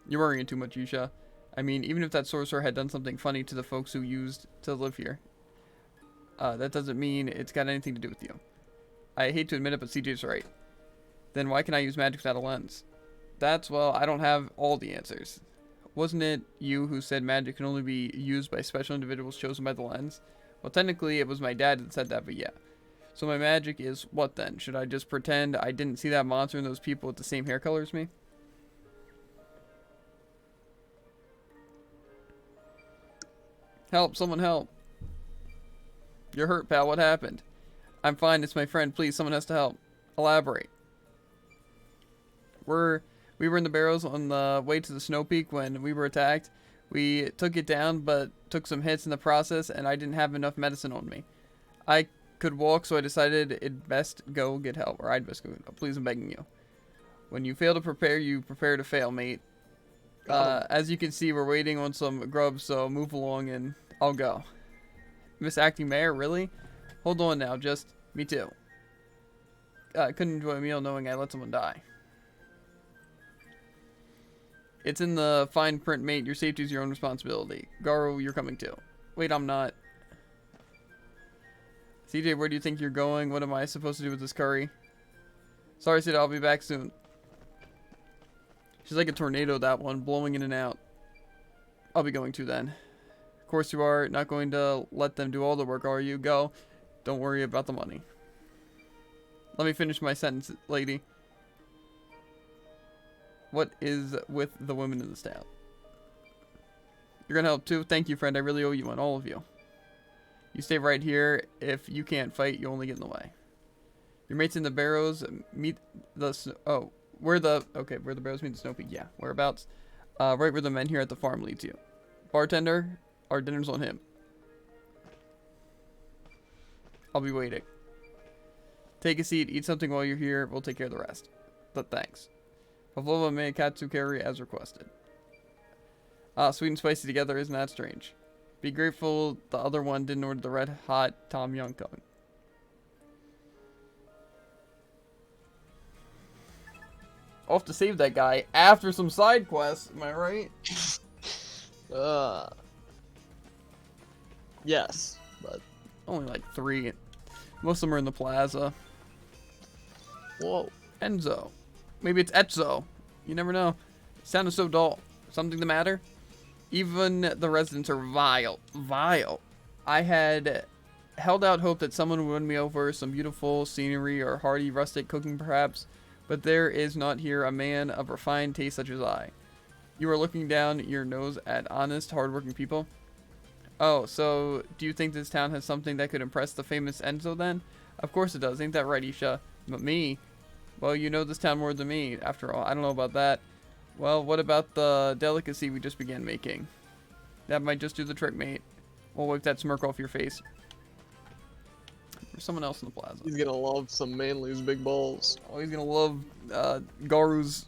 You're worrying too much, Yusha. I mean, even if that sorcerer had done something funny to the folks who used to live here, that doesn't mean it's got anything to do with you. I hate to admit it, but CJ's right. Then why can I use magic without a lens? Well, I don't have all the answers. Wasn't it you who said magic can only be used by special individuals chosen by the lens? Well, technically, it was my dad that said that, but yeah. So my magic is what then? Should I just pretend I didn't see that monster and those people with the same hair color as me? Help, someone help. You're hurt, pal. What happened? I'm fine, it's my friend. Please, someone has to help. Elaborate. We were in the barrows on the way to the snow peak when we were attacked. We took it down, but took some hits in the process, and I didn't have enough medicine on me. I could walk, so I decided it'd best go get help, or I'd best go get help. Please, I'm begging you. When you fail to prepare, you prepare to fail, mate. As you can see, we're waiting on some grub, so move along and I'll go. Miss Acting Mayor, really? Hold on now, me too. I couldn't enjoy a meal knowing I let someone die. It's in the fine print, mate. Your safety is your own responsibility. Garu, you're coming too. Wait, I'm not. CJ, where do you think you're going? What am I supposed to do with this curry? Sorry, Sid, I'll be back soon. She's like a tornado, that one, blowing in and out. I'll be going too then. Of course you are. Not going to let them do all the work, are you? Go. Don't worry about the money. Let me finish my sentence, lady. What is with the women in this town? You're gonna help too? Thank you, friend. I really owe you one, all of you. You stay right here. If you can't fight, you only get in the way. Your mates in the barrows meet the... Oh, where the barrows meet the snow peak. Yeah, whereabouts? Right where the men here at the farm leads you. Bartender, our dinner's on him. I'll be waiting. Take a seat, eat something while you're here. We'll take care of the rest. But thanks. Pavlova may katsu carry as requested. Sweet and spicy together, isn't that strange? Be grateful the other one didn't order the red hot Tom Yum Kung. Off to save that guy after some side quests, am I right? Yes, but only like 3. Most of them are in the plaza. Whoa. Enzo. Maybe it's Etzo. You never know. It sounded so dull. Something the matter? Even the residents are vile. Vile. I had held out hope that someone would win me over, some beautiful scenery or hearty rustic cooking perhaps, but there is not here a man of refined taste such as I. You are looking down your nose at honest, hardworking people? Oh, so do you think this town has something that could impress the famous Enzo then? Of course it does. Ain't that right, Isha? But me? Well, you know this town more than me, after all. I don't know about that. Well, what about the delicacy we just began making? That might just do the trick, mate. We'll wipe that smirk off your face. There's someone else in the plaza. He's gonna love some Manly's big balls. Oh, he's gonna love Garu's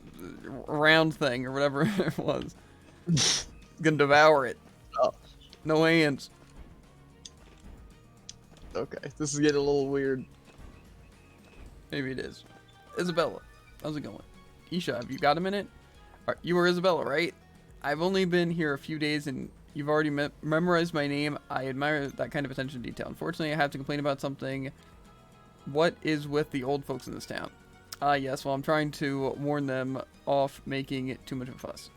round thing, or whatever it was. He's gonna devour it. Oh. No hands. Okay, this is getting a little weird. Maybe it is. Isabella, how's it going? Isha, have you got a minute? You were Isabella, right? I've only been here a few days and you've already memorized my name. I admire that kind of attention to detail. Unfortunately, I have to complain about something. What is with the old folks in this town? Yes, well, I'm trying to warn them off making too much of a fuss.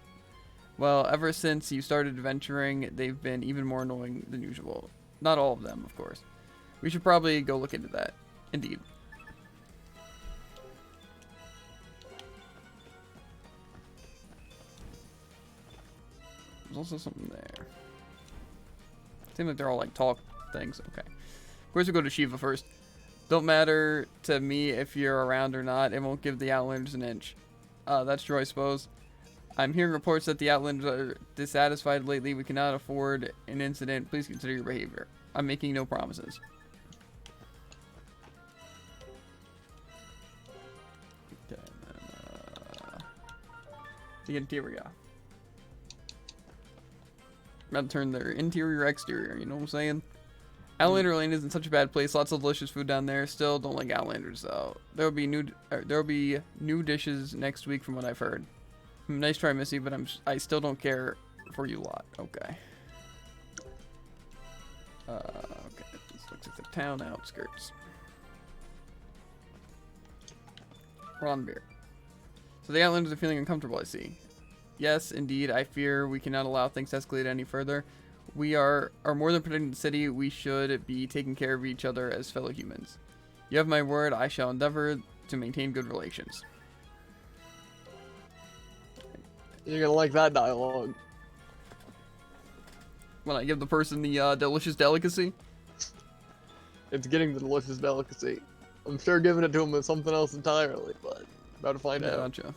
Well, ever since you started adventuring, they've been even more annoying than usual. Not all of them, of course. We should probably go look into that. Indeed. There's also something there. Seems like they're all like talk things. Okay. Of course, we go to Shiva first. Don't matter to me if you're around or not. It won't give the Outlanders an inch. That's true, I suppose. I'm hearing reports that the Outlanders are dissatisfied lately. We cannot afford an incident. Please consider your behavior. I'm making no promises. Okay, and then, the interior. About to turn their interior exterior, you know what I'm saying? Outlander Lane isn't such a bad place. Lots of delicious food down there. Still don't like Outlanders though. There will be new dishes next week from what I've heard. Nice try, Missy, but I still don't care for you lot. Okay. Okay. This looks like the town outskirts. Ron beer. So the Outlanders are feeling uncomfortable, I see. Yes, indeed. I fear we cannot allow things to escalate any further. We are more than protecting the city. We should be taking care of each other as fellow humans. You have my word. I shall endeavor to maintain good relations. You're gonna like that dialogue. When I give the person the delicious delicacy? It's getting the delicious delicacy. I'm sure giving it to him is something else entirely, but about to find out. Gotcha.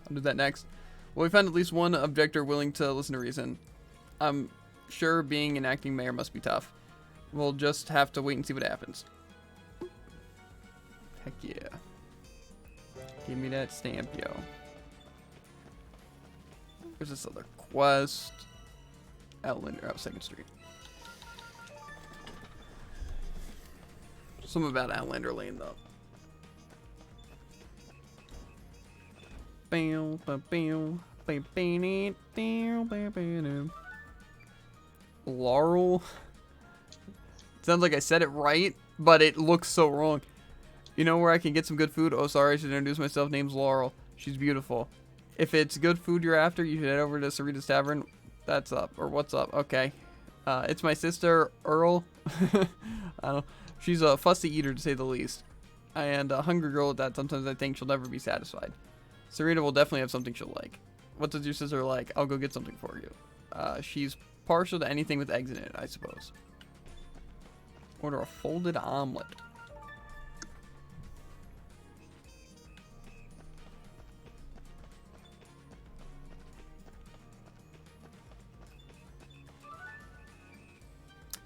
I'll do that next. Well, we found at least one objector willing to listen to reason. I'm sure being an acting mayor must be tough. We'll just have to wait and see what happens. Heck yeah. Give me that stamp, yo. There's this other quest. Outlander, 2nd Street. Something about Outlander Lane, though. Laurel. Sounds like I said it right, but it looks so wrong. You know where I can get some good food? Oh, sorry, I should introduce myself. Name's Laurel. She's beautiful. If it's good food you're after, you should head over to Sarita's Tavern. That's up, or what's up? Okay. It's my sister, Earl. I don't know. She's a fussy eater, to say the least. And a hungry girl at that. Sometimes I think she'll never be satisfied. Sarita will definitely have something she'll like. What does your sister like? I'll go get something for you. She's partial to anything with eggs in it, I suppose. Order a folded omelet.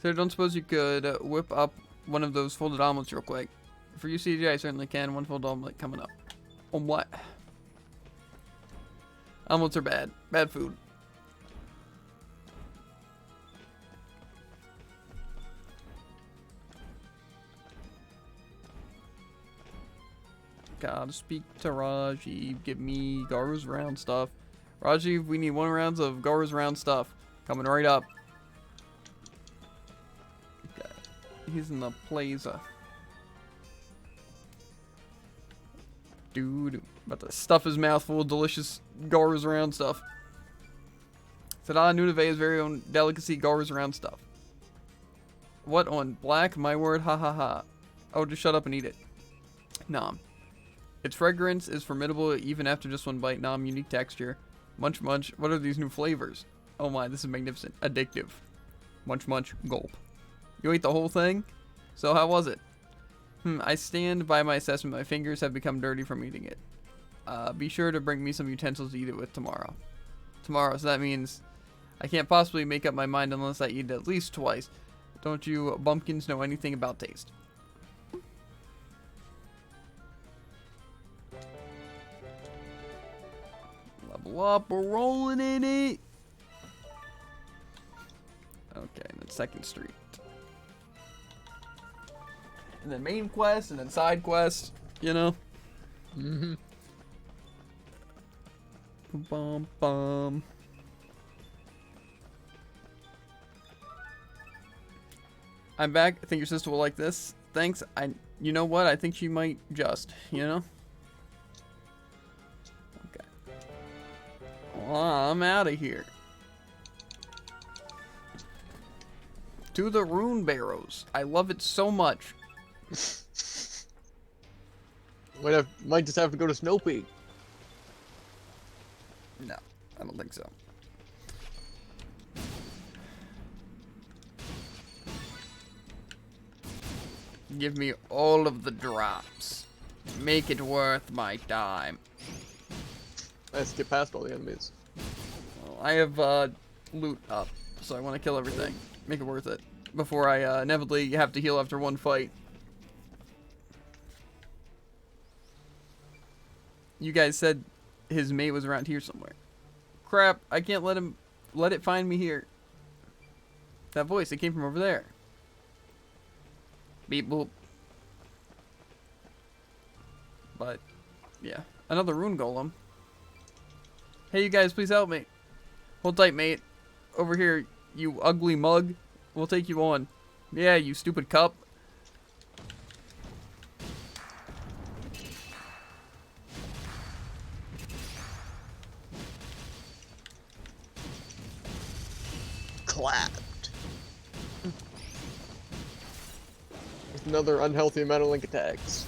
So don't suppose you could whip up one of those folded omelets real quick? For you, CJ, I certainly can. One folded omelet coming up. On what? Omelets are bad. Bad food. Gotta speak to Rajiv. Give me Garu's round stuff. Rajiv, we need 1 round of Garu's round stuff. Coming right up. Okay. He's in the plaza. Dude, about to stuff his mouth full of delicious Garu's round stuff. Sada Nunave's very own delicacy, Garu's round stuff. What on black? My word, ha ha ha. Oh, just shut up and eat it. Nom. Its fragrance is formidable even after just 1 bite. Nom, unique texture. Munch munch. What are these new flavors? Oh my, this is magnificent. Addictive. Munch munch. Gulp. You ate the whole thing? So how was it? I stand by my assessment. My fingers have become dirty from eating it. Be sure to bring me some utensils to eat it with tomorrow. Tomorrow, so that means I can't possibly make up my mind unless I eat it at least twice. Don't you bumpkins know anything about taste? Level up, we're rolling in it. Okay, and then 2nd Street. And then main quest, and then side quest, you know? Mm-hmm. Bum bum. I'm back. I think your sister will like this. Thanks. You know what? I think she might just, you know? Okay. Well, I'm out of here. To the Rune Barrows. I love it so much. Might just have to go to Snow Peak. No, I don't think so. Give me all of the drops. Make it worth my time. I skip past all the enemies. Well, I have loot up, so I want to kill everything. Make it worth it. Before I inevitably have to heal after 1 fight. You guys said his mate was around here somewhere. Crap, I can't let him let it find me here. That voice, it came from over there. Beep boop. But, yeah. Another rune golem. Hey, you guys, please help me. Hold tight, mate. Over here, you ugly mug. We'll take you on. Yeah, you stupid cup. Clapped. With another unhealthy amount of link attacks.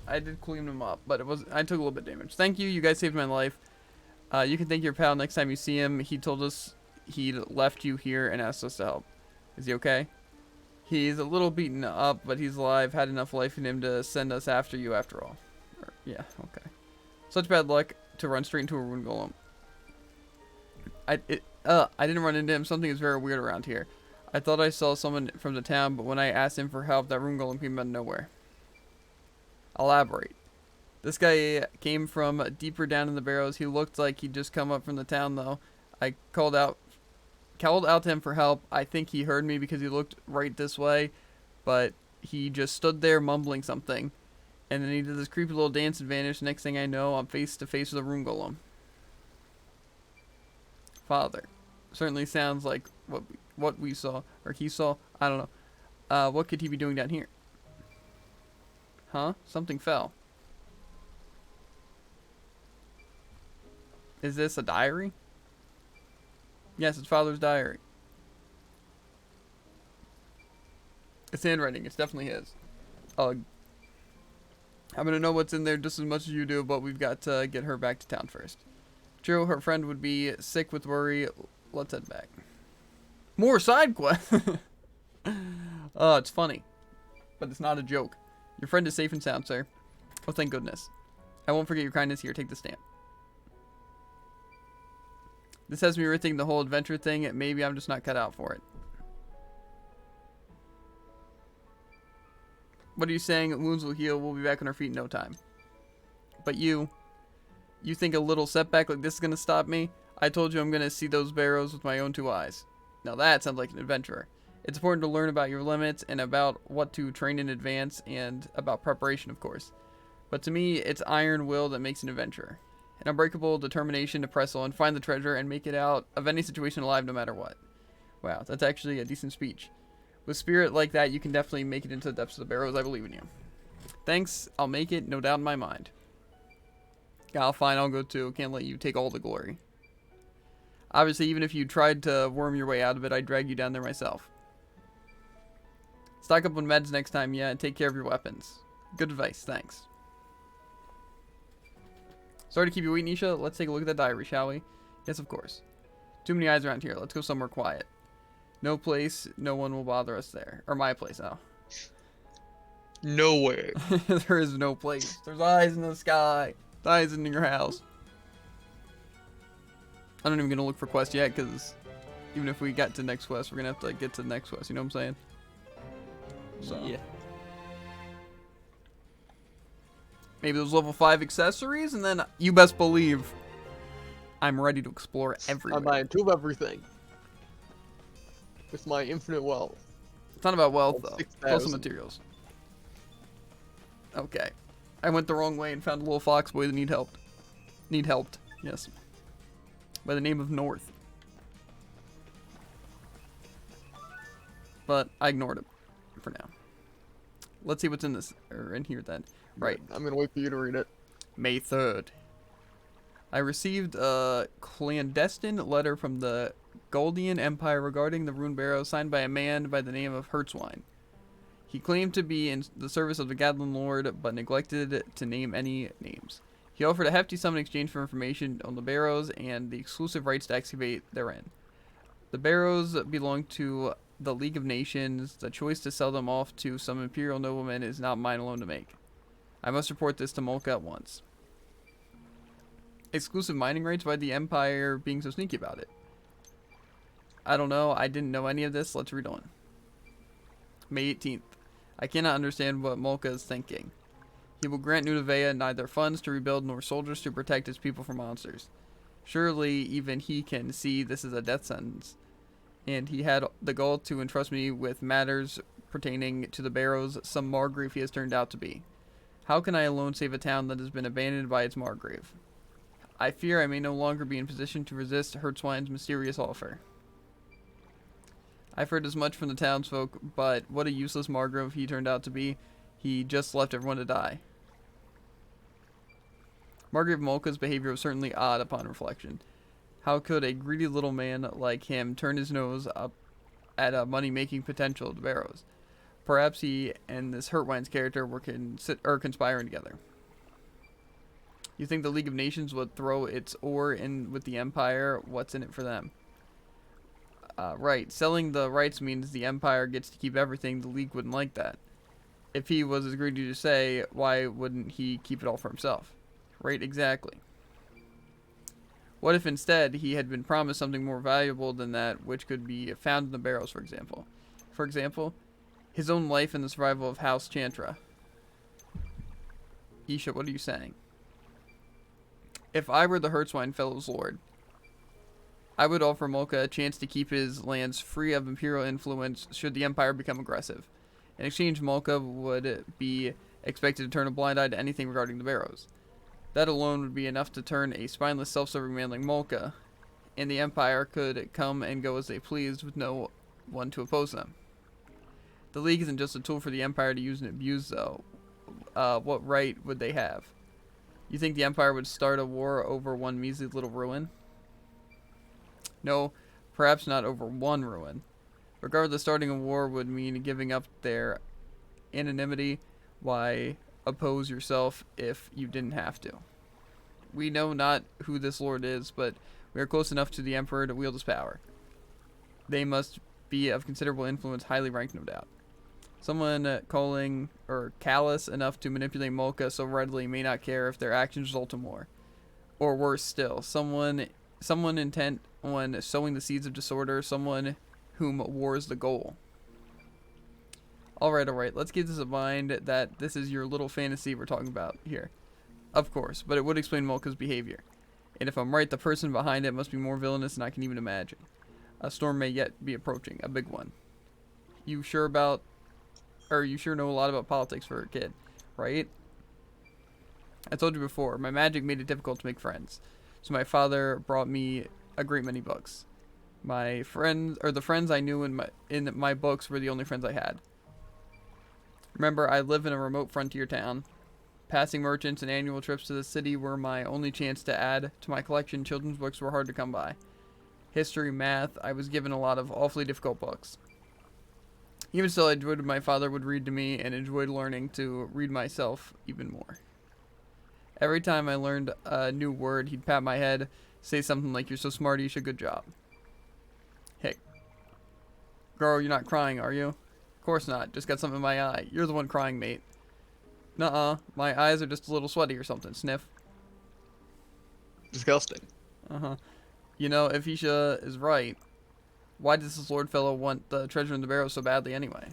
I did clean him up, but I took a little bit of damage. Thank you. You guys saved my life. You can thank your pal next time you see him. He told us he left you here and asked us to help. Is he okay? He's a little beaten up, but he's alive. Had enough life in him to send us after you after all. Yeah, okay. Such bad luck to run straight into a rune golem. I didn't run into him. Something is very weird around here. I thought I saw someone from the town, but when I asked him for help, that rune golem came out of nowhere. Elaborate. This guy came from deeper down in the barrows. He looked like he'd just come up from the town, though. I called out to him for help. I think he heard me because he looked right this way, but he just stood there mumbling something. And then he did this creepy little dance and vanished. Next thing I know, I'm face to face with a rune golem. Father. Certainly sounds like what we saw, or he saw. I don't know. What could he be doing down here? Huh? Something fell. Is this a diary? Yes, it's father's diary. It's handwriting. It's definitely his. I'm gonna know what's in there just as much as you do, but we've got to get her back to town first. True, her friend would be sick with worry. Let's head back. More side quests. Oh, it's funny, but it's not a joke. Your friend is safe and sound, sir. Oh, thank goodness. I won't forget your kindness. Here, take the stamp. This has me rethinking the whole adventure thing. Maybe I'm just not cut out for it. What are you saying? Wounds will heal. We'll be back on our feet in no time. But you think a little setback like this is going to stop me? I told you I'm going to see those barrows with my own 2 eyes. Now that sounds like an adventurer. It's important to learn about your limits and about what to train in advance and about preparation, of course. But to me, it's iron will that makes an adventurer. An unbreakable determination to press on, find the treasure, and make it out of any situation alive no matter what. Wow, that's actually a decent speech. With spirit like that, you can definitely make it into the depths of the barrows. I believe in you. Thanks, I'll make it, no doubt in my mind. Yeah, fine, I'll go too. Can't let you take all the glory. Obviously, even if you tried to worm your way out of it, I'd drag you down there myself. Stock up on meds next time, yeah, and take care of your weapons. Good advice, thanks. Sorry to keep you waiting, Nisha. Let's take a look at that diary, shall we? Yes, of course. Too many eyes around here. Let's go somewhere quiet. No place, no one will bother us there. Or my place, oh. Nowhere. There is no place. There's eyes in the sky. Eyes in your house. I'm not even going to look for quests yet, because even if we got to next quest, we're going to have to get to the next quest. You know what I'm saying? So. Yeah. Maybe those level 5 accessories, and then you best believe I'm ready to explore everywhere. I'm buying 2 of everything. With my infinite wealth. It's not about wealth, though. 6,000. Plus the materials. Okay. I went the wrong way and found a little fox boy that need helped. Yes. By the name of North. But I ignored him for now. Let's see what's in this, or in here then. Right. I'm gonna wait for you to read it. May 3rd. I received a clandestine letter from the Goldian Empire regarding the rune barrow signed by a man by the name of Hertzwine. He claimed to be in the service of the Gadlin Lord, but neglected to name any names. He offered a hefty sum in exchange for information on the barrows and the exclusive rights to excavate therein. The barrows belong to the League of Nations. The choice to sell them off to some imperial nobleman is not mine alone to make. I must report this to Molka at once. Exclusive mining rights by the Empire being so sneaky about it. I don't know. I didn't know any of this. Let's read on. May 18th. I cannot understand what Molka is thinking. He will grant New Nevea neither funds to rebuild nor soldiers to protect his people from monsters. Surely even he can see this is a death sentence. And he had the gall to entrust me with matters pertaining to the Barrows, some Margrave he has turned out to be. How can I alone save a town that has been abandoned by its Margrave? I fear I may no longer be in position to resist Hertzwine's mysterious offer. I've heard as much from the townsfolk, but what a useless Margrave he turned out to be. He just left everyone to die. Margrave Molka's behavior was certainly odd upon reflection. How could a greedy little man like him turn his nose up at a money-making potential of the Barrows? Perhaps he and this Hertwine's character were conspiring together. You think the League of Nations would throw its oar in with the Empire? What's in it for them? Right. Selling the rights means the Empire gets to keep everything. The League wouldn't like that. If he was as greedy to say, why wouldn't he keep it all for himself? Right, exactly. What if instead he had been promised something more valuable than that which could be found in the Barrows, for example? For example, his own life and the survival of House Chantra. Isha, what are you saying? If I were the Hertzwine Fellow's lord, I would offer Molka a chance to keep his lands free of imperial influence should the Empire become aggressive. In exchange, Molka would be expected to turn a blind eye to anything regarding the Barrows. That alone would be enough to turn a spineless, self-serving man like Molka, and the Empire could come and go as they pleased with no one to oppose them. The League isn't just a tool for the Empire to use and abuse, though. What right would they have? You think the Empire would start a war over one measly little ruin? No, perhaps not over one ruin. Regardless, starting a war would mean giving up their anonymity. Why oppose yourself if you didn't have to? We know not who this lord is, but we are close enough to the Emperor to wield his power. They must be of considerable influence, highly ranked, no doubt. Someone calling or callous enough to manipulate Molka so readily may not care if their actions result in war. Or worse still, someone intent on sowing the seeds of disorder, someone whom war is the goal. Alright, let's keep this in mind that this is your little fantasy we're talking about here. Of course, but it would explain Molka's behavior. And if I'm right, the person behind it must be more villainous than I can even imagine. A storm may yet be approaching, a big one. You sure know a lot about politics for a kid, right? I told you before, my magic made it difficult to make friends. So my father brought me a great many books. My friends, or the friends I knew in my books were the only friends I had. Remember, I live in a remote frontier town. Passing merchants and annual trips to the city were my only chance to add to my collection. Children's books were hard to come by. History, math, I was given a lot of awfully difficult books. Even still, I enjoyed when my father would read to me and enjoyed learning to read myself even more. Every time I learned a new word, he'd pat my head, say something like, "You're so smart, Isha, good job." Hey, girl, you're not crying, are you? Of course not, just got something in my eye. You're the one crying, mate. Nuh-uh, my eyes are just a little sweaty or something, sniff. Disgusting. Uh-huh. You know, if Isha is right, why does this lord fellow want the treasure in the barrow so badly anyway?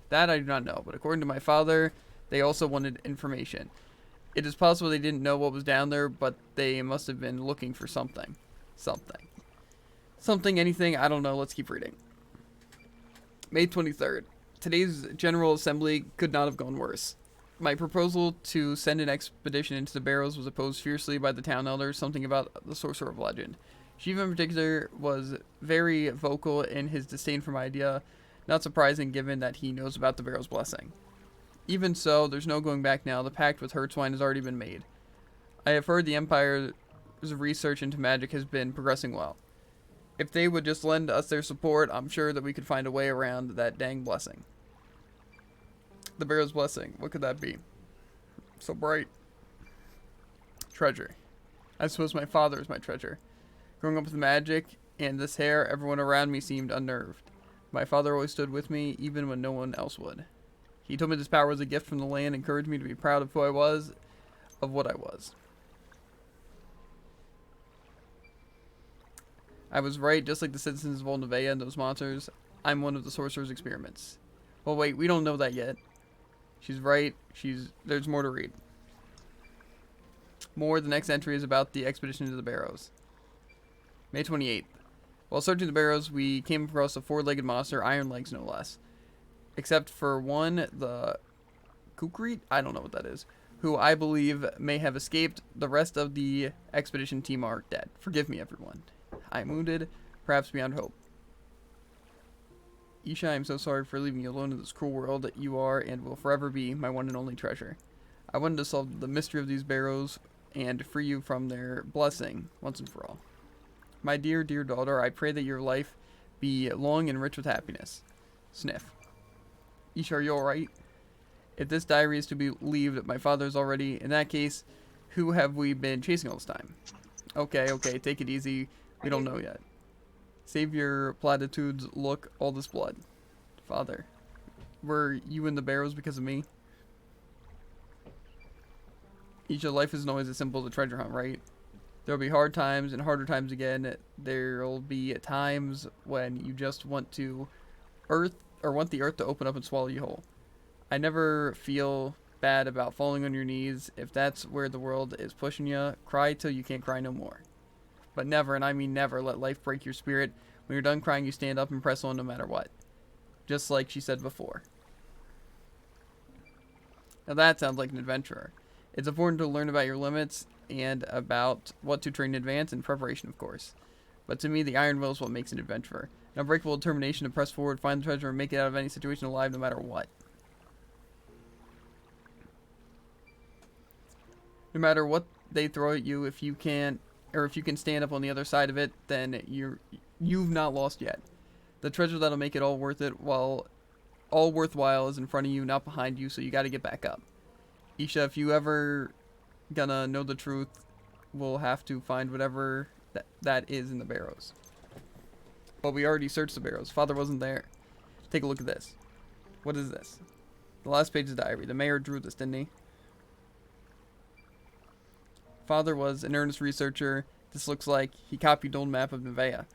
That I do not know, but according to my father, they also wanted information. It is possible they didn't know what was down there, but they must have been looking for something. Something, anything, I don't know, let's keep reading. May 23rd. Today's General Assembly could not have gone worse. My proposal to send an expedition into the Barrows was opposed fiercely by the town elders, something about the sorcerer of legend. Shiva in particular was very vocal in his disdain for my idea, not surprising given that he knows about the Barrow's blessing. Even so, there's no going back now. The pact with Hertzwine has already been made. I have heard the Empire's research into magic has been progressing well. If they would just lend us their support, I'm sure that we could find a way around that dang blessing. The Barrow's blessing, what could that be? So bright. Treasure. I suppose my father is my treasure. Growing up with magic and this hair, everyone around me seemed unnerved. My father always stood with me, even when no one else would. He told me this power was a gift from the land, encouraged me to be proud of who I was, of what I was. I was right, just like the citizens of Old Nevea and those monsters. I'm one of the sorcerer's experiments. Well, wait, we don't know that yet. She's right. There's more to read. More, the next entry is about the expedition to the Barrows. May 28th. While searching the Barrows, we came across a four-legged monster, iron legs no less. Except for one, the Kukrit? I don't know what that is. Who I believe may have escaped. The rest of the expedition team are dead. Forgive me, everyone. I am wounded, perhaps beyond hope. Isha, I am so sorry for leaving you alone in this cruel world that you are and will forever be my one and only treasure. I wanted to solve the mystery of these barrows and free you from their blessing once and for all. My dear, dear daughter, I pray that your life be long and rich with happiness. Sniff. Isha, are you alright? If this diary is to be believed, my father is already... In that case, who have we been chasing all this time? Okay, take it easy. We don't know yet. Save your platitudes. Look, all this blood. Father, were you in the barrows because of me? Isha, life isn't always as simple as a treasure hunt, right? There'll be hard times and harder times again. There'll be times when you just want the earth to open up and swallow you whole. I never feel bad about falling on your knees. If that's where the world is pushing you, cry till you can't cry no more. But never, and I mean never, let life break your spirit. When you're done crying, you stand up and press on no matter what. Just like she said before. Now that sounds like an adventurer. It's important to learn about your limits and about what to train in advance in preparation, of course. But to me, the iron will is what makes an adventurer. An unbreakable determination to press forward, find the treasure, and make it out of any situation alive no matter what. No matter what they throw at you, if you can stand up on the other side of it, then you've not lost yet. The treasure that'll make it all worth it, while all worthwhile, is in front of you, not behind you, so you got to get back up. Isha, if you ever gonna know the truth, we'll have to find whatever that is in the barrows. But we already searched the barrows. Father wasn't there. Take a look at this. What is this? The last page of the diary. The mayor drew this, didn't he? Father was an earnest researcher. This looks like he copied an old map of Nevaeh.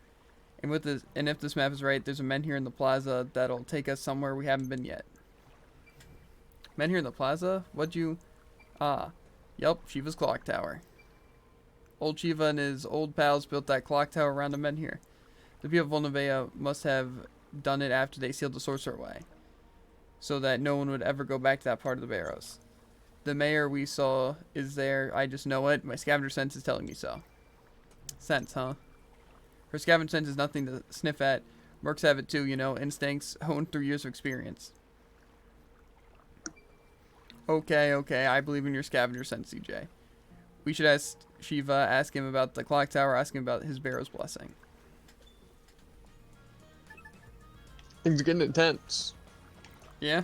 And if this map is right, there's a men here in the plaza that'll take us somewhere we haven't been yet. Men here in the plaza? Yup, Shiva's clock tower. Old Shiva and his old pals built that clock tower around the men here. The people of Nevaeh must have done it after they sealed the sorcerer away, so that no one would ever go back to that part of the barrows. The mayor we saw is there. I just know it. My scavenger sense is telling me so. Sense, huh? Her scavenger sense is nothing to sniff at. Mercs have it too, you know. Instincts honed through years of experience. Okay, I believe in your scavenger sense, CJ. We should ask Shiva, ask him about the clock tower, ask him about his barrow's blessing. Things are getting intense. Yeah?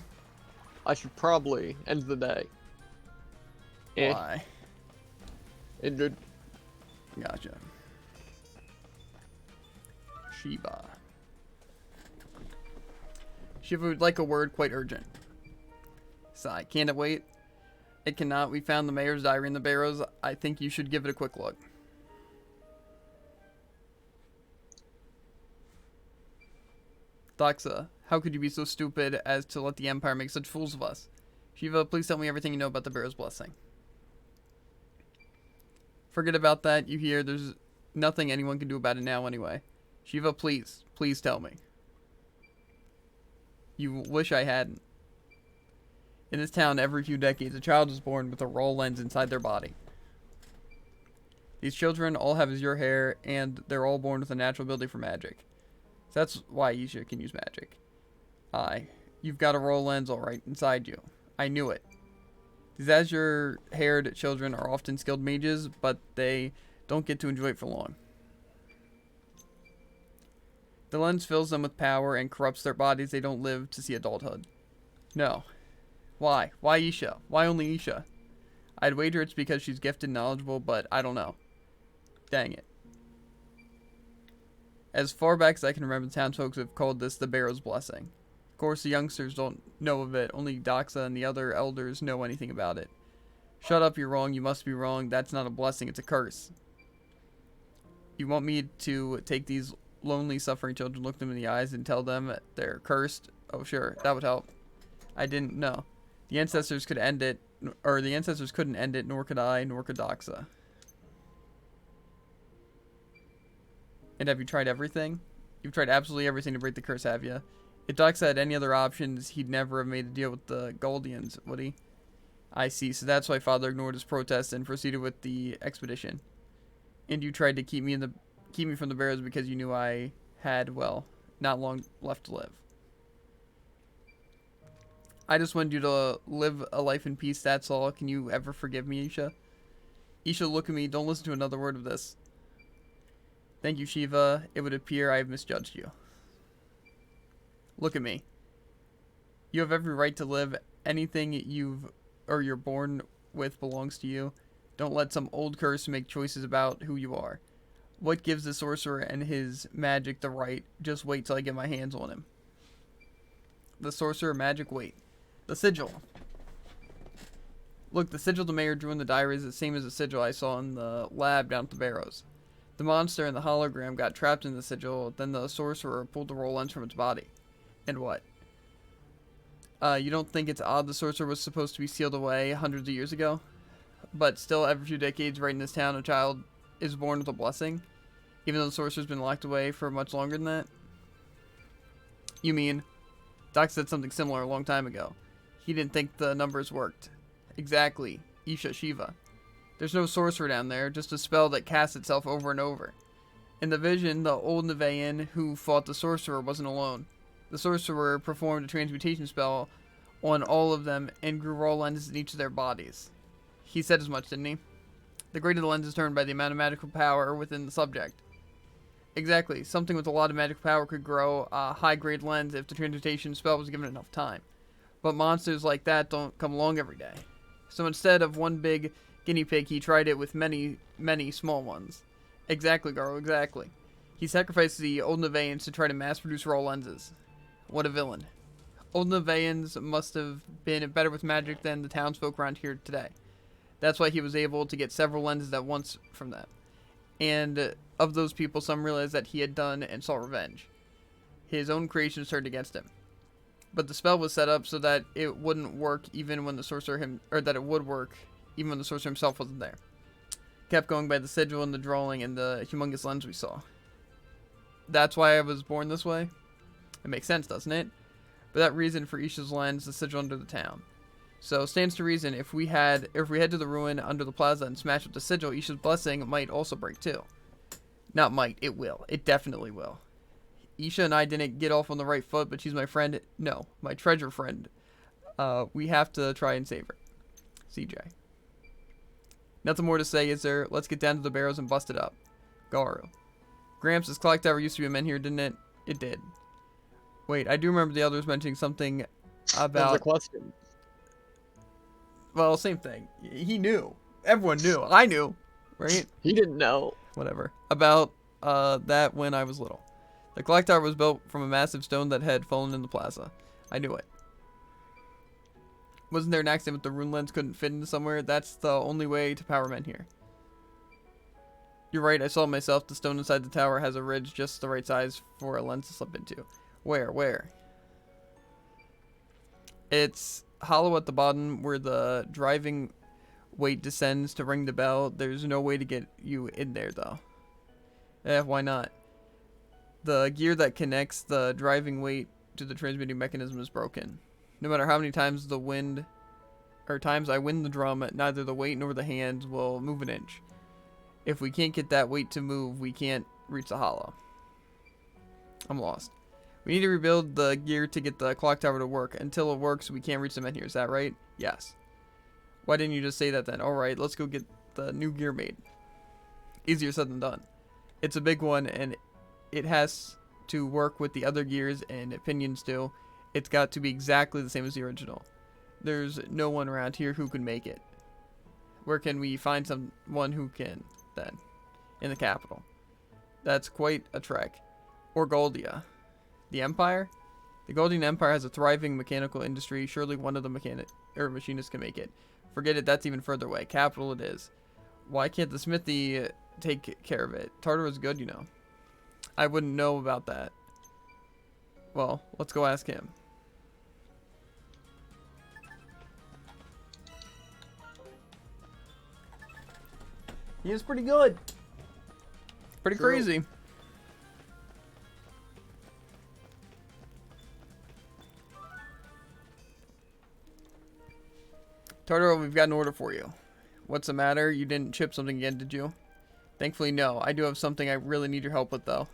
I should probably end the day. Why? Injured. Gotcha. Shiva. Shiva would like a word quite urgent. Sigh. Can it wait? It cannot. We found the mayor's diary in the barrows. I think you should give it a quick look. Doxa, how could you be so stupid as to let the Empire make such fools of us? Shiva, please tell me everything you know about the barrow's blessing. Forget about that. You hear, there's nothing anyone can do about it now anyway. Shiva, please tell me. You wish I hadn't. In this town, every few decades, a child is born with a raw lens inside their body. These children all have azure hair, and they're all born with a natural ability for magic. So that's why Isha can use magic. Aye, you've got a raw lens all right inside you. I knew it. These azure-haired children are often skilled mages, but they don't get to enjoy it for long. The lens fills them with power and corrupts their bodies. They don't live to see adulthood. No. Why? Why Isha? Why only Isha? I'd wager it's because she's gifted and knowledgeable, but I don't know. Dang it. As far back as I can remember, the townsfolk have called this the Barrow's Blessing. Of course, the youngsters don't know of it. Only Doxa and the other elders know anything about it. Shut up, you're wrong. You must be wrong. That's not a blessing, it's a curse. You want me to take these lonely, suffering children, look them in the eyes, and tell them they're cursed? Oh, sure. That would help. I didn't know. The ancestors could end it, or the ancestors couldn't end it, nor could I, nor could Doxa. And have you tried everything? You've tried absolutely everything to break the curse, have you? If Doxa had any other options, he'd never have made a deal with the Goldians, would he? I see. So that's why Father ignored his protest and proceeded with the expedition. And you tried to keep me from the bears because you knew I had, well, not long left to live. I just wanted you to live a life in peace, that's all. Can you ever forgive me, Isha? Isha, look at me. Don't listen to another word of this. Thank you, Shiva. It would appear I have misjudged you. Look at me. You have every right to live. Anything you're born with belongs to you. Don't let some old curse make choices about who you are. What gives the sorcerer and his magic the right? Just wait till I get my hands on him. The sorcerer magic, wait. The sigil. Look, the sigil the mayor drew in the diary is the same as the sigil I saw in the lab down at the Barrows. The monster and the hologram got trapped in the sigil, then the sorcerer pulled the roll lens from its body. And what? You don't think it's odd the sorcerer was supposed to be sealed away hundreds of years ago? But still, every few decades right in this town, a child is born with a blessing? Even though the sorcerer's been locked away for much longer than that? You mean, Doc said something similar a long time ago. He didn't think the numbers worked. Exactly. Isha Shiva. There's no sorcerer down there, just a spell that casts itself over and over. In the vision, the old Nevaean who fought the sorcerer wasn't alone. The sorcerer performed a transmutation spell on all of them and grew raw lenses in each of their bodies. He said as much, didn't he? The greater the lens is turned by the amount of magical power within the subject. Exactly. Something with a lot of magical power could grow a high-grade lens if the transmutation spell was given enough time. But monsters like that don't come along every day. So instead of one big guinea pig, he tried it with many, many small ones. Exactly, Garo, exactly. He sacrificed the old Nevaeans to try to mass-produce raw lenses. What a villain. Old Nevaeans must have been better with magic than the townsfolk around here today. That's why he was able to get several lenses at once from them. And of those people, some realized that he had done and sought revenge. His own creations turned against him. But the spell was set up so that it wouldn't work even when the sorcerer that it would work even when the sorcerer himself wasn't there. Kept going by the sigil and the drawing and the humongous lens we saw. That's why I was born this way? It makes sense, doesn't it? For that reason, for Isha's lens, the sigil under the town. So, stands to reason, if we head to the ruin under the plaza and smash with the sigil, Isha's blessing might also break too. Not might, it will. It definitely will. Isha and I didn't get off on the right foot, but she's my friend. No, my treasure friend. We have to try and save her. CJ. Nothing more to say, is there? Let's get down to the barrows and bust it up. Garu. Gramps, this clock tower used to be a men here, didn't it? It did. Wait, I do remember the others mentioning something about... That was a question. Well, same thing. He knew. Everyone knew. I knew. Right? He didn't know. Whatever. About that when I was little. The clock tower was built from a massive stone that had fallen in the plaza. I knew it. Wasn't there an accident with the rune lens couldn't fit into somewhere? That's the only way to power men here. You're right, I saw it myself. The stone inside the tower has a ridge just the right size for a lens to slip into. Where? It's hollow at the bottom where the driving weight descends to ring the bell. There's no way to get you in there, though. Why not? The gear that connects the driving weight to the transmitting mechanism is broken. No matter how many times I wind the drum, neither the weight nor the hands will move an inch. If we can't get that weight to move, we can't reach the hollow. I'm lost. We need to rebuild the gear to get the clock tower to work. Until it works, we can't reach the men here. Is that right? Yes. Why didn't you just say that then? Alright, let's go get the new gear made. Easier said than done. It's a big one, and it has to work with the other gears and pinions too. It's got to be exactly the same as the original. There's no one around here who can make it. Where can we find someone who can, then? In the capital. That's quite a trek. Or Goldia. The Empire? The Goldian Empire has a thriving mechanical industry. Surely one of the machinists can make it. Forget it, that's even further away. Capital it is. Why can't the smithy take care of it? Tartar is good, you know. I wouldn't know about that. Well, let's go ask him. He is pretty good. Pretty True. crazy. Totoro, we've got an order for you. What's the matter? You didn't chip something again, did you? Thankfully, no. I do have something I really need your help with, though.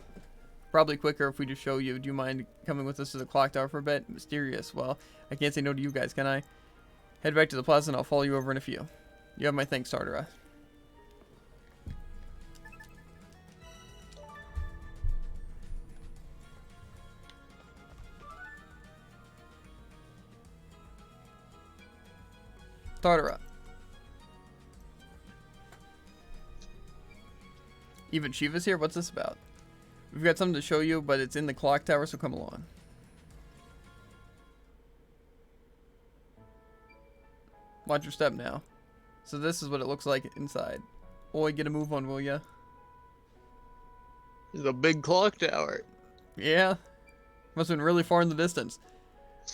Probably quicker if we just show you. Do you mind coming with us to the clock tower for a bit? Mysterious. Well, I can't say no to you guys, can I? Head back to the plaza and I'll follow you over in a few. You have my thanks, Totoro. Totoro. Even Shiva's here? What's this about? We've got something to show you, but it's in the clock tower, so come along. Watch your step now. So this is what it looks like inside. Oi, get a move on, will ya? There's a big clock tower. Yeah. Must have been really far in the distance.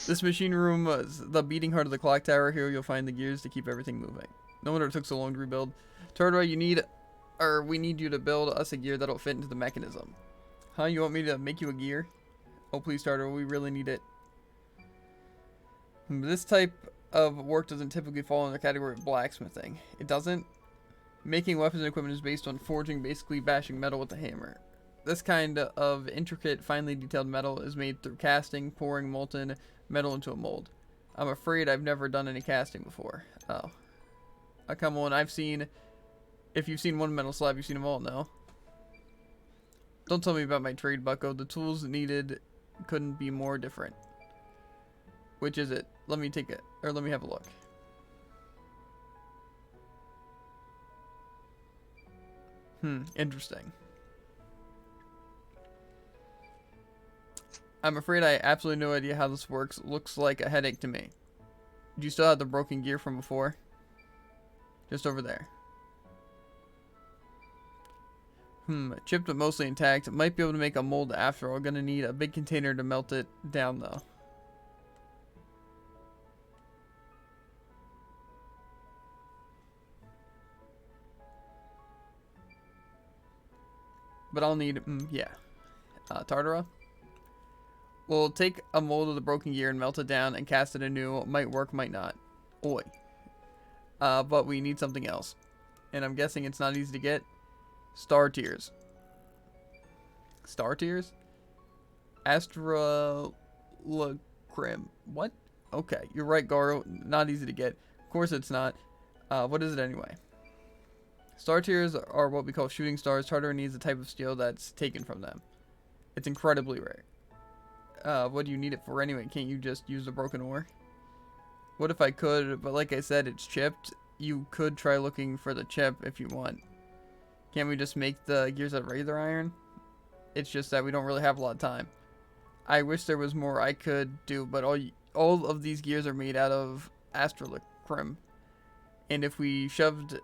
This machine room was the beating heart of the clock tower. Here you'll find the gears to keep everything moving. No wonder it took so long to rebuild. Totoro, we need you to build us a gear that'll fit into the mechanism. Huh? You want me to make you a gear? Oh, please, Totoro, we really need it. This type of work doesn't typically fall in the category of blacksmithing. It doesn't? Making weapons and equipment is based on forging, basically bashing metal with a hammer. This kind of intricate, finely detailed metal is made through casting, pouring molten metal into a mold. I'm afraid I've never done any casting before. Oh. Come on, if you've seen one metal slab, you've seen them all, no? Don't tell me about my trade, bucko. The tools needed couldn't be more different. Which is it? Let me have a look. Interesting. I'm afraid I have absolutely no idea how this works. Looks like a headache to me. Do you still have the broken gear from before? Just over there. Chipped but mostly intact. Might be able to make a mold after all. Gonna need a big container to melt it down though. But I'll need, Totoro? We'll take a mold of the broken gear and melt it down and cast it anew. Might work, might not. Oi. But we need something else. And I'm guessing it's not easy to get. Star tears. Star tears? Astrolacrim. What? Okay, you're right, Garo. Not easy to get. Of course it's not. What is it anyway? Star tears are what we call shooting stars. Totoro needs a type of steel that's taken from them. It's incredibly rare. What do you need it for anyway? Can't you just use the broken ore? What if I could? But like I said, it's chipped. You could try looking for the chip if you want. Can't we just make the gears out of regular iron? It's just that we don't really have a lot of time. I wish there was more I could do, but all of these gears are made out of astrolacrim. And if we shoved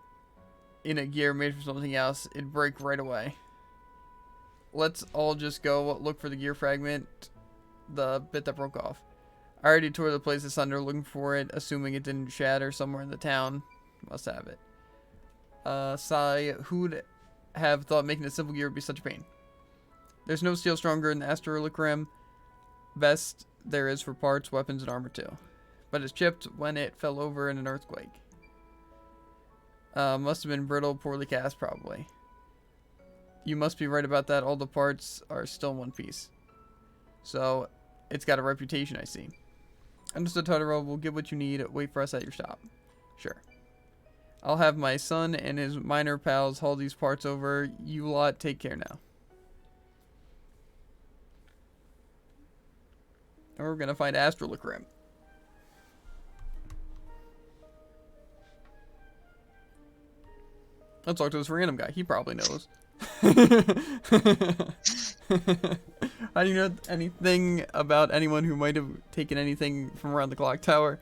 in a gear made from something else, it'd break right away. Let's all just go look for the gear fragment, the bit that broke off. I already tore the place asunder looking for it, assuming it didn't shatter somewhere in the town. Must have it. Sigh, who'd have thought making a simple gear would be such a pain? There's no steel stronger than astrolacrim. Best there is for parts, weapons, and armor too. But it's chipped when it fell over in an earthquake. Must have been brittle, poorly cast, probably. You must be right about that. All the parts are still in one piece. So, it's got a reputation, I see. Understood, Totoro. We'll get what you need. Wait for us at your shop. Sure. I'll have my son and his miner pals haul these parts over. You lot take care now. And we're gonna find astrolacrim. Let's talk to this random guy. He probably knows. How do you know anything about anyone who might have taken anything from around the clock tower?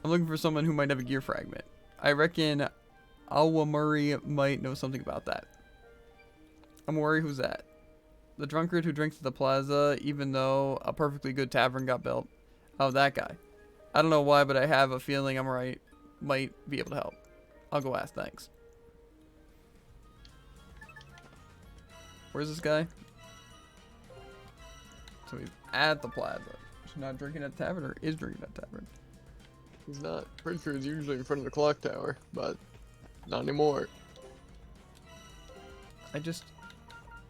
I'm looking for someone who might have a gear fragment. I reckon Awamuri might know something about that. Awamuri, who's that? The drunkard who drinks at the plaza, even though a perfectly good tavern got built. Oh, that guy. I don't know why, but I have a feeling I'm right. Might be able to help. I'll go ask, thanks. Where's this guy? So he's at the plaza. He's not drinking at the tavern, or is drinking at the tavern? He's not. Pretty sure he's usually in front of the clock tower, but not anymore. I just...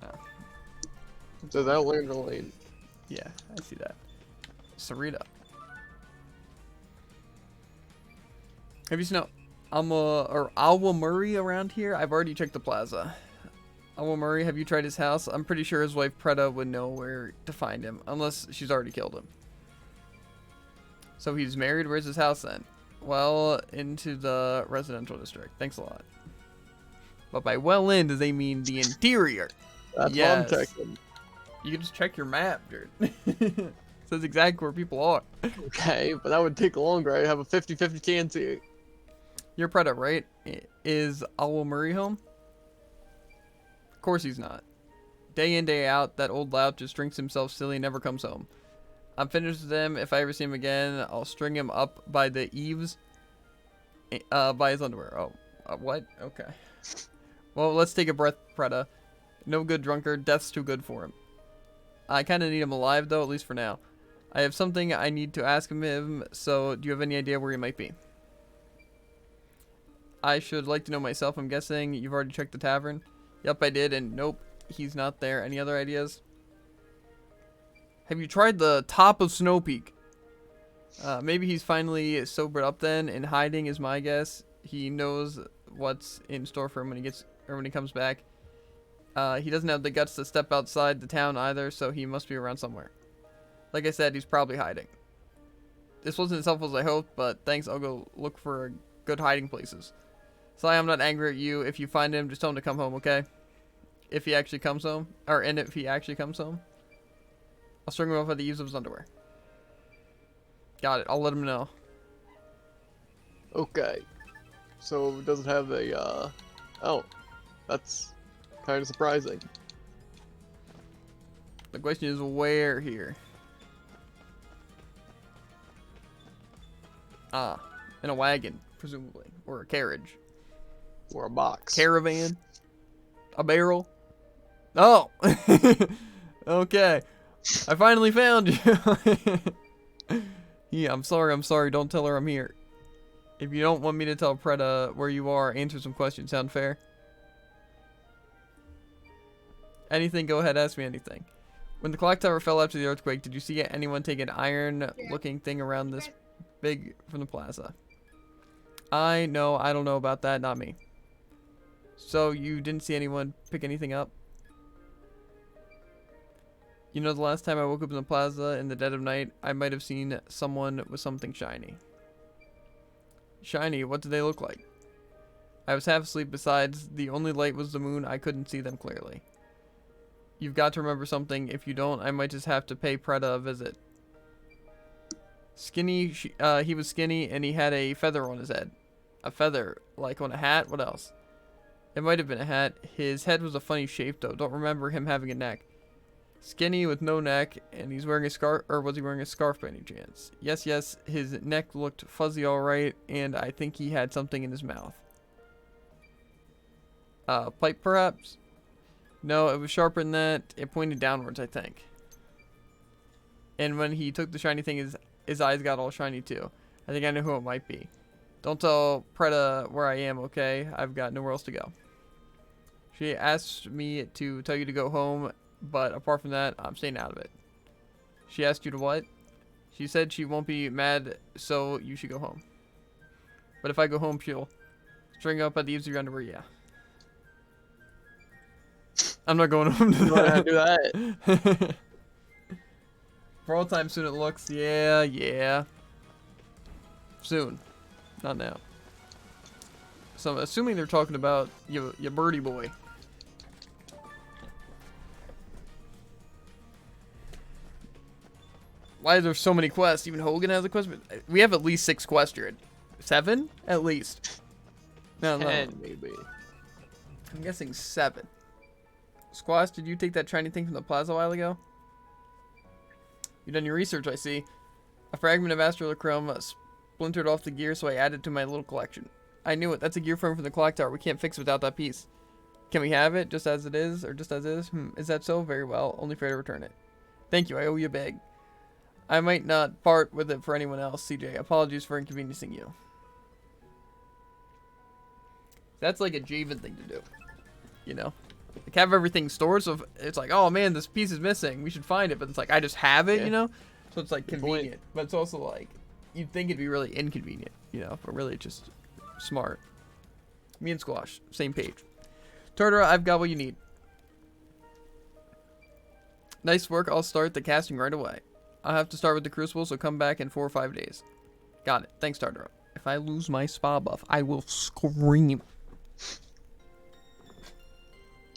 Oh. It says Outlander Lane. Yeah, I see that. Sarita. Have you seen Alwa Murray around here? I've already checked the plaza. Alwa Murray, have you tried his house? I'm pretty sure his wife Preta would know where to find him, unless she's already killed him. So he's married. Where's his house then? Well, into the residential district. Thanks a lot. But by well in, does they mean the interior? That's yes. what I'm checking. You can just check your map, dude. Says exactly where people are. Okay, but that would take longer. I have a 50-50 chance. You're Preta, right? Is Alwa Murray home? Of course he's not. Day in, day out, that old lout just drinks himself silly and never comes home. I'm finished with him. If I ever see him again, I'll string him up by the eaves. By his underwear. Oh, what? Okay. Well, let's take a breath, Preta. No good drunkard. Death's too good for him. I kind of need him alive, though, at least for now. I have something I need to ask him, so do you have any idea where he might be? I should like to know myself. I'm guessing you've already checked the tavern. Yep, I did, and nope, he's not there. Any other ideas? Have you tried the top of Snow Peak? Maybe he's finally sobered up then, and hiding is my guess. He knows what's in store for him when he comes back. He doesn't have the guts to step outside the town either, so he must be around somewhere. Like I said, he's probably hiding. This wasn't as helpful as I hoped, but thanks. I'll go look for good hiding places. Sorry, I'm not angry at you. If you find him, just tell him to come home, okay? If he actually comes home, if he actually comes home, I'll string him up at the eaves of his underwear. Got it. I'll let him know. Okay. So it doesn't have a, oh, that's kind of surprising. The question is where here? Ah, in a wagon, presumably, or a carriage. Or a box. Caravan? A barrel? Oh! Okay. I finally found you. Yeah, I'm sorry. Don't tell her I'm here. If you don't want me to tell Preta where you are, answer some questions. Sound fair? Anything, go ahead, ask me anything. When the clock tower fell after the earthquake, did you see anyone take an iron-looking thing around this big from the plaza? I don't know about that, not me. So you didn't see anyone pick anything up? You know, the last time I woke up in the plaza in the dead of night, I might have seen someone with something shiny. Shiny? What did they look like? I was half asleep. Besides, the only light was the moon. I couldn't see them clearly. You've got to remember something. If you don't, I might just have to pay Preta a visit. Skinny, he was skinny and he had a feather on his head. A feather? Like on a hat? What else? It might have been a hat. His head was a funny shape though. Don't remember him having a neck. Skinny with no neck, and he's wearing a scarf, or was he wearing a scarf by any chance? Yes, his neck looked fuzzy alright, and I think he had something in his mouth. Pipe perhaps? No, it was sharper than that. It pointed downwards, I think. And when he took the shiny thing, his eyes got all shiny too. I think I know who it might be. Don't tell Preta where I am, okay? I've got nowhere else to go. She asked me to tell you to go home, but apart from that, I'm staying out of it. She asked you to what? She said she won't be mad, so you should go home. But if I go home, she'll string up at the eaves of your underwear, yeah. I'm not going home to that. Do that. For all time soon it looks, yeah. Soon. Not now. So I'm assuming they're talking about your birdie boy. Why are there so many quests? Even Hogan has a quest. We have at least 6 quests here. 7? At least. No. 10 maybe. I'm guessing 7. Squash, did you take that shiny thing from the plaza a while ago? You've done your research, I see. A fragment of astrolochrome splintered off the gear, so I added it to my little collection. I knew it. That's a gear frame from the clock tower. We can't fix it without that piece. Can we have it just as it is, or just as is? Is that so? Very well. Only fair to return it. Thank you. I owe you big. I might not part with it for anyone else, CJ. Apologies for inconveniencing you. That's like a Javen thing to do. You know? Like, have everything stored, so if it's like, oh man, this piece is missing. We should find it. But it's like, I just have it, you know? So it's like convenient. But it's also like, you'd think it'd be really inconvenient, you know? But really just smart. Me and Squash, same page. Tortora, I've got what you need. Nice work. I'll start the casting right away. I'll have to start with the Crucible, so come back in 4 or 5 days. Got it. Thanks, Tortora. If I lose my spa buff, I will scream.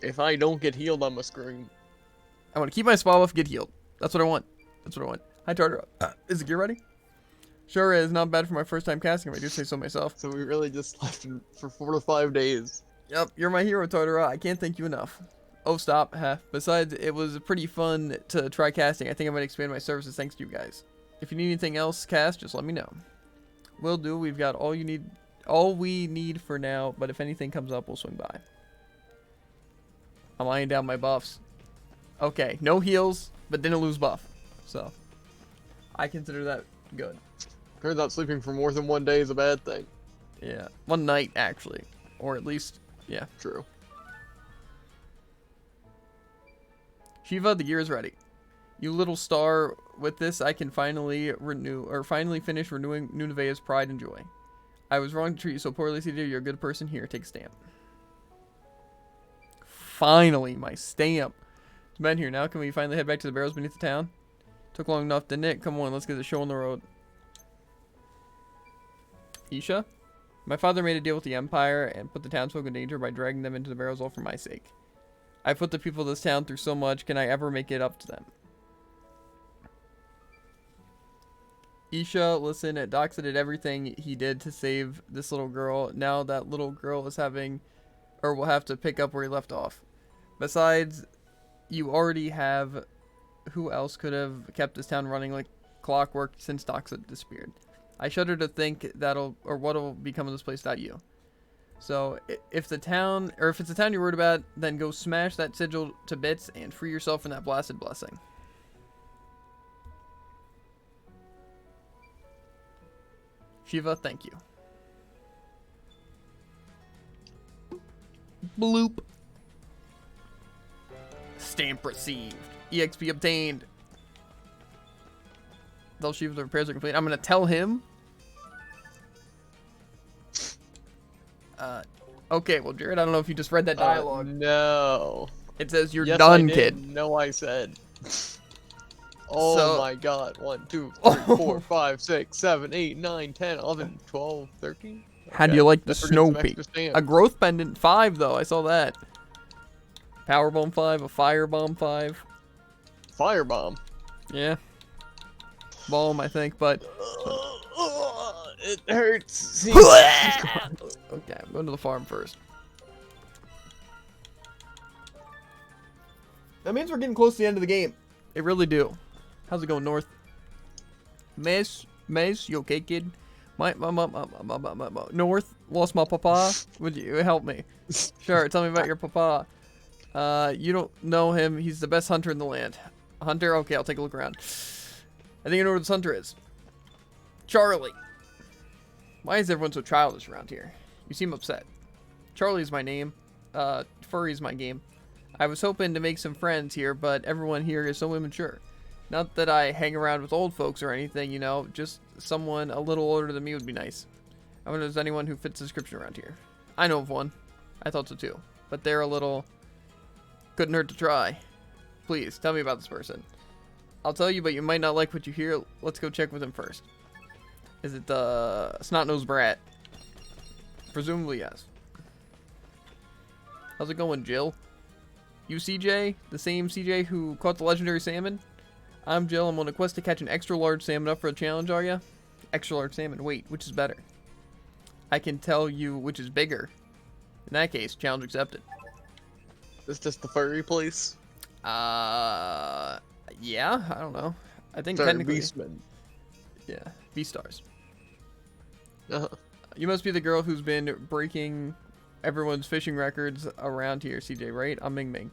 If I don't get healed, I'm a scream. I want to keep my spa buff, get healed. That's what I want. That's what I want. Hi, Tortora. Is the gear ready? Sure is. Not bad for my first time casting, if I do say so myself. So we really just left him for 4 to 5 days. Yep, you're my hero, Tortora. I can't thank you enough. Oh, stop. Besides, it was pretty fun to try casting. I think I might expand my services thanks to you guys. If you need anything else cast, just let me know. Will do. We've got all we need for now, but if anything comes up, we'll swing by. I'm eyeing down my buffs. Okay, no heals, but didn't lose buff. So, I consider that good. Turns out sleeping for more than 1 day is a bad thing. Yeah, 1 night, actually. Or at least, yeah. True. Shiva, the gear is ready. You little star, with this I can finally finish renewing Nunevea's pride and joy. I was wrong to treat you so poorly, CJ. You're a good person. Here, take a stamp. Finally, my stamp. It's been here now. Can we finally head back to the barrels beneath the town? Took long enough, didn't it? Come on, let's get the show on the road. Isha? My father made a deal with the Empire and put the townsfolk in danger by dragging them into the barrels all for my sake. I put the people of this town through so much. Can I ever make it up to them? Isha, listen, Doxa did everything he did to save this little girl. Now that little girl is will have to pick up where he left off. Besides, you already have... Who else could have kept this town running like clockwork since Doxa disappeared? I shudder to think what'll become of this place without you. So, if it's a town you're worried about, then go smash that sigil to bits and free yourself from that blasted blessing. Shiva, thank you. Bloop. Stamp received. EXP obtained. Tell Shiva the repairs are complete. I'm gonna tell him. Okay, well, Jared, I don't know if you just read that dialogue. No. It says you're Yes, done, I kid. No, I said. Oh So- my god. 1, 2, 3, 4, 5, 6, 7, 8, 9, 10, 11, 12, 13. How do you like the Let's forget some Snow Peak? extra stamps. A growth pendant 5 though. I saw that. Power bomb 5, a fire bomb 5. Firebomb. Yeah. Bomb, I think, but It hurts. okay, I'm going to the farm first. That means we're getting close to the end of the game. It really do. How's it going, North? Mace, you okay, kid? My North, lost my papa. Would you help me? Sure, tell me about your papa. You don't know him. He's the best hunter in the land. Hunter? Okay, I'll take a look around. I think I know where this hunter is. Charlie. Why is everyone so childish around here? You seem upset. Charlie's my name. Furry's my game. I was hoping to make some friends here, but everyone here is so immature. Not that I hang around with old folks or anything, you know. Just someone a little older than me would be nice. I wonder if there's anyone who fits the description around here. I know of one. I thought so too. But they're a little... Couldn't hurt to try. Please, tell me about this person. I'll tell you, but you might not like what you hear. Let's go check with him first. Is it the snot-nosed brat? Presumably, yes. How's it going, Jill? You CJ? The same CJ who caught the legendary salmon? I'm Jill. I'm on a quest to catch an extra large salmon. Up for a challenge, are ya? Extra large salmon. Wait, which is better? I can tell you which is bigger. In that case, challenge accepted. Is this the furry place? Yeah, I don't know. I think Sorry, technically... Beastman. Yeah, Beastars. Uh-huh. You must be the girl who's been breaking everyone's fishing records around here, CJ, right? I'm Ming Ming.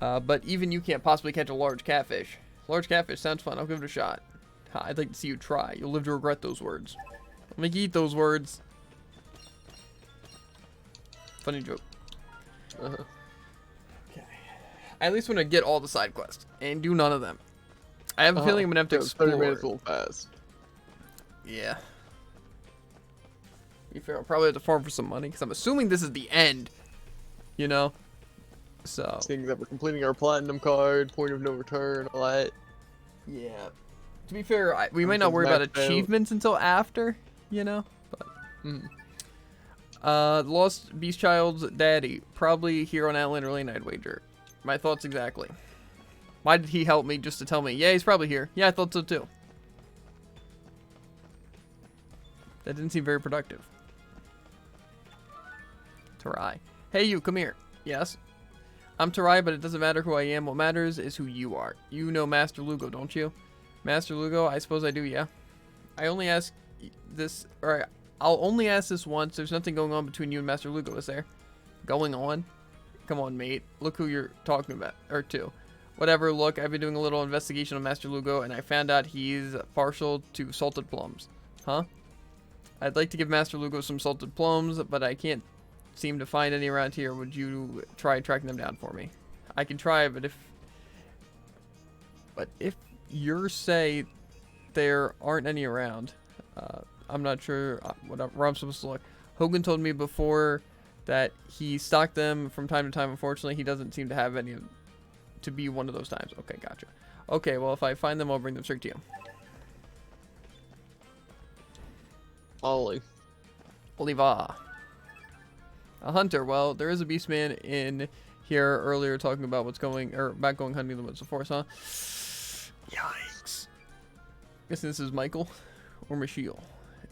But even you can't possibly catch a large catfish. Large catfish sounds fun. I'll give it a shot. I'd like to see you try. You'll live to regret those words. I'll make you eat those words. Funny joke. Uh-huh. Okay. I at least want to get all the side quests and do none of them. I have a feeling I'm gonna have to explore. 30 minutes a little fast. Yeah. To be fair, I'll probably have to farm for some money because I'm assuming this is the end. You know. So. Seeing that we're completing our platinum card, point of no return, all that. Yeah. To be fair, we might not worry about achievements until after, you know. But Lost Beast Child's daddy, probably here on Outlander Lane, I'd wager. My thoughts exactly. Why did he help me just to tell me? Yeah, he's probably here. Yeah, I thought so too. That didn't seem very productive. Tarai. Hey, you, come here. Yes. I'm Tarai, but it doesn't matter who I am. What matters is who you are. You know Master Lugo, don't you? Master Lugo, I suppose I do, yeah. I only ask this, or I'll only ask this once. There's nothing going on between you and Master Lugo, is there? Going on? Come on, mate. Look who you're talking about, or to. Whatever, look, I've been doing a little investigation on Master Lugo, and I found out he's partial to salted plums. Huh? I'd like to give Master Lugo some salted plums, but I can't seem to find any around here. Would you try tracking them down for me? I can try, but if you say there aren't any around, I'm not sure where I'm supposed to look. Hogan told me before that he stocked them from time to time. Unfortunately, he doesn't seem to have any to be one of those times. Okay, gotcha. Okay, well, if I find them, I'll bring them straight to you. Ollie. Oliva. A hunter. Well, there is a beastman in here earlier talking about about going hunting in the woods of forest, huh? Yikes. Guessing this is Michael or Michelle.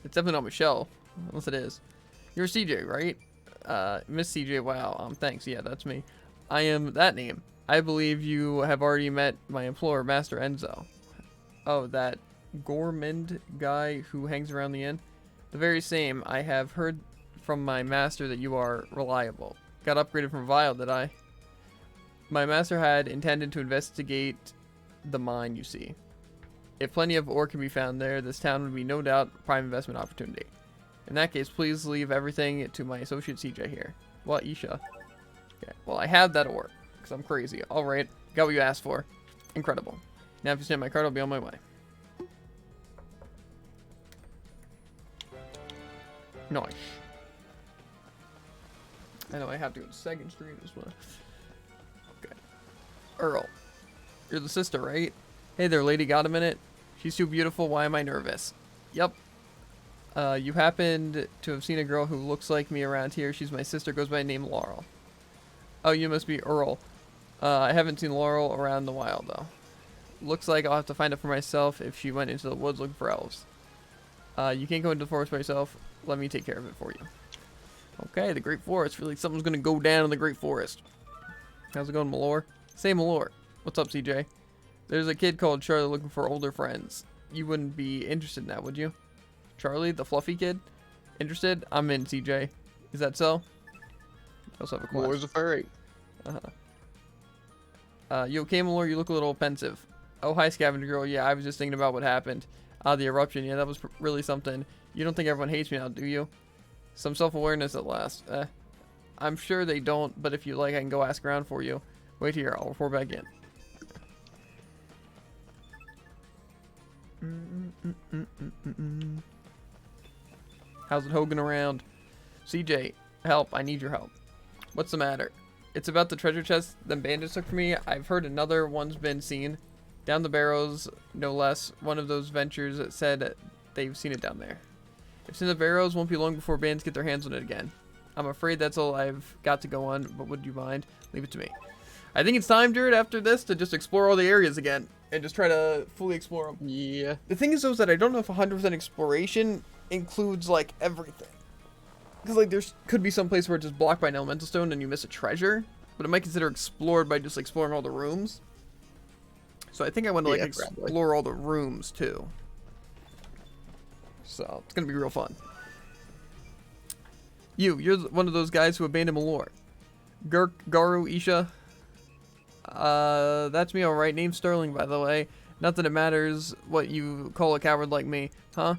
It's definitely not Michelle, unless it is. You're CJ, right? Miss CJ, wow. Thanks. Yeah, that's me. I am that name. I believe you have already met my employer, Master Enzo. Oh, that gourmand guy who hangs around the inn? The very same. I have heard from my master that you are reliable. Got upgraded from Vile, did I? My master had intended to investigate the mine, you see. If plenty of ore can be found there, this town would be no doubt a prime investment opportunity. In that case, please leave everything to my associate CJ here. What, Isha? Okay, well, I have that ore, because I'm crazy. Alright, got what you asked for. Incredible. Now if you send my card, I'll be on my way. Nice. I know I have to go to 2nd Street as well. Okay. Earl. You're the sister, right? Hey there, lady. Got a minute? She's too beautiful. Why am I nervous? Yep. You happened to have seen a girl who looks like me around here. She's my sister. Goes by the name Laurel. Oh, you must be Earl. I haven't seen Laurel around in a while, though. Looks like I'll have to find out for myself if she went into the woods looking for elves. You can't go into the forest by yourself. Let me take care of it for you. Okay, the Great Forest. Really, something's gonna go down in the Great Forest. How's it going, Malore? Say, Malore. What's up, CJ? There's a kid called Charlie looking for older friends. You wouldn't be interested in that, would you? Charlie, the fluffy kid? Interested? I'm in, CJ. Is that so? I also have a question. Malore's a furry. You okay, Malore? You look a little pensive. Oh, hi, Scavenger Girl. Yeah, I was just thinking about what happened. The eruption. Yeah, that was really something. You don't think everyone hates me now, do you? Some self-awareness at last. I'm sure they don't, but if you like, I can go ask around for you. Wait here, I'll report back in. How's it Hogan around? CJ, help, I need your help. What's the matter? It's about the treasure chest them bandits took from me. I've heard another one's been seen. Down the barrows, no less. One of those ventures said they've seen it down there. If it's in the barrows, won't be long before bands get their hands on it again. I'm afraid that's all I've got to go on, but would you mind? Leave it to me. I think it's time, Jared, after this, to just explore all the areas again. And just try to fully explore them. Yeah. The thing is, though, is that I don't know if 100% exploration includes, like, everything. Because, like, there could be some place where it's just blocked by an elemental stone and you miss a treasure. But it might consider explored by just exploring all the rooms. So I think I want to, like, explore all the rooms, too. So, it's going to be real fun. You're one of those guys who abandoned Malor. Garu Isha. That's me alright. Name's Sterling, by the way. Not that it matters what you call a coward like me, huh?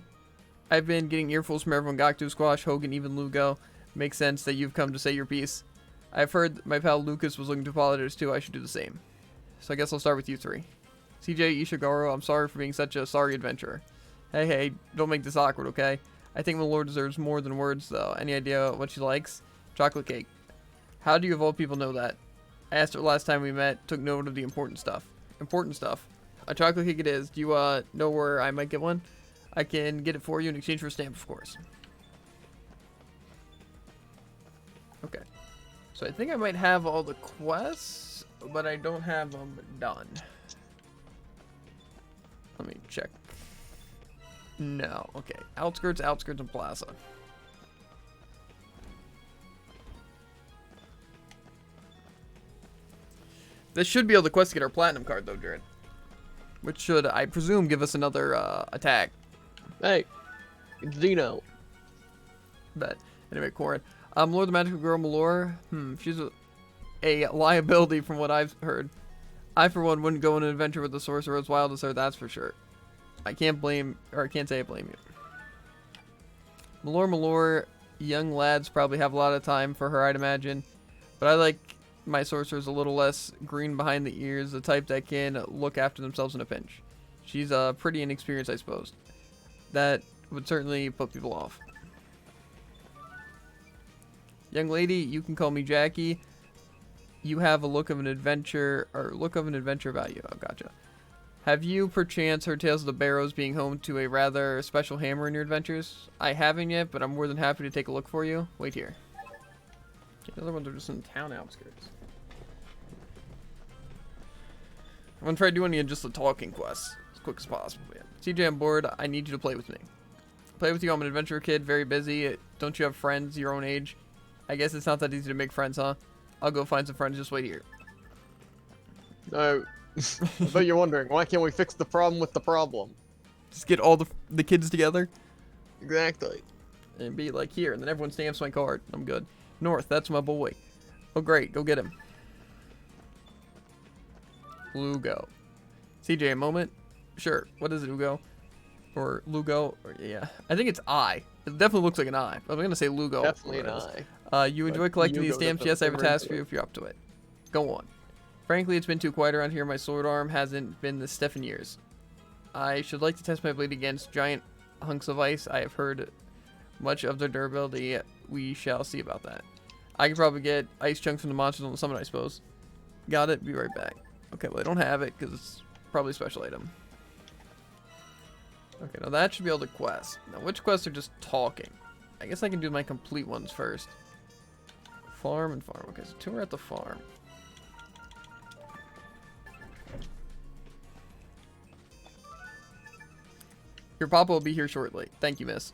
I've been getting earfuls from everyone. Gaktu, Squash, Hogan, even Lugo. Makes sense that you've come to say your piece. I've heard my pal Lucas was looking to apologize too. I should do the same. So I guess I'll start with you three. CJ, Ishiguro, I'm sorry for being such a sorry adventurer. Hey, don't make this awkward, okay? I think Malor deserves more than words, though. Any idea what she likes? Chocolate cake. How do you of all people know that? I asked her last time we met, took note of the important stuff. Important stuff. A chocolate cake it is. Do you, know where I might get one? I can get it for you in exchange for a stamp, of course. Okay. So I think I might have all the quests, but I don't have them done. Let me check. No. Okay. Outskirts, and plaza. This should be able to quest to get our platinum card, though, Jared. Which should, I presume, give us another attack. Hey, it's Dino. Bet. Anyway, Corin. Lord the Magical Girl Malor. She's a liability from what I've heard. I, for one, wouldn't go on an adventure with the sorcerer as wild as her, that's for sure. I can't say I blame you. Malor, young lads probably have a lot of time for her, I'd imagine. But I like my sorcerers a little less green behind the ears, the type that can look after themselves in a pinch. She's pretty inexperienced, I suppose. That would certainly put people off. Young lady, you can call me Jackie. You have a look of an adventure about you. Oh, gotcha. Have you perchance heard tales of the Barrows being home to a rather special hammer in your adventures? I haven't yet, but I'm more than happy to take a look for you. Wait here. The other ones are just in town outskirts. I'm gonna try doing just the talking quests as quick as possible. Yeah. CJ, I'm bored. I need you to play with me. Play with you. I'm an adventurer kid, very busy. Don't you have friends your own age? I guess it's not that easy to make friends, huh? I'll go find some friends. Just wait here. No. I bet you're wondering, why can't we fix the problem with the problem? Just get all the kids together. Exactly. And be like, here, and then everyone stamps my card. I'm good. North, that's my boy. Oh, great. Go get him. Lugo. CJ, a moment? Sure. What is it, Lugo? Or Lugo? Or, yeah. I think it's I. It definitely looks like an I. I'm going to say Lugo. Definitely an I. You enjoy collecting these stamps? Yes, I have a task for you if you're up to it. Go on. Frankly, it's been too quiet around here. My sword arm hasn't been this stiff in years. I should like to test my blade against giant hunks of ice. I have heard much of their durability. We shall see about that. I can probably get ice chunks from the monsters on the summit, I suppose. Got it. Be right back. Okay, well, I don't have it because it's probably a special item. Okay, now that should be able to quest. Now, which quests are just talking? I guess I can do my complete ones first. Farm and farm. Okay, so 2 are at the farm. Your papa will be here shortly. Thank you, miss.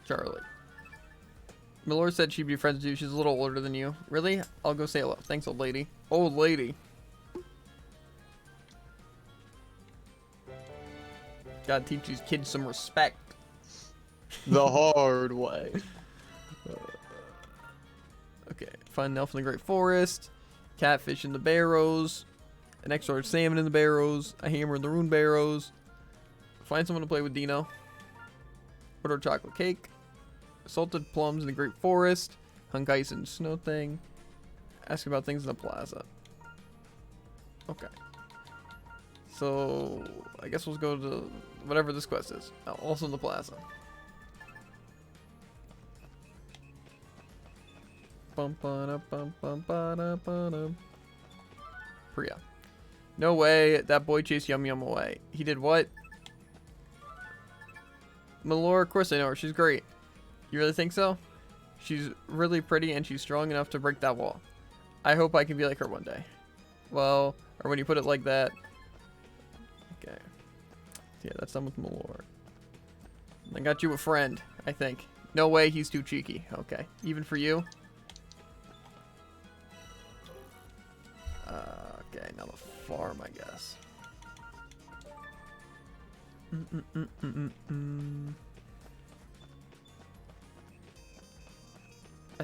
Charlie. Malor said she'd be friends with you. She's a little older than you. Really? I'll go say hello. Thanks, old lady. Old lady. Gotta teach these kids some respect. The hard way. Okay. Find an elf in the Great Forest. Catfish in the barrows. An extra salmon in the barrows. A hammer in the rune barrows. Find someone to play with Dino. Order a chocolate cake. Salted plums in the Great Forest. Hunk ice and snow thing. Ask about things in the plaza. Okay. So, I guess we'll go to whatever this quest is. Also in the plaza. Priya. No way, that boy chased Yum Yum away. He did what? Malor, of course I know her. She's great. You really think so? She's really pretty and she's strong enough to break that wall. I hope I can be like her one day. Well, or when you put it like that. Okay. Yeah, that's done with Malor. I got you a friend, I think. No way, he's too cheeky. Okay. Even for you? Okay, now the farm, I guess. I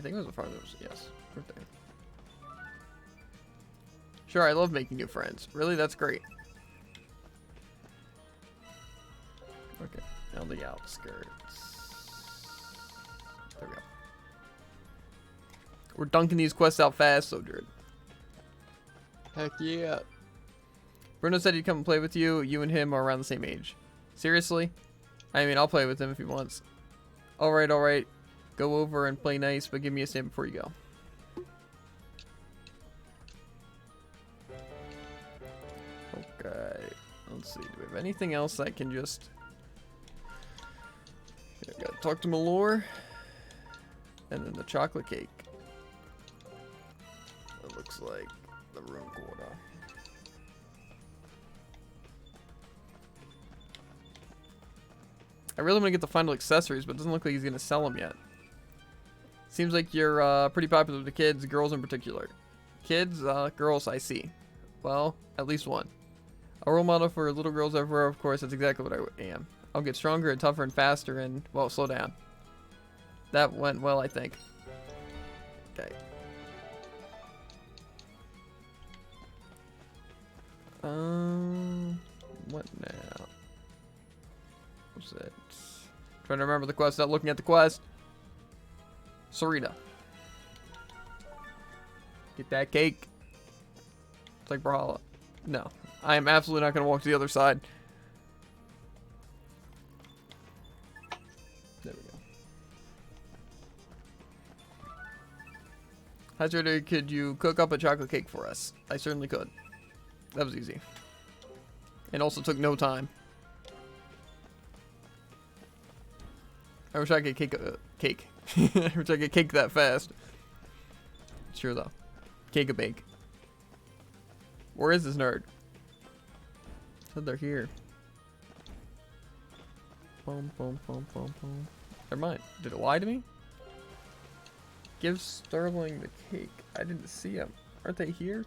think it was the farthest. Yes. Birthday. Sure, I love making new friends. Really, that's great. Okay, now the outskirts. There we go. We're dunking these quests out fast, so Druid. Heck yeah. Bruno said he'd come and play with you. You and him are around the same age. Seriously? I mean, I'll play with him if he wants. Alright, alright. Go over and play nice, but give me a stamp before you go. Okay. Let's see. Do we have anything else I can just... Okay, I gotta talk to Malore. And then the chocolate cake. It looks like the room quarter. I really want to get the final accessories, but it doesn't look like he's going to sell them yet. Seems like you're pretty popular with the kids, girls in particular. Kids, girls, I see. Well, at least one. A role model for little girls everywhere, of course, that's exactly what I am. I'll get stronger and tougher and faster and, well, slow down. That went well, I think. Okay. What now? What's it? Trying to remember the quest, not looking at the quest. Sarita. Get that cake. It's like Brawlhalla. No. I am absolutely not going to walk to the other side. There we go. Hi, Sarita. Could you cook up a chocolate cake for us? I certainly could. That was easy. And also took no time. I wish I could cake. I wish I could cake that fast. Sure though. Cake a bake. Where is this nerd? Said they're here. Boom, boom, boom, boom, boom. Never mind. Did it lie to me? Give Sterling the cake. I didn't see him. Aren't they here?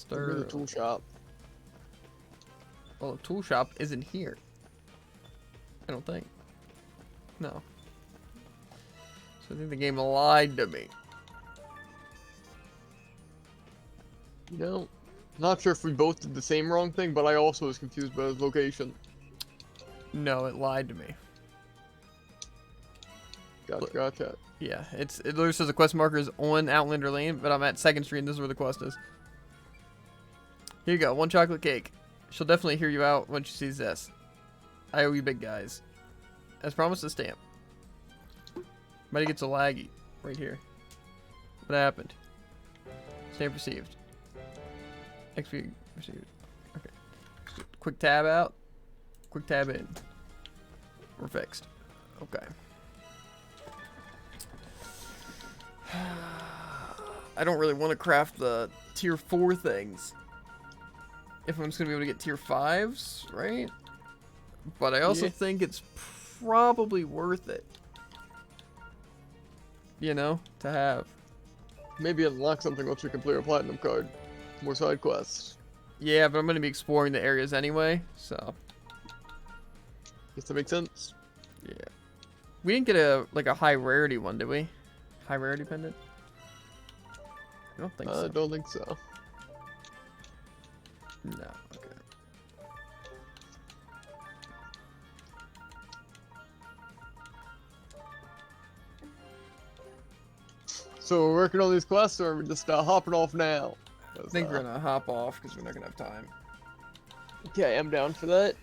The tool shop. Well, the tool shop isn't here. I don't think. No. So I think the game lied to me. You know, not sure if we both did the same wrong thing, but I also was confused by his location. No, it lied to me. Gotcha. Yeah, it literally says the quest marker is on Outlander Lane, but I'm at 2nd Street and this is where the quest is. Here you go, 1 chocolate cake. She'll definitely hear you out when she sees this. I owe you big guys. As promised, a stamp. Might gets a laggy right here. What happened? Stamp received. XP received. Okay. Quick tab out. Quick tab in. We're fixed. Okay. I don't really want to craft the tier 4 things. If I'm just going to be able to get tier 5s, right? But I also think it's probably worth it. You know, to have. Maybe unlock something once you complete a platinum card. More side quests. Yeah, but I'm going to be exploring the areas anyway, so. Guess that makes sense. Yeah. We didn't get a high rarity one, did we? High rarity pendant? I don't think so. I don't think so. No, okay. So we're working on these quests, or we're just hopping off now? I think we're gonna hop off because we're not gonna have time. Okay, I'm down for that.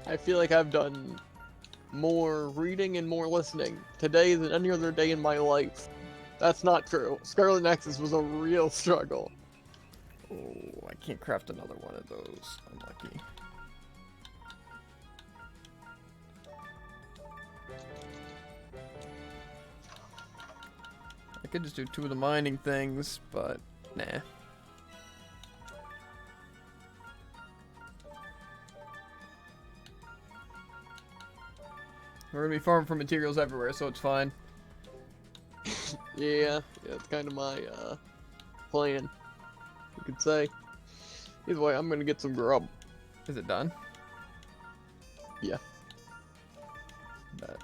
I feel like I've done more reading and more listening today than any other day in my life. That's not true. Scarlet Nexus was a real struggle. Oh, I can't craft another one of those. Unlucky. I could just do 2 of the mining things, but nah. We're gonna be farming for materials everywhere, so it's fine. Yeah, it's kind of my plan. You could say. Either way, I'm gonna get some grub. Is it done? Yeah. Bet.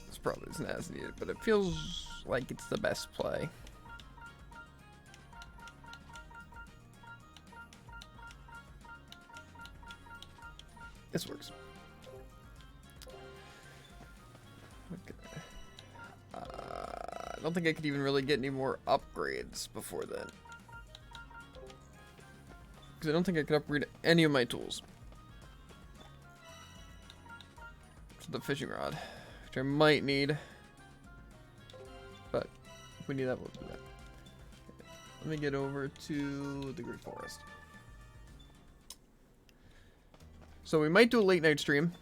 This probably isn't as needed, but it feels like it's the best play. This works. Okay. I don't think I could even really get any more upgrades before then. Because I don't think I could upgrade any of my tools. To the fishing rod, which I might need. But if we need that, we'll do that. Okay. Let me get over to the Great Forest. So we might do a late night stream.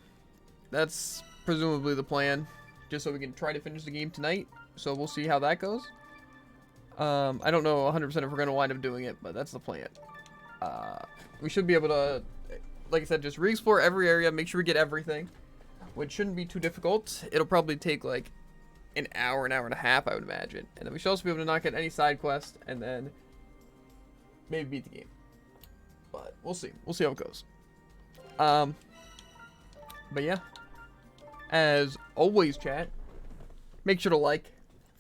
That's presumably the plan. Just so we can try to finish the game tonight. So we'll see how that goes. I don't know 100% if we're going to wind up doing it, but that's the plan. We should be able to, like I said, just re-explore every area, make sure we get everything, which shouldn't be too difficult. It'll probably take like an hour and a half, I would imagine. And then we should also be able to knock out any side quest and then maybe beat the game. But we'll see. We'll see how it goes. But yeah, as always, chat, make sure to like,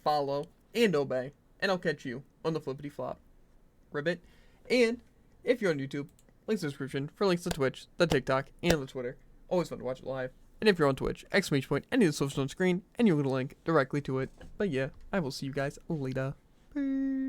follow, and obey, and I'll catch you on the flippity flop. Ribbit. And if you're on YouTube, links in the description for links to Twitch, the TikTok, and the Twitter. Always fun to watch it live. And if you're on Twitch, exclamation point, any of the socials on screen, and you'll get a link directly to it. But yeah, I will see you guys later. Peace.